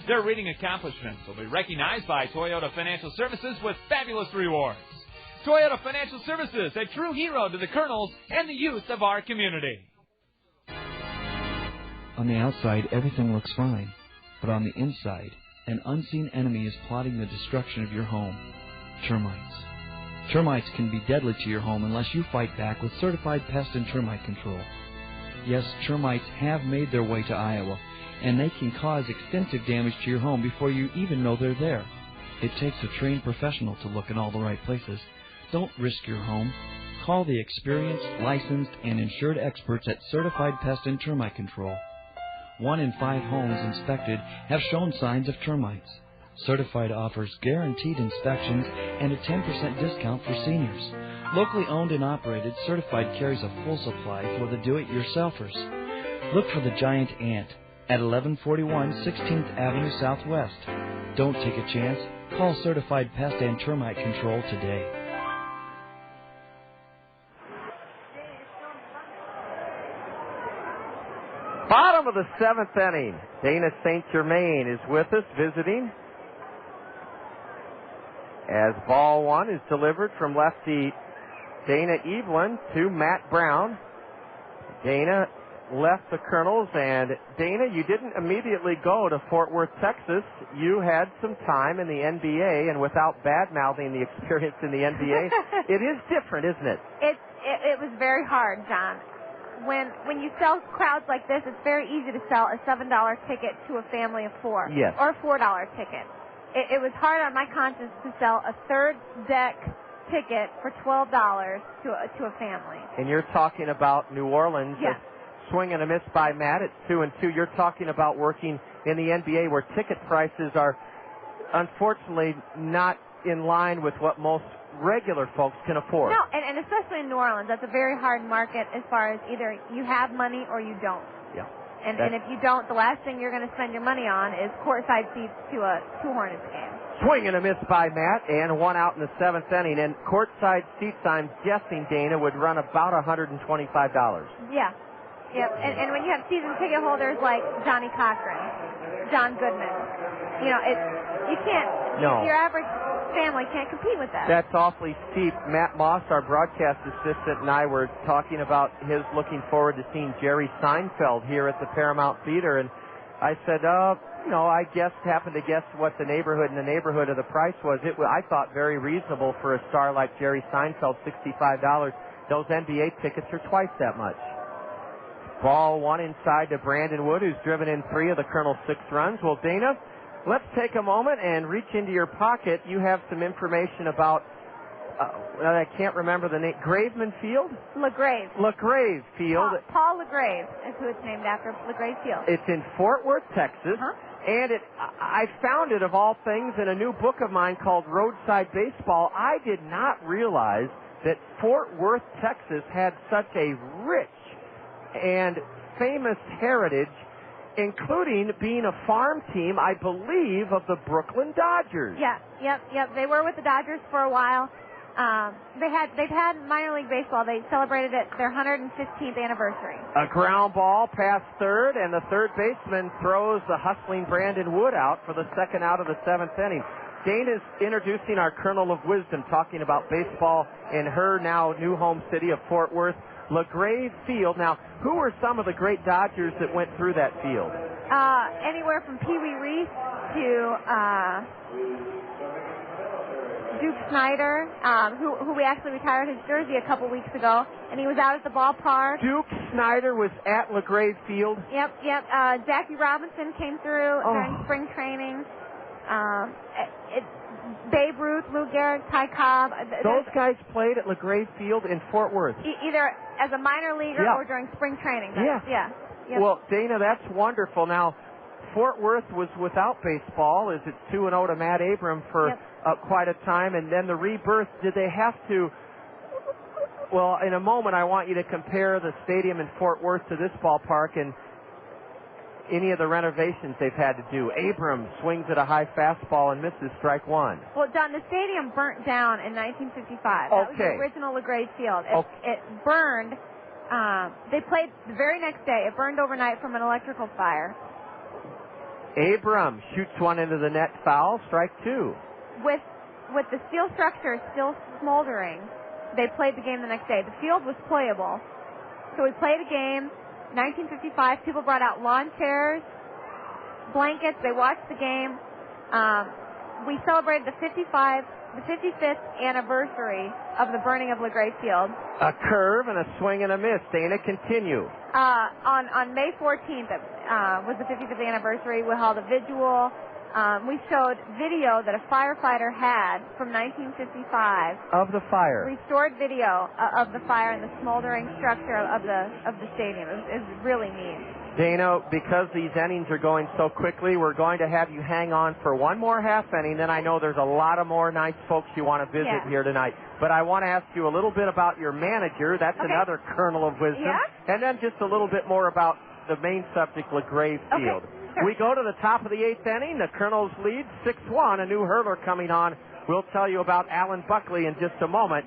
Their reading accomplishments will be recognized by Toyota Financial Services with fabulous rewards. Toyota Financial Services, a true hero to the Kernels and the youth of our community. On the outside, everything looks fine. But on the inside, an unseen enemy is plotting the destruction of your home. Termites. Termites can be deadly to your home unless you fight back with certified pest and termite control. Yes, termites have made their way to Iowa, and they can cause extensive damage to your home before you even know they're there. It takes a trained professional to look in all the right places. Don't risk your home. Call the experienced, licensed, and insured experts at Certified Pest and Termite Control. 1 in 5 homes inspected have shown signs of termites. Certified offers guaranteed inspections and a 10% discount for seniors. Locally owned and operated, Certified carries a full supply for the do-it-yourselfers. Look for the giant ant at 1141 16th Avenue Southwest. Don't take a chance. Call Certified Pest and Termite Control today. Bottom of the 7th inning. Dana St. Germain is with us visiting as ball 1 is delivered from lefty Dana Evelyn to Matt Brown. Dana left the Kernels, and Dana, you didn't immediately go to Fort Worth, Texas. You had some time in the NBA, and without bad-mouthing the experience in the NBA, it is different, isn't it? It was very hard, John. When you sell crowds like this, it's very easy to sell a $7 ticket to a family of 4. Yes. Or a $4 ticket. It was hard on my conscience to sell a third deck ticket for $12 to a family. And you're talking about New Orleans. Yes. A swing and a miss by Matt. It's 2-2. You're talking about working in the NBA where ticket prices are unfortunately not in line with what most regular folks can afford. No, and especially in New Orleans, that's a very hard market as far as either you have money or you don't. Yeah. And if you don't, the last thing you're going to spend your money on is courtside seats to a Hornets game. Swing and a miss by Matt, and 1 out in the 7th inning. And courtside seats, I'm guessing, Dana, would run about $125. Yeah. Yep. And when you have season ticket holders like Johnny Cochran, John Goodman, you can't. No. Your average family can't compete with that. That's awfully steep. Matt Moss, our broadcast assistant, and I were talking about his looking forward to seeing Jerry Seinfeld here at the Paramount Theater, and I said, I happened to guess what the neighborhood of the price was. I thought very reasonable for a star like Jerry Seinfeld, $65. Those NBA tickets are twice that much. Ball one inside to Brandon Wood, who's driven in 3 of the Kernels' 6 runs. Well, Dana, let's take a moment and reach into your pocket. You have some information about, I can't remember the name, Graveman Field? LaGrave. LaGrave Field. Paul LaGrave is who it's named after, LaGrave Field. It's in Fort Worth, Texas. And I found it, of all things, in a new book of mine called Roadside Baseball. I did not realize that Fort Worth, Texas had such a rich and famous heritage, including being a farm team, I believe, of the Brooklyn Dodgers. Yep. They were with the Dodgers for a while. They've had minor league baseball. They celebrated their 115th anniversary. A ground ball past third, and the third baseman throws the hustling Brandon Wood out for the second out of the 7th inning. Dana's introducing our Kernel of Wisdom, talking about baseball in her now new home city of Fort Worth, LaGrave Field. Now, who were some of the great Dodgers that went through that field? Anywhere from Pee Wee Reese to Duke Snyder, who we actually retired his jersey a couple weeks ago, and he was out at the ballpark. Duke Snyder was at LaGrave Field? Yep. Jackie Robinson came through during spring training. Babe Ruth, Lou Gehrig, Ty Cobb. Those guys played at LaGrave Field in Fort Worth. Either as a minor leaguer or during spring training. Yeah. Well, Dana, that's wonderful. Now, Fort Worth was without baseball, as it's 2-0 to Matt Abram for quite a time, and then the rebirth. Did they have to? Well, in a moment, I want you to compare the stadium in Fort Worth to this ballpark and any of the renovations they've had to do. Abram swings at a high fastball and misses strike one. Well, Don, the stadium burnt down in 1955. That was the original LaGrave Field. It burned. They played the very next day. It burned overnight from an electrical fire. Abram shoots one into the net, foul, strike two. With the steel structure still smoldering, they played the game the next day. The field was playable, so we played a game. 1955, people brought out lawn chairs, blankets. They watched the game. We celebrated the 55th anniversary of the burning of LaGrave Field. A curve and a swing and a miss. Dana, continue. On May 14th was the 55th anniversary. We held a vigil. We showed video that a firefighter had from 1955. Of the fire. Restored video of the fire and the smoldering structure of the stadium. It was really neat. Dana, because these innings are going so quickly, we're going to have you hang on for one more half inning. Then I know there's a lot of more nice folks you want to visit here tonight. But I want to ask you a little bit about your manager. That's another Kernel of Wisdom. And then just a little bit more about the main subject, LaGrave Field. Sure. We go to the top of the 8th inning. The Kernels lead 6-1. A new hurler coming on. We'll tell you about Alan Buckley in just a moment.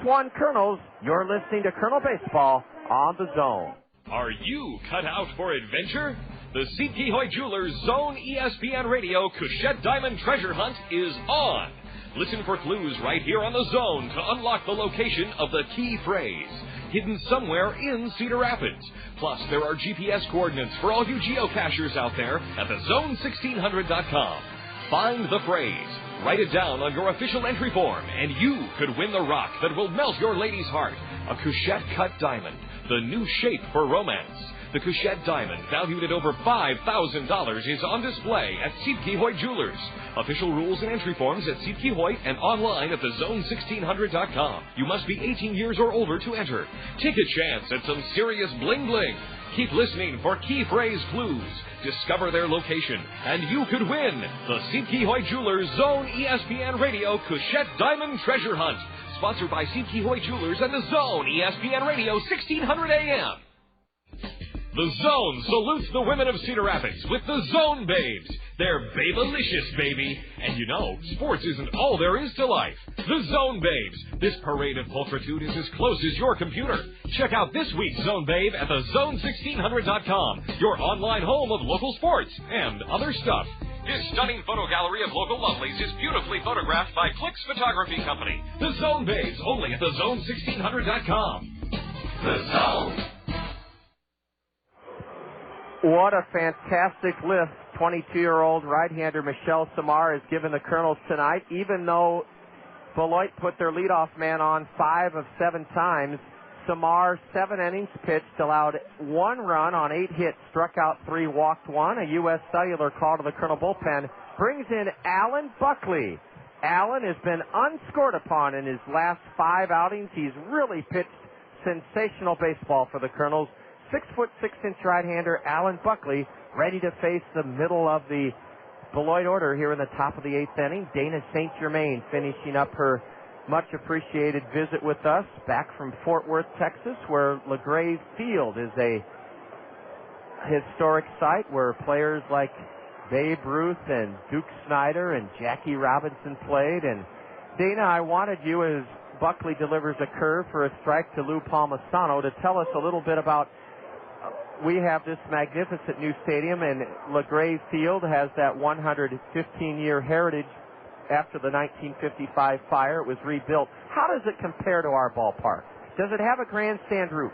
6-1 Kernels. You're listening to Kernel Baseball on the Zone. Are you cut out for adventure? The Seat Hoy Jewelers Zone ESPN Radio Couchette Diamond Treasure Hunt is on. Listen for clues right here on the Zone to unlock the location of the key phrase, hidden somewhere in Cedar Rapids. Plus, there are GPS coordinates for all you geocachers out there at thezone1600.com. Find the phrase, write it down on your official entry form, and you could win the rock that will melt your lady's heart, a Couchette cut diamond, the new shape for romance. The Couchette Diamond, valued at over $5,000, is on display at Seat Hoy Jewelers. Official rules and entry forms at Seat Hoy and online at thezone1600.com. You must be 18 years or older to enter. Take a chance at some serious bling-bling. Keep listening for key phrase clues. Discover their location, and you could win the Seat Hoy Jewelers Zone ESPN Radio Couchette Diamond Treasure Hunt. Sponsored by Seat Hoy Jewelers and the Zone ESPN Radio 1600 AM. The Zone salutes the women of Cedar Rapids with the Zone Babes. They're babelicious, baby. And you know, sports isn't all there is to life. The Zone Babes. This parade of pulchritude is as close as your computer. Check out this week's Zone Babe at thezone1600.com, your online home of local sports and other stuff. This stunning photo gallery of local lovelies is beautifully photographed by Clicks Photography Company. The Zone Babes, only at thezone1600.com. The Zone. What a fantastic lift 22-year-old right-hander Michelle Samar has given the Kernels tonight. Even though Beloit put their leadoff man on 5 of 7 times, Samar, 7 innings pitched, allowed 1 run on 8 hits, struck out 3, walked 1. A U.S. Cellular call to the Colonel bullpen brings in Alan Buckley. Alan has been unscored upon in his last 5 outings. He's really pitched sensational baseball for the Colonels. 6'6" right-hander Alan Buckley ready to face the middle of the Beloit order here in the top of the 8th inning. Dana St. Germain finishing up her much appreciated visit with us back from Fort Worth, Texas, where LaGrave Field is a historic site where players like Babe Ruth and Duke Snyder and Jackie Robinson played. And Dana, I wanted you, as Buckley delivers a curve for a strike to Lou Palmisano, to tell us a little bit about, we have this magnificent new stadium, and LaGrave Field has that 115-year heritage after the 1955 fire. It was rebuilt. How does it compare to our ballpark? Does it have a grandstand roof?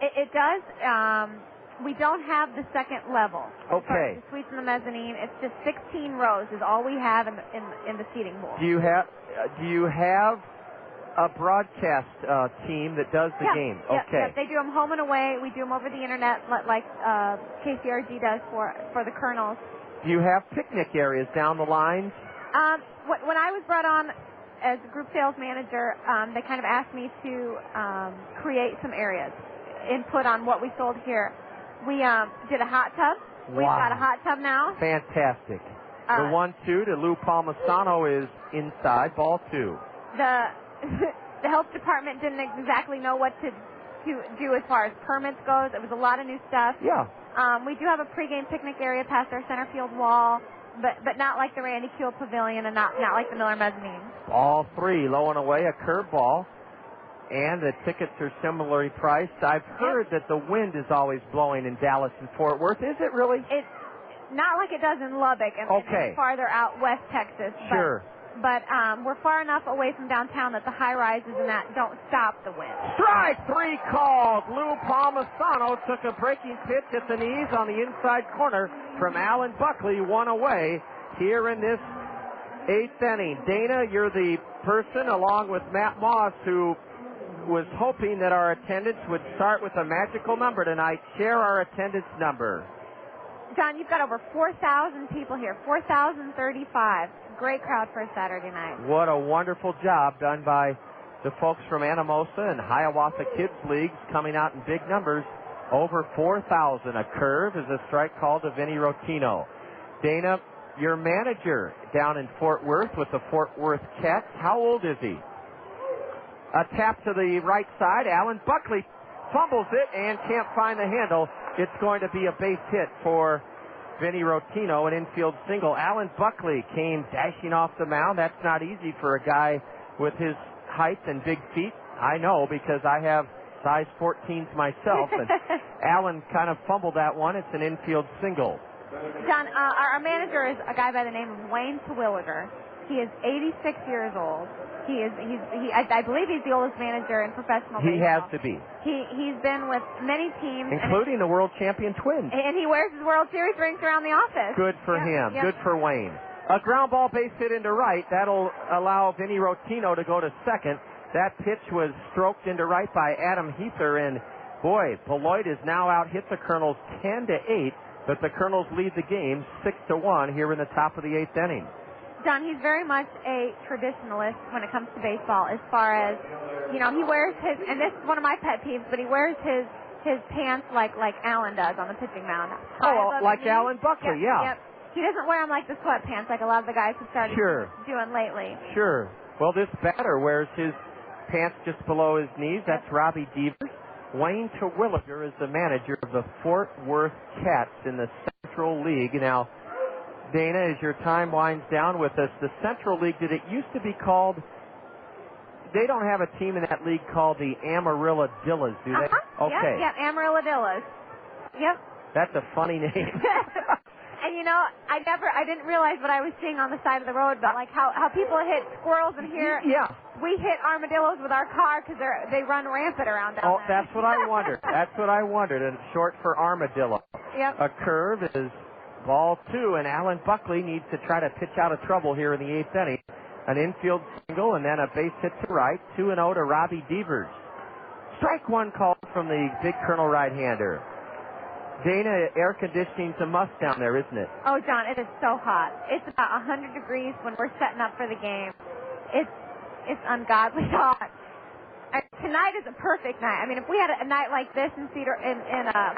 It does. We don't have the second level. Okay. The suites and the mezzanine. It's just 16 rows is all we have in the seating pool. Do you have a broadcast team that does the game? Okay. Yeah, they do them home and away. We do them over the internet, like KCRG does for the Kernels. Do you have picnic areas down the lines? When I was brought on as group sales manager, they kind of asked me to create some areas, input on what we sold here. We did a hot tub. Wow. We've got a hot tub now. Fantastic. The 1-2 to Lou Palmisano is inside, ball 2. The health department didn't exactly know what to do as far as permits goes. It was a lot of new stuff. Yeah. We do have a pregame picnic area past our center field wall, but not like the Randy Kuehl Pavilion and not like the Miller Mezzanine. Ball 3, low and away, a curveball. And the tickets are similarly priced. I've heard that the wind is always blowing in Dallas and Fort Worth. Is it really? It's not like it does in Lubbock and farther out west Texas. Sure. But we're far enough away from downtown that the high rises and that don't stop the wind. Strike 3 called. Lou Palmisano took a breaking pitch at the knees on the inside corner from Alan Buckley, 1 away here in this 8th inning. Dana, you're the person, along with Matt Moss, who was hoping that our attendance would start with a magical number tonight. Share our attendance number. John, you've got over 4,000 people here, 4,035. Great crowd for a Saturday night. What a wonderful job done by the folks from Anamosa and Hiawatha Kids Leagues, coming out in big numbers. Over 4,000. A curve is a strike called to Vinny Rottino. Dana, your manager down in Fort Worth with the Fort Worth Cats, how old is he? A tap to the right side. Alan Buckley fumbles it and can't find the handle. It's going to be a base hit for Vinny Rottino, an infield single. Alan Buckley came dashing off the mound. That's not easy for a guy with his height and big feet. I know, because I have size 14s myself. And Alan kind of fumbled that one. It's an infield single. John, our manager is a guy by the name of Wayne Terwilliger. He is 86 years old. I believe he's the oldest manager in professional baseball. He has to be. He's been with many teams, including the world champion Twins. And he wears his World Series rings around the office. Good for him. Yep. Good for Wayne. A ground ball base hit into right. That'll allow Vinny Rottino to go to second. That pitch was stroked into right by Adam Heather, and boy, Beloit is now out hit the Kernels 10-8, but the Kernels lead the game 6-1 here in the top of the 8th inning. John, he's very much a traditionalist when it comes to baseball, as far as, he wears his, and this is one of my pet peeves, but he wears his pants like Alan does on the pitching mound. Like Alan Buckley, Yep. He doesn't wear them like the sweatpants like a lot of the guys have started doing lately. Sure. Well, this batter wears his pants just below his knees. That's Robbie Devers. Wayne Terwilliger is the manager of the Fort Worth Cats in the Central League. Now, Dana, as your time winds down with us, the Central League, did it used to be called, they don't have a team in that league called the Amarilladillas, do they? Okay. Yep, Amarilladillas. Yep. That's a funny name. And I didn't realize what I was seeing on the side of the road, but like how people hit squirrels in here. Yeah. We hit armadillos with our car because they run rampant around down there. That's what I wondered. That's what I wondered, and short for armadillo. Yep. A curve is ball 2, and Alan Buckley needs to try to pitch out of trouble here in the 8th inning. An infield single and then a base hit to right. 2-0 to Robbie Devers. Strike one called from the big Colonel right-hander. Dana, air conditioning's a must down there, isn't it? Oh, John, it is so hot. It's about 100 degrees when we're setting up for the game. It's ungodly hot. Tonight is a perfect night. I mean, if we had a night like this in Cedar in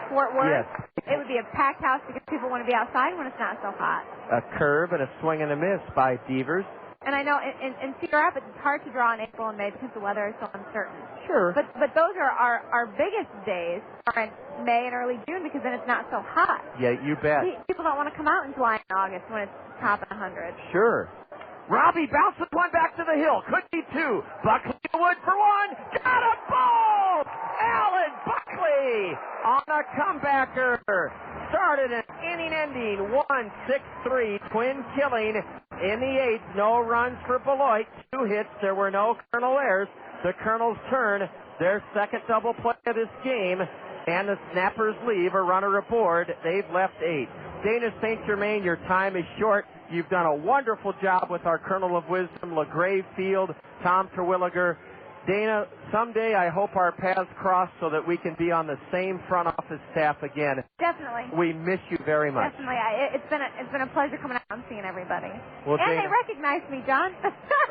Fort Worth, it would be a packed house because people want to be outside when it's not so hot. A curve and a swing and a miss by Devers. And I know in Cedar Rapids it's hard to draw in April and May because the weather is so uncertain. Sure. But those are our biggest days are in May and early June because then it's not so hot. Yeah, you bet. People don't want to come out in July and August when it's topping 100. Sure. Robbie bounces one back to the hill. Could be two. Buckley Wood for one. Got a ball! Alan Buckley on a comebacker. Started an inning-ending 1-6-3 twin killing in the eighth. No runs for Beloit. 2 hits. There were no Colonel errors. The Colonels turn their second double play of this game, and the Snappers leave a runner aboard. They've left 8. Dana St. Germain, your time is short. You've done a wonderful job with our Colonel of Wisdom, LaGrave Field, Tom Terwilliger. Dana, someday I hope our paths cross so that we can be on the same front office staff again. Definitely. We miss you very much. Definitely. It's been a pleasure coming out and seeing everybody. Well, and Dana, they recognize me, John.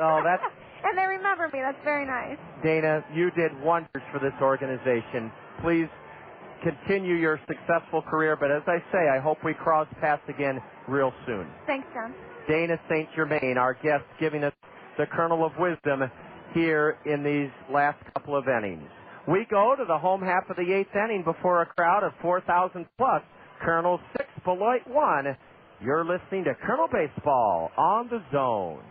Oh, that's... And they remember me. That's very nice. Dana, you did wonders for this organization. Please continue your successful career, but as I say, I hope we cross paths again real soon. Thanks, John. Dana St. Germain, our guest, giving us the Kernel of Wisdom here in these last couple of innings. We go to the home half of the 8th inning before a crowd of 4,000 plus. Colonel 6, Beloit 1. You're listening to Colonel Baseball on the Zone.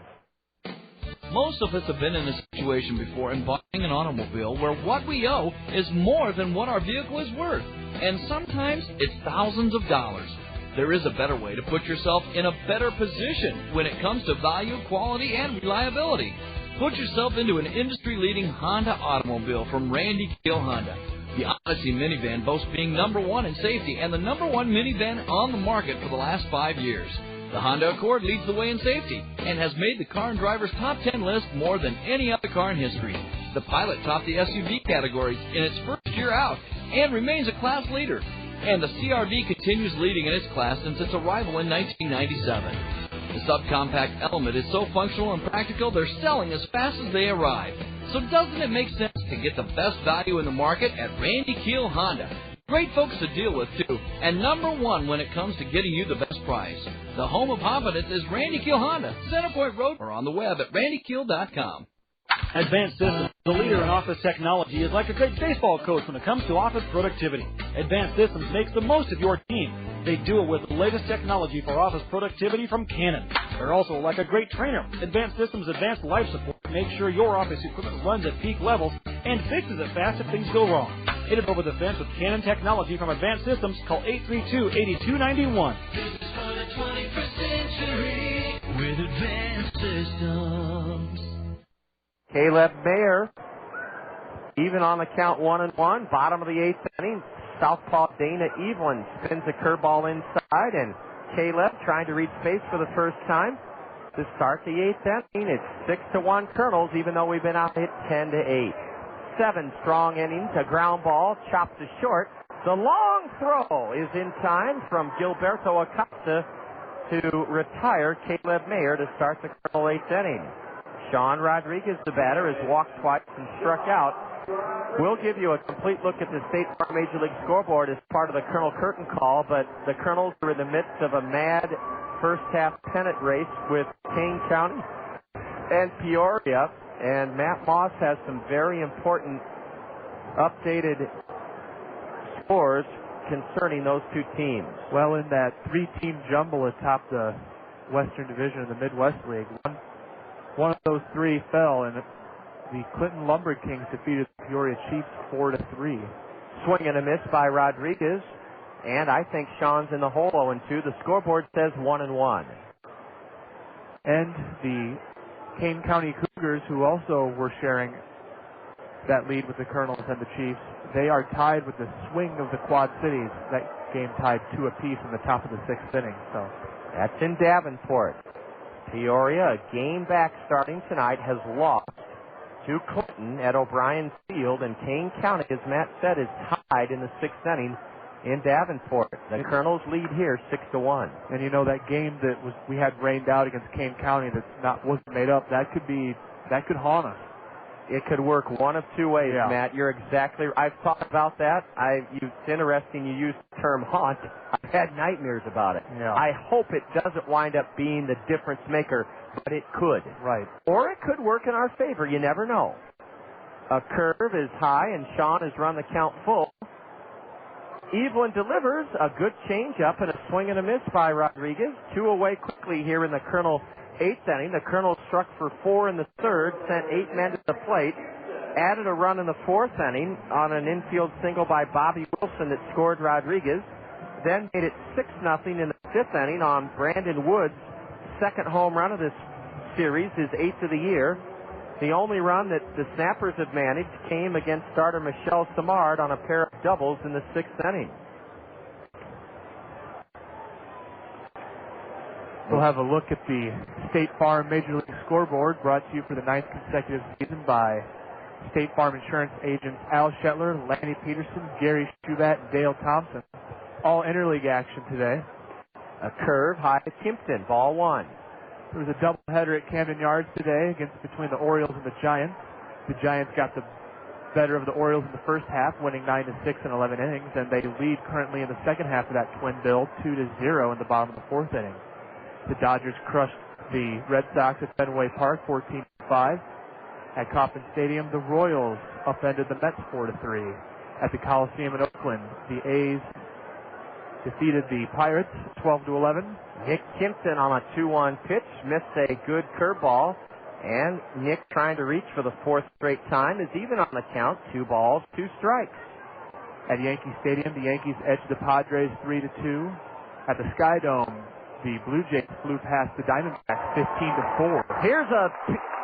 Most of us have been in a situation before in buying an automobile where what we owe is more than what our vehicle is worth. And sometimes it's thousands of dollars. There is a better way to put yourself in a better position when it comes to value, quality, and reliability. Put yourself into an industry-leading Honda automobile from Randy Gill Honda. The Odyssey minivan boasts being #1 in safety and the #1 minivan on the market for the last 5 years. The Honda Accord leads the way in safety and has made the Car and Driver's Top 10 list more than any other car in history. The Pilot topped the SUV categories in its first year out and remains a class leader. And the CR-V continues leading in its class since its arrival in 1997. The subcompact Element is so functional and practical they're selling as fast as they arrive. So doesn't it make sense to get the best value in the market at Randy Keel Honda? Great folks to deal with, too, and #1 when it comes to getting you the best price. The home of confidence is Randy Keel Honda, Centerpoint Road, or on the web at randykeel.com. Advanced Systems, the leader in office technology, is like a great baseball coach when it comes to office productivity. Advanced Systems makes the most of your team. They do it with the latest technology for office productivity from Canon. They're also like a great trainer. Advanced Systems Advanced Life Support makes sure your office equipment runs at peak levels and fixes it fast if things go wrong. Hit it over the fence with Canon technology from Advanced Systems. Call 832-8291. This is for the 21st century with Advanced Systems. Caleb Mayer, even on the count 1-1, bottom of the 8th inning. Southpaw Dana Evelyn spins a curveball inside, and Caleb trying to reach base for the first time to start the 8th inning. It's 6-1 Colonels, even though we've been out hit 10-8. 7 strong innings, a ground ball chopped to short. The long throw is in time from Gilberto Acosta to retire Caleb Mayer to start the Colonel 8th inning. Sean Rodriguez, the batter, has walked twice and struck out. We'll give you a complete look at the State Farm Major League scoreboard as part of the Colonel Curtain call, but the Colonels are in the midst of a mad first-half pennant race with Kane County and Peoria, and Matt Moss has some very important updated scores concerning those two teams. Well, in that 3-team jumble atop the Western Division of the Midwest League, one of those 3 fell, and the Clinton Lumber Kings defeated the Peoria Chiefs 4-3. Swing and a miss by Rodriguez, and I think Sean's in the hole 0-2. The scoreboard says 1-1. And the Kane County Cougars, who also were sharing that lead with the Colonels and the Chiefs, they are tied with the swing of the Quad Cities. That game tied 2 apiece in the top of the 6th inning. So that's in Davenport. Peoria, a game back starting tonight, has lost to Clinton at O'Brien Field, and Kane County, as Matt said, is tied in the 6th inning in Davenport. The Kernels lead here 6-1. And you know that game that we had rained out against Kane County wasn't made up. That could haunt us. It could work one of two ways, yeah. Matt. You're exactly right. I've thought about that. It's interesting you use the term haunt. I've had nightmares about it. Yeah. I hope it doesn't wind up being the difference maker, but it could. Right. Or it could work in our favor. You never know. A curve is high, and Sean has run the count full. Evelyn delivers a good changeup and a swing and a miss by Rodriguez. 2 away quickly here in the Kernel 8th inning. The Kernels struck for 4 in the 3rd, sent 8 men to the plate, added a run in the 4th inning on an infield single by Bobby Wilson that scored Rodriguez, then made it 6-0 in the 5th inning on Brandon Wood's second home run of this series, his 8th of the year. The only run that the Snappers have managed came against starter Michelle Samard on a pair of doubles in the 6th inning. We'll have a look at the State Farm Major League Scoreboard, brought to you for the 9th consecutive season by State Farm Insurance agents Al Shetler, Lanny Peterson, Gary Schubat, and Dale Thompson. All interleague action today. A curve high to Kimpton, ball 1. There was a doubleheader at Camden Yards today between the Orioles and the Giants. The Giants got the better of the Orioles in the first half, winning 9-6 in 11 innings, and they lead currently in the second half of that twin bill, 2-0 in the bottom of the 4th inning. The Dodgers crushed the Red Sox at Fenway Park, 14-5. At Kauffman Stadium, the Royals upended the Mets 4-3. At the Coliseum in Oakland, the A's defeated the Pirates 12-11. Nick Kimpton on a 2-1 pitch missed a good curveball, and Nick, trying to reach for the 4th straight time, is even on the count. 2 balls, 2 strikes. At Yankee Stadium, the Yankees edged the Padres 3-2. At the Sky Dome, the Blue Jays flew past the Diamondbacks 15-4. Here's a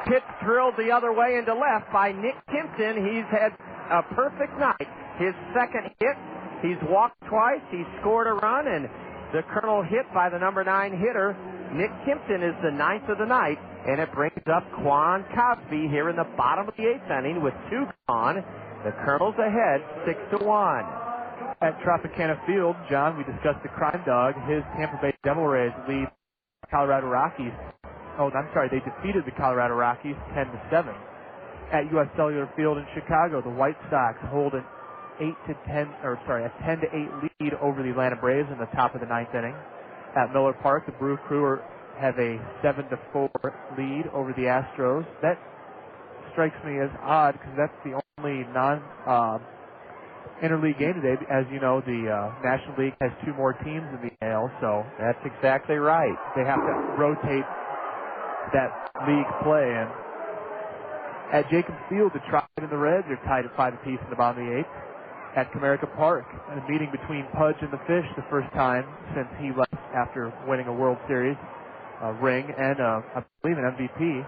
pitch drilled the other way into left by Nick Kimpton. He's had a perfect night. His second hit. He's walked twice. He scored a run, and the Colonel hit by the number 9 hitter. Nick Kimpton is the 9th of the night, and it brings up Quan Cosby here in the bottom of the 8th inning with 2 gone. The Colonel's ahead 6-1. At Tropicana Field, John, we discussed the Crime Dog. His Tampa Bay Devil Rays lead Colorado Rockies. They defeated the Colorado Rockies 10-7. At U.S. Cellular Field in Chicago, the White Sox hold a 10-8 lead over the Atlanta Braves in the top of the 9th inning. At Miller Park, the Brew Crew have a 7-4 lead over the Astros. That strikes me as odd because that's the only interleague game today. As you know, the National League has 2 more teams in the AL, so that's exactly right. They have to rotate that league play. And at Jacobs Field, the Tribe and the Reds are tied at 5 apiece in the bottom of the 8th. At Comerica Park, a meeting between Pudge and the Fish, the first time since he left after winning a World Series ring and I believe an MVP,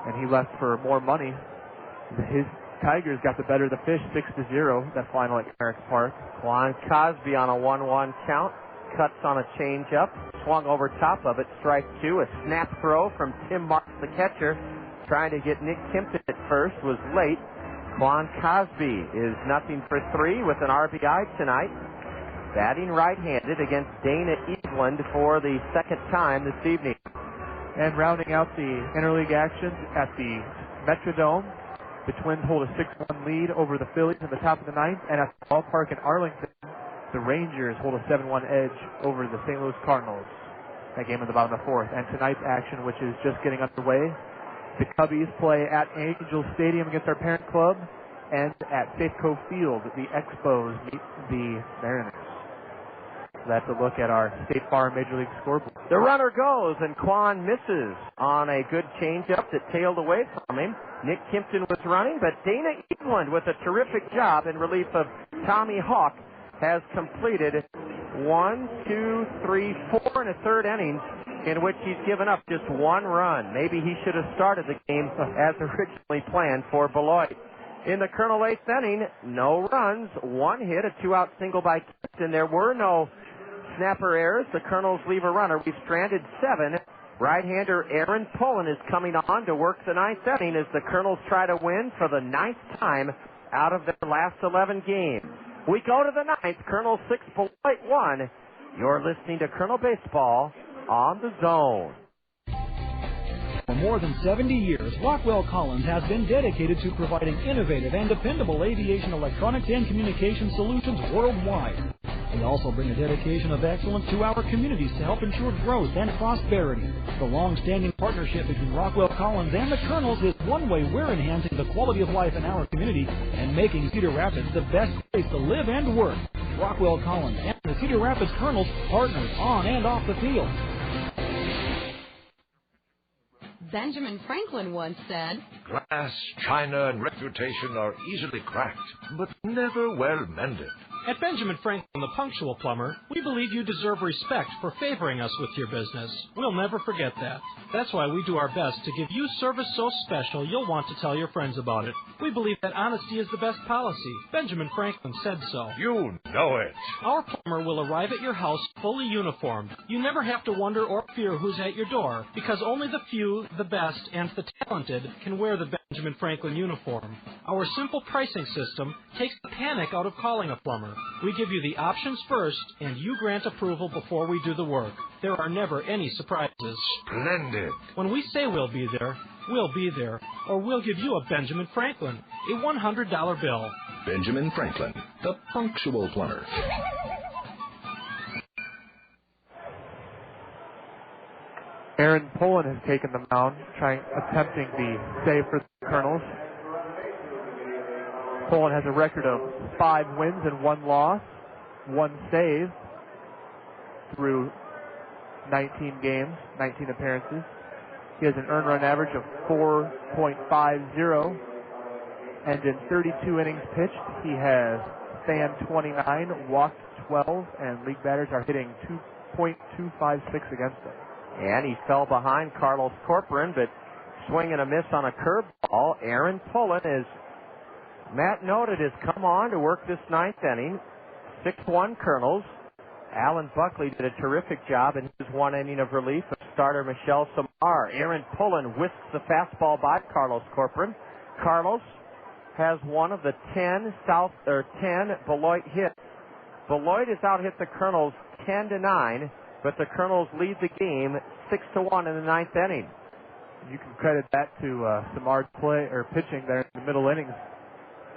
and he left for more money. His Tigers got the better of the Fish 6-0, that final at Comerica Park. Quan Cosby on a 1-1 count, cuts on a changeup, swung over top of it, strike 2. A snap throw from Tim Marks, the catcher, trying to get Nick Kimpton at first, was late. Quan Cosby is 0 for 3 with an RBI tonight. Batting right-handed against Dana Eveland for the second time this evening. And rounding out the interleague action at the Metrodome, the Twins hold a 6-1 lead over the Phillies in the top of the 9th. And at the ballpark in Arlington, the Rangers hold a 7-1 edge over the St. Louis Cardinals. That game in the bottom of the 4th. And tonight's action, which is just getting underway, the Cubbies play at Angel Stadium against our parent club, and at Safeco Field, the Expos meet the Mariners. So that's a look at our State Farm Major League Scoreboard. The runner goes, and Quan misses on a good changeup that tailed away from him. Nick Kimpton was running, but Dana Eveland, with a terrific job in relief of Tommy Hawk, has completed 1, 2, 3, 4 and a third innings, in which he's given up just 1 run. Maybe he should have started the game as originally planned for Beloit. In the Colonel 8th inning, no runs, 1 hit, a 2-out single by Kimpton. There were no snapper errors. The Colonels leave a runner. We've stranded 7 Right-hander Aaron Pullen is coming on to work the ninth inning as the Kernels try to win for the ninth time out of their last 11 games. We go to the ninth, Kernels 6, Beloit 1. You're listening to Kernel Baseball on the Zone. For more than 70 years, Rockwell Collins has been dedicated to providing innovative and dependable aviation electronics and communication solutions worldwide. We also bring a dedication of excellence to our communities to help ensure growth and prosperity. The long-standing partnership between Rockwell Collins and the Kernels is one way we're enhancing the quality of life in our community and making Cedar Rapids the best place to live and work. Rockwell Collins and the Cedar Rapids Kernels, partners on and off the field. Benjamin Franklin once said, "Glass, china, and reputation are easily cracked, but never well mended." At Benjamin Franklin, the Punctual Plumber, we believe you deserve respect for favoring us with your business. We'll never forget that. That's why we do our best to give you service so special you'll want to tell your friends about it. We believe that honesty is the best policy. Benjamin Franklin said so. You know it. Our plumber will arrive at your house fully uniformed. You never have to wonder or fear who's at your door, because only the few, the best, and the talented can wear the Benjamin Franklin uniform. Our simple pricing system takes the panic out of calling a plumber. We give you the options first, and you grant approval before we do the work. There are never any surprises. Splendid. When we say we'll be there, or we'll give you a Benjamin Franklin, a $100 bill. Benjamin Franklin, the Punctual Plumber. Aaron Pullen has taken the mound, attempting the save for the Kernels. Pullen has a record of 5 wins and 1 loss, 1 save through 19 games, 19 appearances. He has an earned run average of 4.50, and in 32 innings pitched, he has fanned 29, walked 12, and league batters are hitting 2.256 against him. And he fell behind Carlos Corcoran, but swing and a miss on a curveball. Aaron Pullen, as Matt noted, has come on to work this ninth inning. 6-1 Kernels. Alan Buckley did a terrific job in his 1 inning of relief of starter Michelle Samar. Aaron Pullen whisks the fastball by Carlos Corcoran. Carlos has one of the 10 Beloit hits. Beloit has out-hit the Kernels 10-9, but the Kernels lead the game 6-1 in the ninth inning. You can credit that to Samar's pitching there in the middle innings.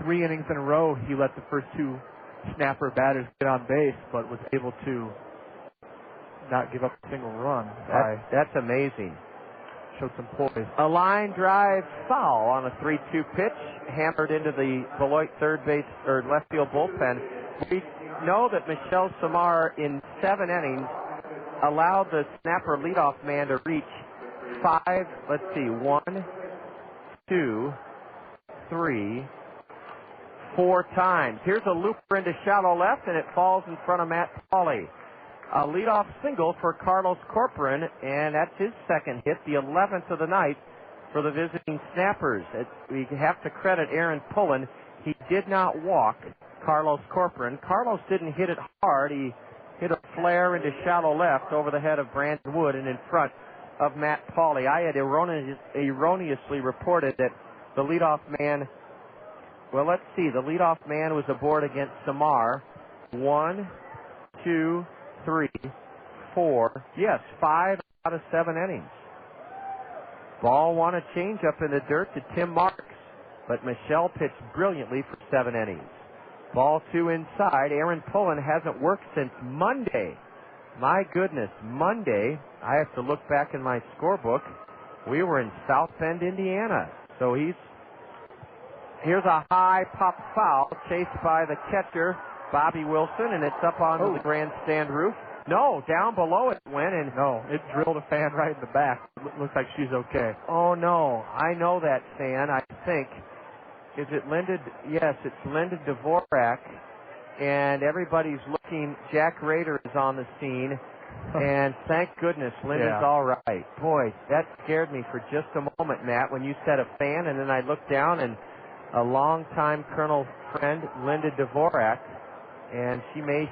3 innings in a row, he let the first 2 snapper batters get on base, but was able to not give up a single run. That's amazing. Showed some poise. A line drive foul on a 3-2 pitch, hammered into the Beloit third base or left field bullpen. We know that Michelle Samar in 7 innings allowed the snapper leadoff man to reach 1, 2, 3, 4 times. Here's a looper into shallow left, and it falls in front of Matt Pauley. A leadoff single for Carlos Corcoran, and that's his second hit, the 11th of the night for the visiting Snappers. We have to credit Aaron Pullen. He did not walk Carlos Corcoran. Carlos didn't hit it hard. He hit a flare into shallow left over the head of Brandon Wood and in front of Matt Pauley. I had erroneously reported that the leadoff man, well, let's see, the leadoff man was aboard against Samar. 1, 2, 3, 4, yes, 5 out of 7 innings. Ball won a changeup in the dirt to Tim Marks, but Michelle pitched brilliantly for 7 innings. Ball 2 inside. Aaron Pullen hasn't worked since Monday. My goodness, Monday. I have to look back in my scorebook. We were in South Bend, Indiana. So here's a high pop foul chased by the catcher, Bobby Wilson, and it's up onto the grandstand roof. No, down below it went, and no, it drilled a fan right in the back. It looks like she's okay. Oh no, I know that fan. I think. Is it Linda? Yes, it's Linda Dvorak, and everybody's looking. Jack Rader is on the scene, and thank goodness Linda's all right. Boy, that scared me for just a moment, Matt, when you said a fan, and then I looked down, and a longtime Colonel friend, Linda Dvorak, and she may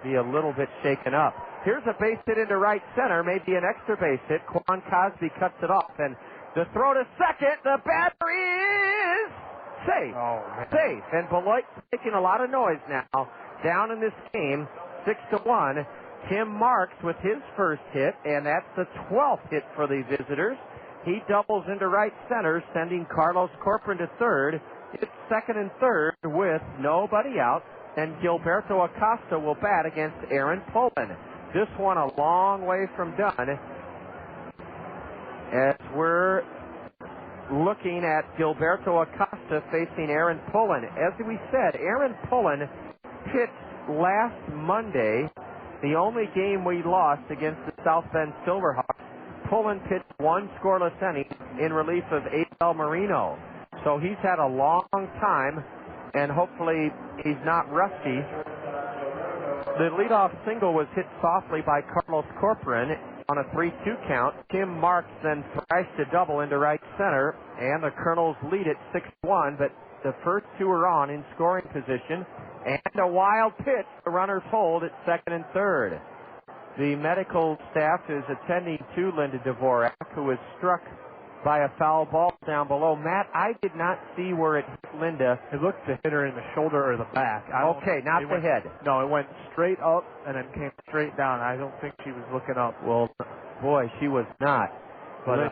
be a little bit shaken up. Here's a base hit into right center, maybe an extra base hit. Quan Cosby cuts it off, and the throw to second. The batter is safe. Safe. And Beloit's making a lot of noise now. Down in this game, 6-1. Tim Marks with his first hit, and that's the 12th hit for the visitors. He doubles into right center, sending Carlos Corcoran to third. It's second and third with nobody out, and Gilberto Acosta will bat against Aaron Pullen. This one a long way from done, as we're looking at Gilberto Acosta facing Aaron Pullen. As we said, Aaron Pullen pitched last Monday, the only game we lost against the South Bend Silverhawks. Pullen pitched one scoreless inning in relief of Abel Marino. So he's had a long time, and hopefully he's not rusty. The leadoff single was hit softly by Carlos Corcoran on a 3-2 count. Tim Marks then thrashed a double into right center, and the Kernels lead at 6-1, but the first two are on in scoring position. And a wild pitch, the runners hold at second and third. The medical staff is attending to Linda Dvorak, who was struck by a foul ball down below. Matt, I did not see where it hit Linda. It looked to hit her in the shoulder or the back. Okay, not the head. No, it went straight up and then came straight down. I don't think she was looking up. Well, boy, she was not. But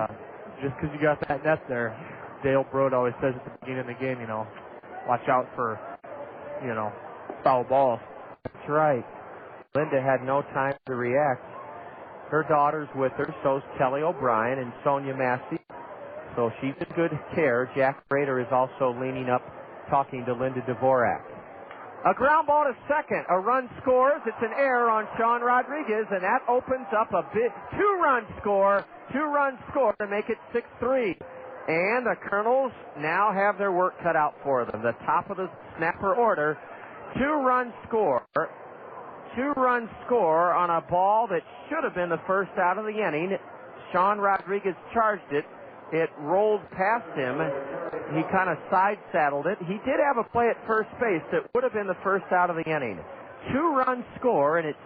just because you got that net there, Dale Broad always says at the beginning of the game, watch out for, foul balls. That's right. Linda had no time to react. Her daughter's with her, so's Kelly O'Brien and Sonia Massey. So she's in good care. Jack Rader is also leaning up, talking to Linda Dvorak. A ground ball to second. A run scores. It's an error on Sean Rodriguez, and that opens up a big two-run score to make it 6-3. And the Kernels now have their work cut out for them. The top of the snapper order. Two-run score on a ball that should have been the first out of the inning. Sean Rodriguez charged it. It rolled past him. He kind of side-saddled it. He did have a play at first base that would have been the first out of the inning. Two-run score, and it's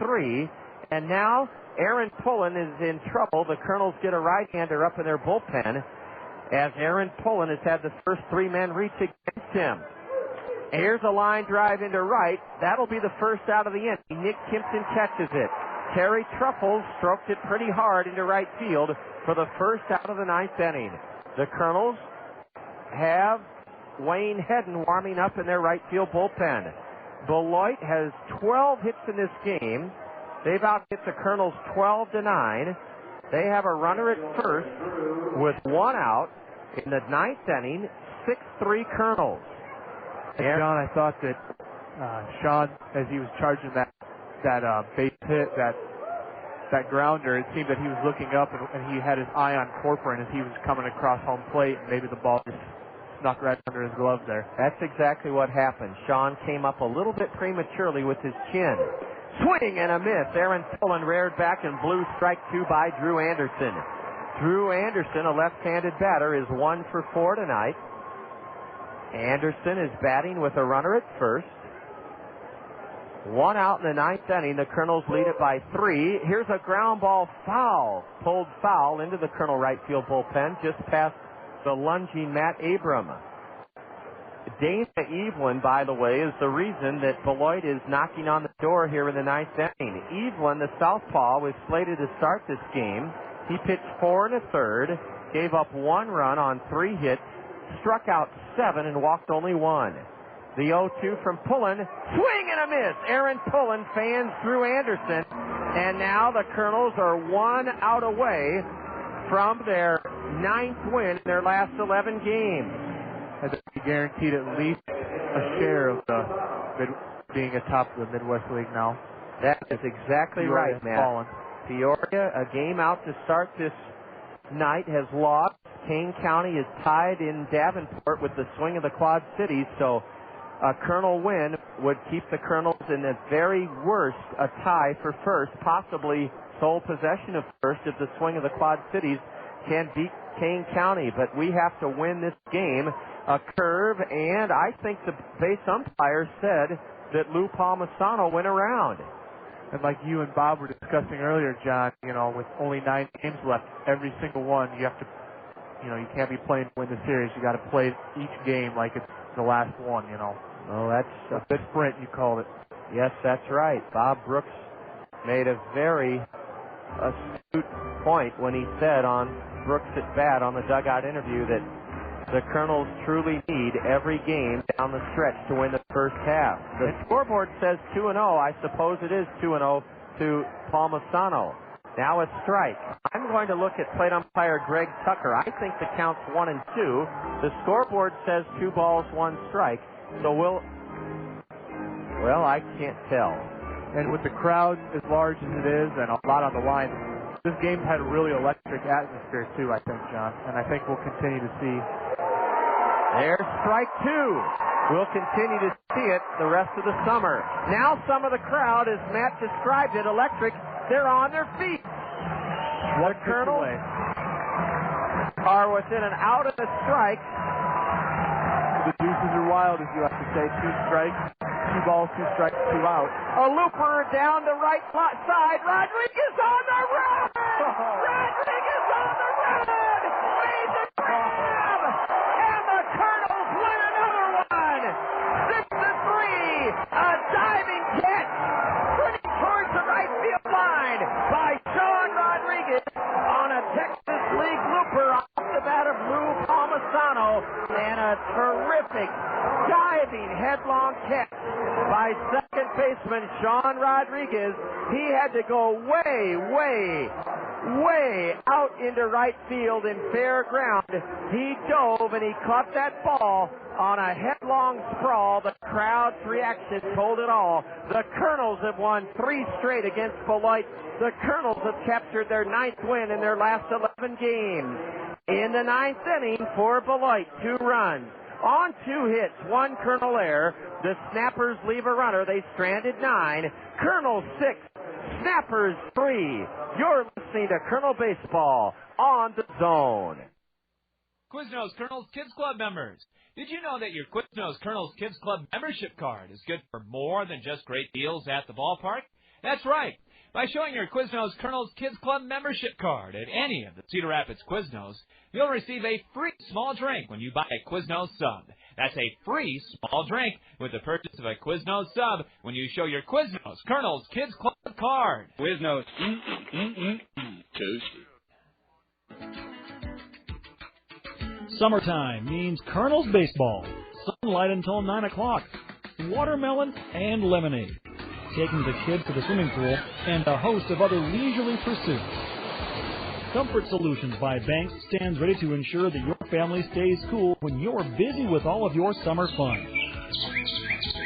6-3. And now Aaron Pullen is in trouble. The Kernels get a right-hander up in their bullpen, as Aaron Pullen has had the first three men reach against him. Here's a line drive into right. That'll be the first out of the inning. Nick Kimpton catches it. Terry Truffles stroked it pretty hard into right field for the first out of the ninth inning. The Kernels have Wayne Hedden warming up in their right field bullpen. Beloit has 12 hits in this game. They've out-hit the Kernels 12-9. They have a runner at first with one out in the ninth inning. 6-3 Kernels. And John, I thought that Sean, as he was charging that base hit, that grounder, it seemed that he was looking up and he had his eye on Corcoran as he was coming across home plate, and maybe the ball just snuck right under his glove there. That's exactly what happened. Sean came up a little bit prematurely with his chin. Swing and a miss. Aaron Pullen reared back and blew strike two by Drew Anderson. Drew Anderson, a left-handed batter, is 1 for 4 tonight. Anderson is batting with a runner at first. One out in the ninth inning. The Kernels lead it by 3. Here's a ground ball foul. Pulled foul into the Kernel right field bullpen just past the lunging Matt Abram. Dana Evelyn, by the way, is the reason that Beloit is knocking on the door here in the ninth inning. Evelyn, the southpaw, was slated to start this game. He pitched 4 1/3, gave up 1 run on 3 hits, struck out 7 and walked only 1. The 0-2 from Pullen. Swing and a miss. Aaron Pullen fans Drew Anderson. And now the Kernels are 1 out away from their 9th win in their last 11 games. I think he guaranteed at least a share of being atop the Midwest League now. That is exactly Peoria right, Matt. Fallen. Peoria, a game out to start this night, has lost. Kane County is tied in Davenport with the swing of the Quad Cities, so a Kernel win would keep the Kernels in the very worst a tie for first, possibly sole possession of first if the swing of the Quad Cities can beat Kane County. But we have to win this game. A curve, and I think the base umpire said that Lou Palmisano went around. And like you and Bob were discussing earlier, John, with only 9 games left, every single one, you have to, you can't be playing to win the series. You got to play each game like it's the last one, Oh, that's a bit sprint, you called it. Yes, that's right. Bob Brooks made a very astute point when he said on Brooks at Bat on the dugout interview that the Kernels truly need every game down the stretch to win the first half. The scoreboard says 2-0. I suppose it is 2-0 to Palmisano. Now a strike. I'm going to look at plate umpire Greg Tucker. I think the count's 1-2. The scoreboard says 2 balls, 1 strike. So well, I can't tell. And with the crowd as large as it is and a lot on the line, this game had a really electric atmosphere too, I think, John. And I think we'll continue to see. There's strike 2. We'll continue to see it the rest of the summer. Now some of the crowd, as Matt described it, electric, they're on their feet. The Kernels are within an out of the strike. The deuces are wild, as you have to say. 2 strikes, 2 balls, 2 strikes, 2 out. A looper down the right side. Rodriguez on the run! Rodriguez on the run! Made the grab! And the Kernels win another one! 6-3! A diving catch! Putting towards the right field line by Sean Rodriguez on a Texas League looper off the bat of Lou Palmisano, and a terrific diving headlong catch by second baseman Sean Rodriguez. He had to go way out into right field in fair ground. He dove and he caught that ball on a headlong sprawl. The crowd's reaction told it all. The Kernels have won 3 straight against Beloit. The Kernels have captured their 9th win in their last 11 games. In the 9th inning for Beloit, 2 runs. On 2 hits, 1 Kernel error. The Snappers leave a runner. They stranded 9. Kernel 6, Snappers 3. You're listening to Kernel Baseball on the Zone. Quiznos Kernels Kids Club members. Did you know that your Quiznos Kernels Kids Club membership card is good for more than just great deals at the ballpark? That's right. By showing your Quiznos Kernels Kids Club membership card at any of the Cedar Rapids Quiznos, you'll receive a free small drink when you buy a Quiznos sub. That's a free small drink with the purchase of a Quiznos sub when you show your Quiznos Kernels Kids Club card. Quiznos. Toasty. Summertime means Kernels baseball. Sunlight until 9 o'clock. Watermelon and lemonade. Taking the kids to the swimming pool, and a host of other leisurely pursuits. Comfort Solutions by Banks stands ready to ensure that your family stays cool when you're busy with all of your summer fun.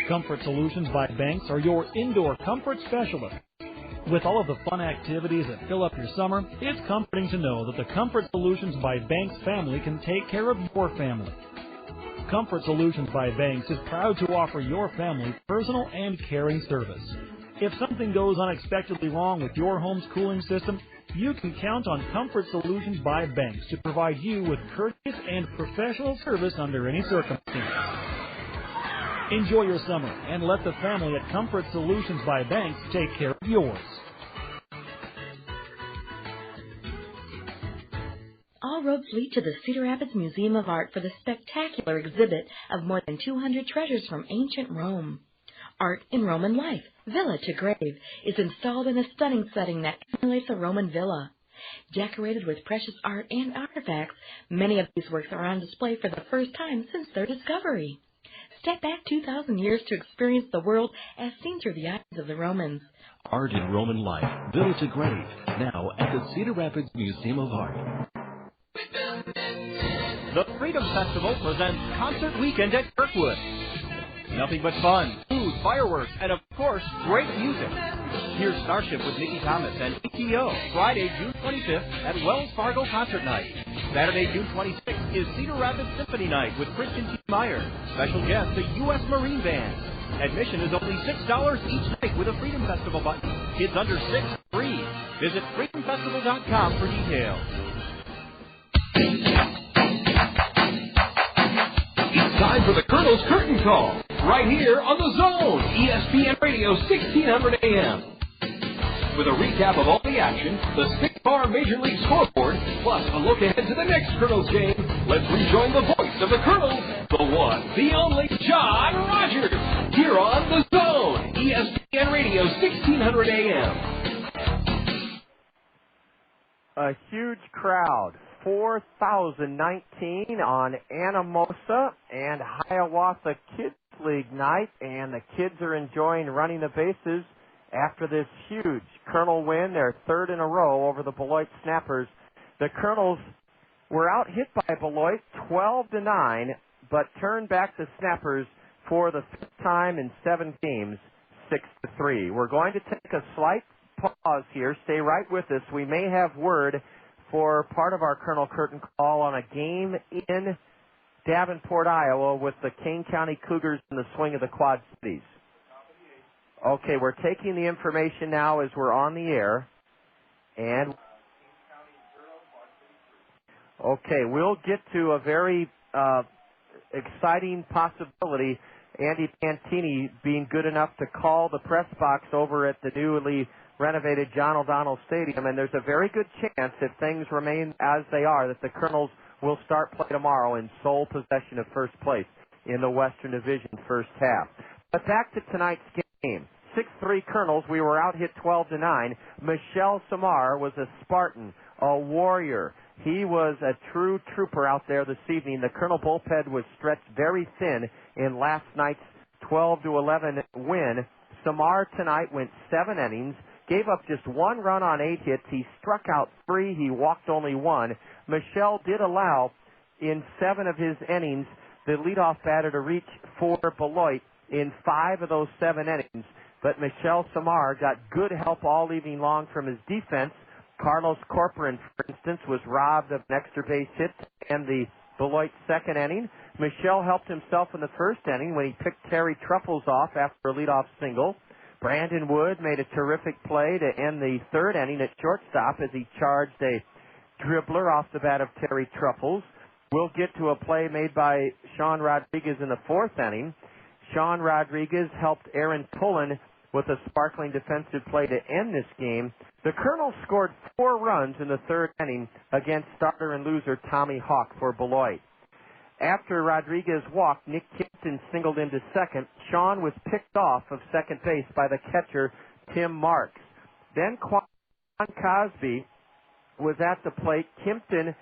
Comfort Solutions by Banks are your indoor comfort specialists. With all of the fun activities that fill up your summer, it's comforting to know that the Comfort Solutions by Banks family can take care of your family. Comfort Solutions by Banks is proud to offer your family personal and caring service. If something goes unexpectedly wrong with your home's cooling system, you can count on Comfort Solutions by Banks to provide you with courteous and professional service under any circumstance. Enjoy your summer and let the family at Comfort Solutions by Banks take care of yours. All roads lead to the Cedar Rapids Museum of Art for the spectacular exhibit of more than 200 treasures from ancient Rome. Art in Roman life, villa to grave, is installed in a stunning setting that emulates a Roman villa. Decorated with precious art and artifacts, many of these works are on display for the first time since their discovery. Step back 2,000 years to experience the world as seen through the eyes of the Romans. Art in Roman life, villa to grave, now at the Cedar Rapids Museum of Art. The Freedom Festival presents Concert Weekend at Kirkwood. Nothing but fun, food, fireworks, and of course, great music. Here's Starship with Nicky Thomas and ETO, Friday, June 25th at Wells Fargo Concert Night. Saturday, June 26th is Cedar Rapids Symphony Night with Christian T. Meyer. Special guest, the U.S. Marine Band. Admission is only $6 each night with a Freedom Festival button. Kids under 6, free. Visit freedomfestival.com for details. It's time for the Kernels Curtain Call, right here on the Zone, ESPN Radio 1600 AM. with a recap of all the action, the 6-bar Major League scoreboard, plus a look ahead to the next Kernels game. Let's rejoin the voice of the Kernels, the one, the only John Rogers, here on The Zone, ESPN Radio 1600 AM. A huge crowd, 4,019 on Anamosa and Hiawatha Kids League night, and the kids are enjoying running the bases after this huge Kernel win, their third in a row over the Beloit Snappers. The Kernels were out hit by Beloit 12-9, but turned back the Snappers for the fifth time in 7 games, 6-3. We're going to take a slight pause here. Stay right with us. We may have word for part of our Kernel Curtain call on a game in Davenport, Iowa with the Kane County Cougars in the swing of the Quad Cities. Okay, we're taking the information now as we're on the air. And okay, we'll get to a very exciting possibility. Andy Pantini being good enough to call the press box over at the newly renovated John O'Donnell Stadium, and there's a very good chance, if things remain as they are, that the Kernels will start play tomorrow in sole possession of first place in the Western Division first half. But back to tonight's game. 6-3 Kernels. We were out hit 12-9. Michel Samar was a Spartan, a warrior. He was a true trooper out there this evening. The Kernel bullpen was stretched very thin in last night's 12-11 win. Samar tonight went 7 innings, gave up just 1 run on 8 hits. He struck out 3. He walked only 1. Michel did allow, in 7 of his innings, the leadoff batter to reach for Beloit in 5 of those 7 innings. But Michel Samar got good help all evening long from his defense. Carlos Corcoran, for instance, was robbed of an extra base hit in the Beloit second inning. Michel helped himself in the first inning when he picked Terry Truffles off after a leadoff single. Brandon Wood made a terrific play to end the third inning at shortstop as he charged a dribbler off the bat of Terry Truffles. We'll get to a play made by Sean Rodriguez in the fourth inning. Sean Rodriguez helped Aaron Pullen with a sparkling defensive play to end this game. The Kernels scored 4 runs in the third inning against starter and loser Tommy Hawk for Beloit. After Rodriguez walked, Nick Kimpton singled into second. Sean was picked off of second base by the catcher, Tim Marks. Then Quan Cosby was at the plate. Kimpton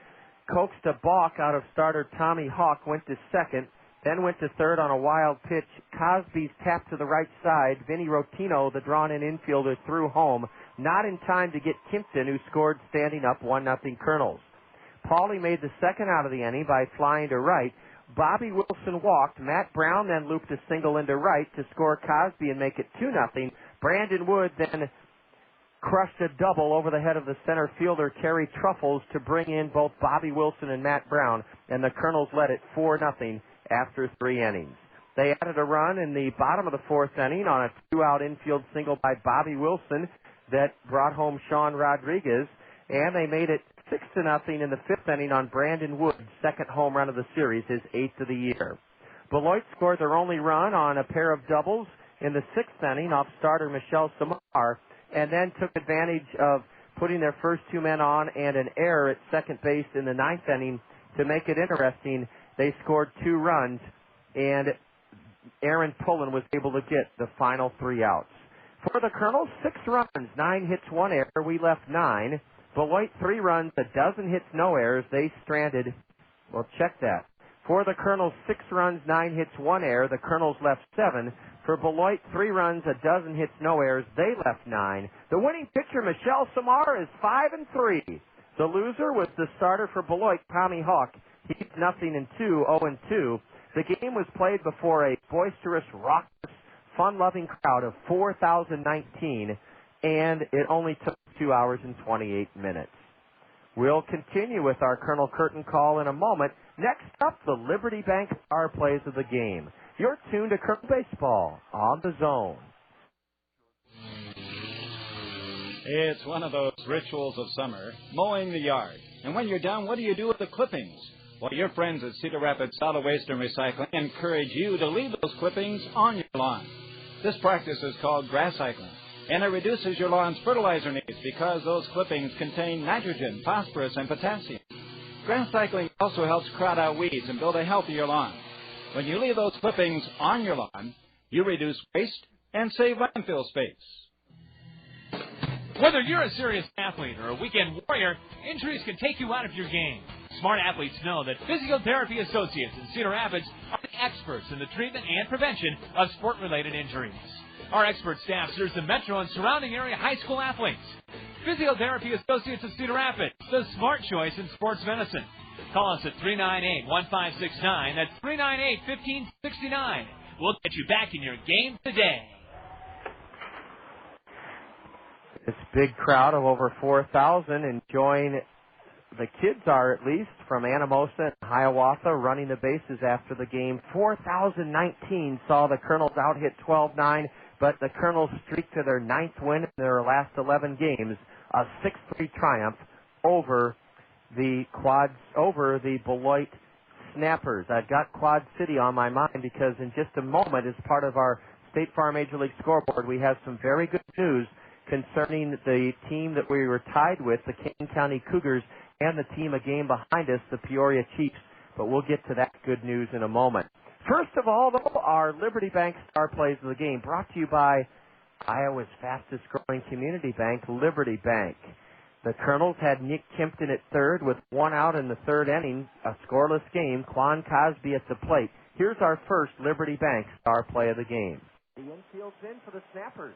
coaxed a balk out of starter Tommy Hawk, went to second, then went to third on a wild pitch. Cosby's tap to the right side. Vinny Rottino, the drawn-in infielder, threw home, not in time to get Kimpton, who scored standing up 1-0 Kernels. Paulie made the second out of the inning by flying to right. Bobby Wilson walked. Matt Brown then looped a single into right to score Cosby and make it 2-0. Brandon Wood then crushed a double over the head of the center fielder Terry Truffles to bring in both Bobby Wilson and Matt Brown, and the Kernels led it 4-0 after 3 innings. They added a run in the bottom of the fourth inning on a 2-out infield single by Bobby Wilson that brought home Sean Rodriguez, and they made it 6-0 in the fifth inning on Brandon Wood's second home run of the series, his 8th of the year. Beloit scored their only run on a pair of doubles in the sixth inning off starter Michel Samar, and then took advantage of putting their first 2 men on and an error at second base in the ninth inning to make it interesting. They scored 2 runs, and Aaron Pullen was able to get the final 3 outs. For the Kernels, 6 runs, 9 hits, 1 error. We left 9. Beloit, 3 runs, 12 hits, no errors. They stranded. Well, check that. For the Kernels, 6 runs, 9 hits, 1 error. The Kernels left 7. For Beloit, 3 runs, 12 hits, no errors. They left 9. The winning pitcher, Michel Samar, is 5-3. The loser was the starter for Beloit, Tommy Hawk. He's 0-2, 0-2. The game was played before a boisterous, raucous, fun-loving crowd of 4,019, and it only took 2 hours and 28 minutes. We'll continue with our Kernel Curtain call in a moment. Next up, the Liberty Bank star plays of the game. You're tuned to Kernel Baseball on The Zone. It's one of those rituals of summer, mowing the yard. And when you're done, what do you do with the clippings? Well, your friends at Cedar Rapids Solid Waste and Recycling encourage you to leave those clippings on your lawn. This practice is called grass cycling. And it reduces your lawn's fertilizer needs because those clippings contain nitrogen, phosphorus, and potassium. Grass cycling also helps crowd out weeds and build a healthier lawn. When you leave those clippings on your lawn, you reduce waste and save landfill space. Whether you're a serious athlete or a weekend warrior, injuries can take you out of your game. Smart athletes know that Physiotherapy Associates in Cedar Rapids are the experts in the treatment and prevention of sport-related injuries. Our expert staff serves the metro and surrounding area high school athletes. Physiotherapy Associates of Cedar Rapids, the smart choice in sports medicine. Call us at 398-1569. That's 398-1569. We'll get you back in your game today. This big crowd of over 4,000 enjoying, the kids are at least, from Anamosa and Hiawatha running the bases after the game. 4,019 saw the Kernels out hit 12-9, but the Kernels streaked to their 9th win in their last 11 games, a 6-3 triumph over the Beloit Snappers. I've got Quad City on my mind because in just a moment, as part of our State Farm Major League scoreboard, we have some very good news concerning the team that we were tied with, the Kane County Cougars, and the team a game behind us, the Peoria Chiefs. But we'll get to that good news in a moment. First of all, though, our Liberty Bank Star Plays of the Game, brought to you by Iowa's fastest-growing community bank, Liberty Bank. The Kernels had Nick Kimpton at third with one out in the third inning, a scoreless game. Quan Cosby at the plate. Here's our first Liberty Bank Star Play of the Game. The infield's in for the Snappers.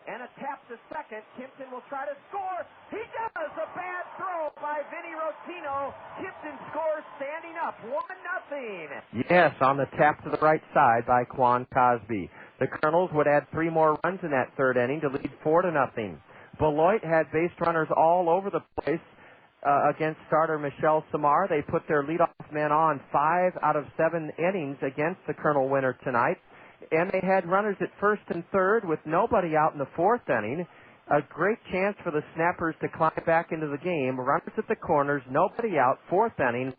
And a tap to second. Kimpton will try to score. He does! A bad throw by Vinny Rottino. Kimpton scores standing up. 1-0. Yes, on the tap to the right side by Quan Cosby. The Kernels would add 3 more runs in that third inning to lead 4-0. Beloit had base runners all over the place against starter Michelle Samar. They put their leadoff man on 5 out of 7 innings against the Kernel winner tonight. And they had runners at first and third with nobody out in the 4th inning. A great chance for the Snappers to climb back into the game. Runners at the corners, nobody out, 4th inning.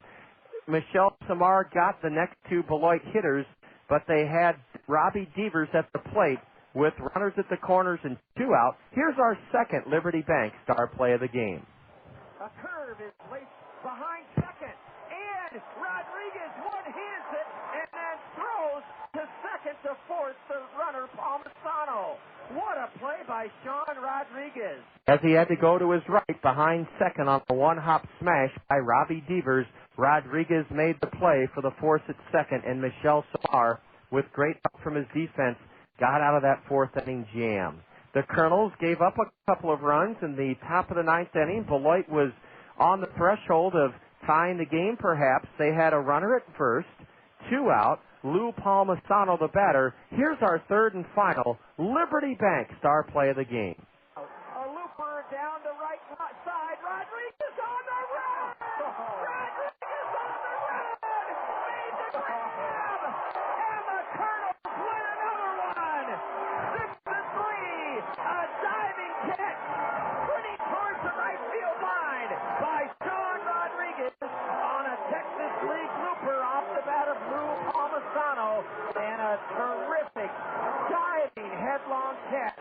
Michelle Samar got the next 2 Beloit hitters, but they had Robbie Devers at the plate with runners at the corners and 2 out. Here's our second Liberty Bank Star Play of the Game. A curve is placed behind second, and Rodriguez one-hands it and then throws to second to force the runner Palmisano. What a play by Sean Rodriguez. As he had to go to his right behind second on a one-hop smash by Robbie Devers, Rodriguez made the play for the force at second, and Michelle Samar, with great help from his defense, got out of that 4th inning jam. The Kernels gave up a couple of runs in the top of the 9th inning. Beloit was on the threshold of tying the game, perhaps. They had a runner at first, 2 out. Lou Palmisano, the batter. Here's our third and final Liberty Bank Star Play of the Game. A looper down the right side. Rodriguez on the run! Rodriguez on the run! Made the grab! And the Kernels win another one! 6-3! A diving catch! Pretty towards the right field line by Sean Rodriguez on a Texas League looper off the bat of Lou Palmisano, and a terrific diving headlong catch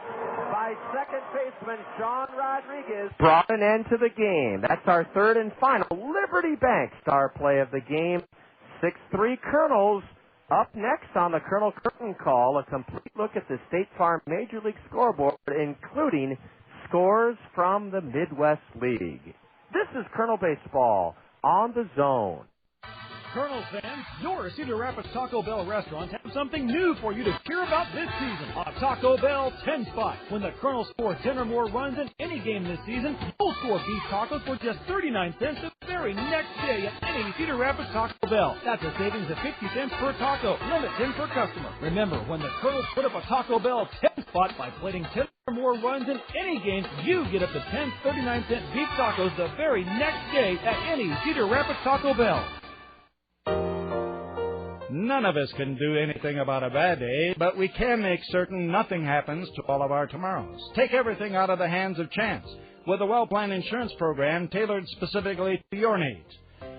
by second baseman Sean Rodriguez brought an end to the game. That's our third and final Liberty Bank Star Play of the Game. 6-3 Kernels. Up next on the Colonel Curtain Call, a complete look at the State Farm Major League scoreboard, including scores from the Midwest League. This is Colonel Baseball on the Zone. Kernels fans, your Cedar Rapids Taco Bell restaurants have something new for you to hear about this season. A Taco Bell 10 spot. When the Kernels score 10 or more runs in any game this season, you'll score beef tacos for just 39 cents the very next day at any Cedar Rapids Taco Bell. That's a savings of 50 cents per taco, limit 10 per customer. Remember, when the Kernels put up a Taco Bell 10 spot by plating 10 or more runs in any game, you get up to 10 39-cent beef tacos the very next day at any Cedar Rapids Taco Bell. None of us can do anything about a bad day, but we can make certain nothing happens to all of our tomorrows. Take everything out of the hands of chance with a well-planned insurance program tailored specifically to your needs.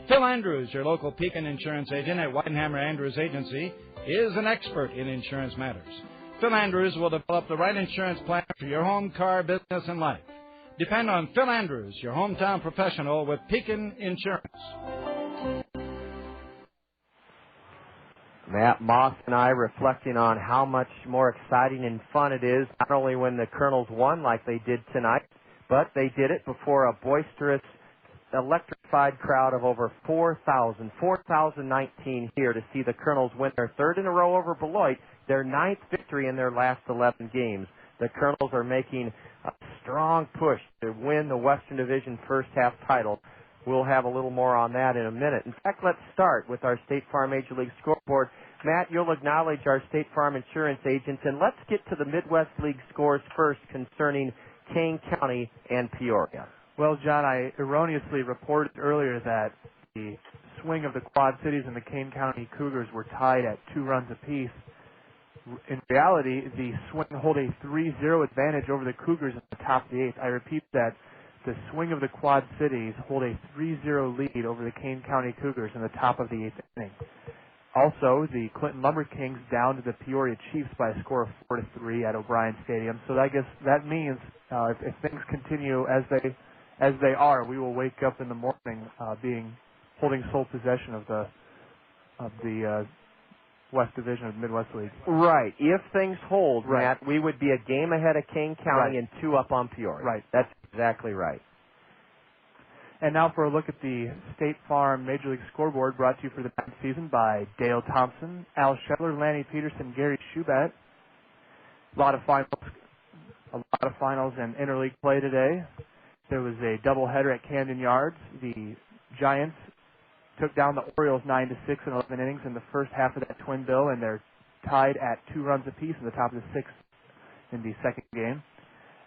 Phil Andrews, your local Pekin insurance agent at Weidenhammer Andrews Agency, is an expert in insurance matters. Phil Andrews will develop the right insurance plan for your home, car, business, and life. Depend on Phil Andrews, your hometown professional with Pekin Insurance. Matt Moss and I reflecting on how much more exciting and fun it is, not only when the Kernels won like they did tonight, but they did it before a boisterous, electrified crowd of over 4,019 here to see the Kernels win their third in a row over Beloit, their ninth victory in their last 11 games. The Kernels are making a strong push to win the Western Division first half title. We'll have a little more on that in a minute. In fact, let's start with our State Farm Major League scoreboard. Matt, you'll acknowledge our State Farm insurance agents, and let's get to the Midwest League scores first concerning Kane County and Peoria. Well, John, I erroneously reported earlier that the swing of the Quad Cities and the Kane County Cougars were tied at 2 runs apiece. In reality, the swing hold a 3-0 advantage over the Cougars in the top of the 8th. I repeat that the swing of the Quad Cities hold a 3-0 lead over the Kane County Cougars in the top of the 8th inning. Also, the Clinton Lumber Kings down to the Peoria Chiefs by a score of 4-3 at O'Brien Stadium. So I guess that means if things continue as they are, we will wake up in the morning holding sole possession of the West Division of the Midwest League. Right. If things hold, right, Matt, we would be a game ahead of Kane County and 2 up on Peoria. Right. That's exactly right. And now for a look at the State Farm Major League scoreboard, brought to you for the ninth season by Dale Thompson, Al Scheffler, Lanny Peterson, Gary Schubat. A lot of finals and interleague play today. There was a doubleheader at Camden Yards. The Giants took down the Orioles 9-6 in 11 innings in the first half of that twin bill, and they're tied at 2 runs apiece in the top of the 6th in the second game.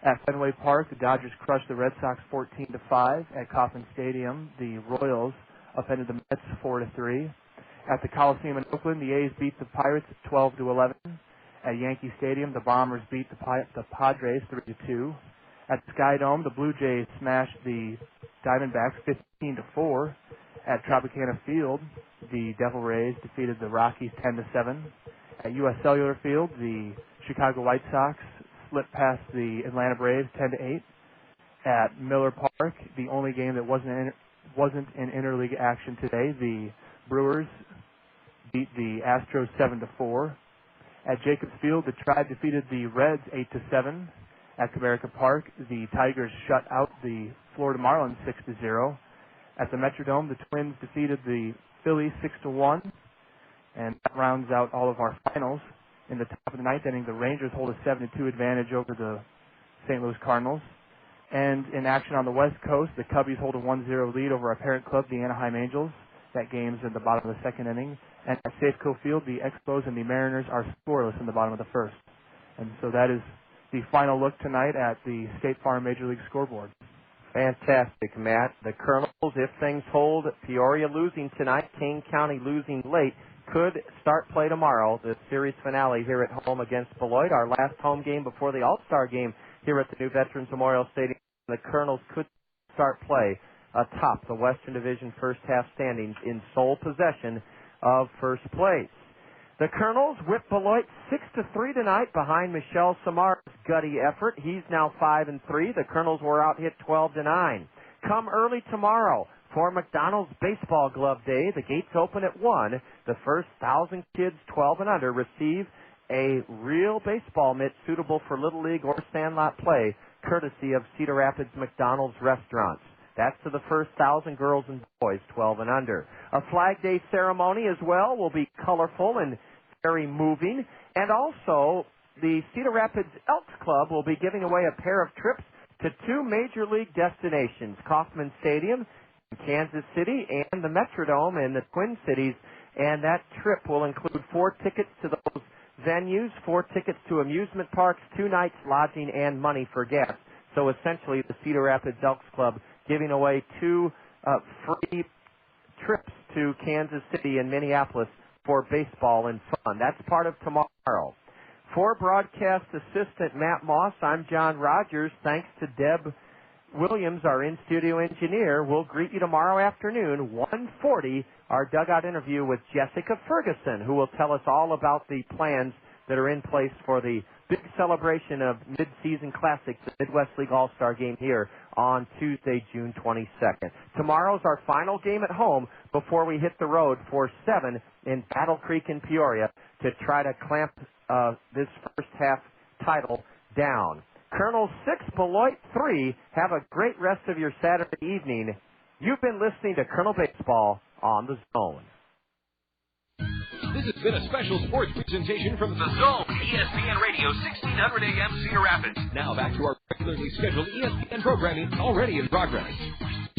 At Fenway Park, the Dodgers crushed the Red Sox 14-5. At Kauffman Stadium, the Royals upended the Mets 4-3. At the Coliseum in Oakland, the A's beat the Pirates 12-11. At Yankee Stadium, the Bombers beat the Padres 3-2. At Sky Dome, the Blue Jays smashed the Diamondbacks 15-4. At Tropicana Field, the Devil Rays defeated the Rockies 10-7. At U.S. Cellular Field, the Chicago White Sox slipped past the Atlanta Braves 10-8. At Miller Park, the only game that wasn't in interleague action today, the Brewers beat the Astros 7-4. At Jacobs Field, the Tribe defeated the Reds 8-7. At Comerica Park, the Tigers shut out the Florida Marlins 6-0. At the Metrodome, the Twins defeated the Phillies 6-1. And that rounds out all of our finals. In the top of the ninth inning, the Rangers hold a 7-2 advantage over the St. Louis Cardinals. And in action on the West Coast, the Cubbies hold a 1-0 lead over our parent club, the Anaheim Angels. That game's in the bottom of the second inning. And at Safeco Field, the Expos and the Mariners are scoreless in the bottom of the first. And so that is the final look tonight at the State Farm Major League scoreboard. Fantastic, Matt. The Kernels, if things hold, Peoria losing tonight, Kane County losing late, could start play tomorrow, the series finale here at home against Beloit, our last home game before the All-Star game here at the new Veterans Memorial Stadium. The Kernels could start play atop the Western Division first half standings in sole possession of first place. The Kernels whipped Beloit 6-3 tonight behind Michelle Samar's gutty effort. He's now 5-3. The Kernels were out hit 12-9. Come early tomorrow for McDonald's Baseball Glove Day. The gates open at 1. The first 1,000 kids 12 and under receive a real baseball mitt suitable for Little League or Sandlot play, courtesy of Cedar Rapids McDonald's restaurants. That's to the first 1,000 girls and boys 12 and under. A Flag Day ceremony as well will be colorful and very moving. And also, the Cedar Rapids Elks Club will be giving away a pair of trips to 2 major league destinations, Kauffman Stadium in Kansas City and the Metrodome in the Twin Cities. And that trip will include 4 tickets to those venues, 4 tickets to amusement parks, 2 nights lodging, and money for gas. So essentially, the Cedar Rapids Elks Club giving away 2 free trips to Kansas City and Minneapolis for baseball and fun. That's part of tomorrow. For broadcast assistant Matt Moss, I'm John Rogers. Thanks to Deb Williams, our in-studio engineer. We'll greet you tomorrow afternoon, 1:40, our dugout interview with Jessica Ferguson, who will tell us all about the plans that are in place for the big celebration of mid-season classics, the Midwest League All-Star game here on Tuesday, June 22nd. Tomorrow's our final game at home before we hit the road for 7 in Battle Creek in Peoria to try to clamp this first half title down. Kernels 6, Beloit 3. Have a great rest of your Saturday evening. You've been listening to Kernel Baseball on the Zone. This has been a special sports presentation from the Zone, ESPN Radio, 1600 AM, Cedar Rapids. Now back to our regularly scheduled ESPN programming already in progress.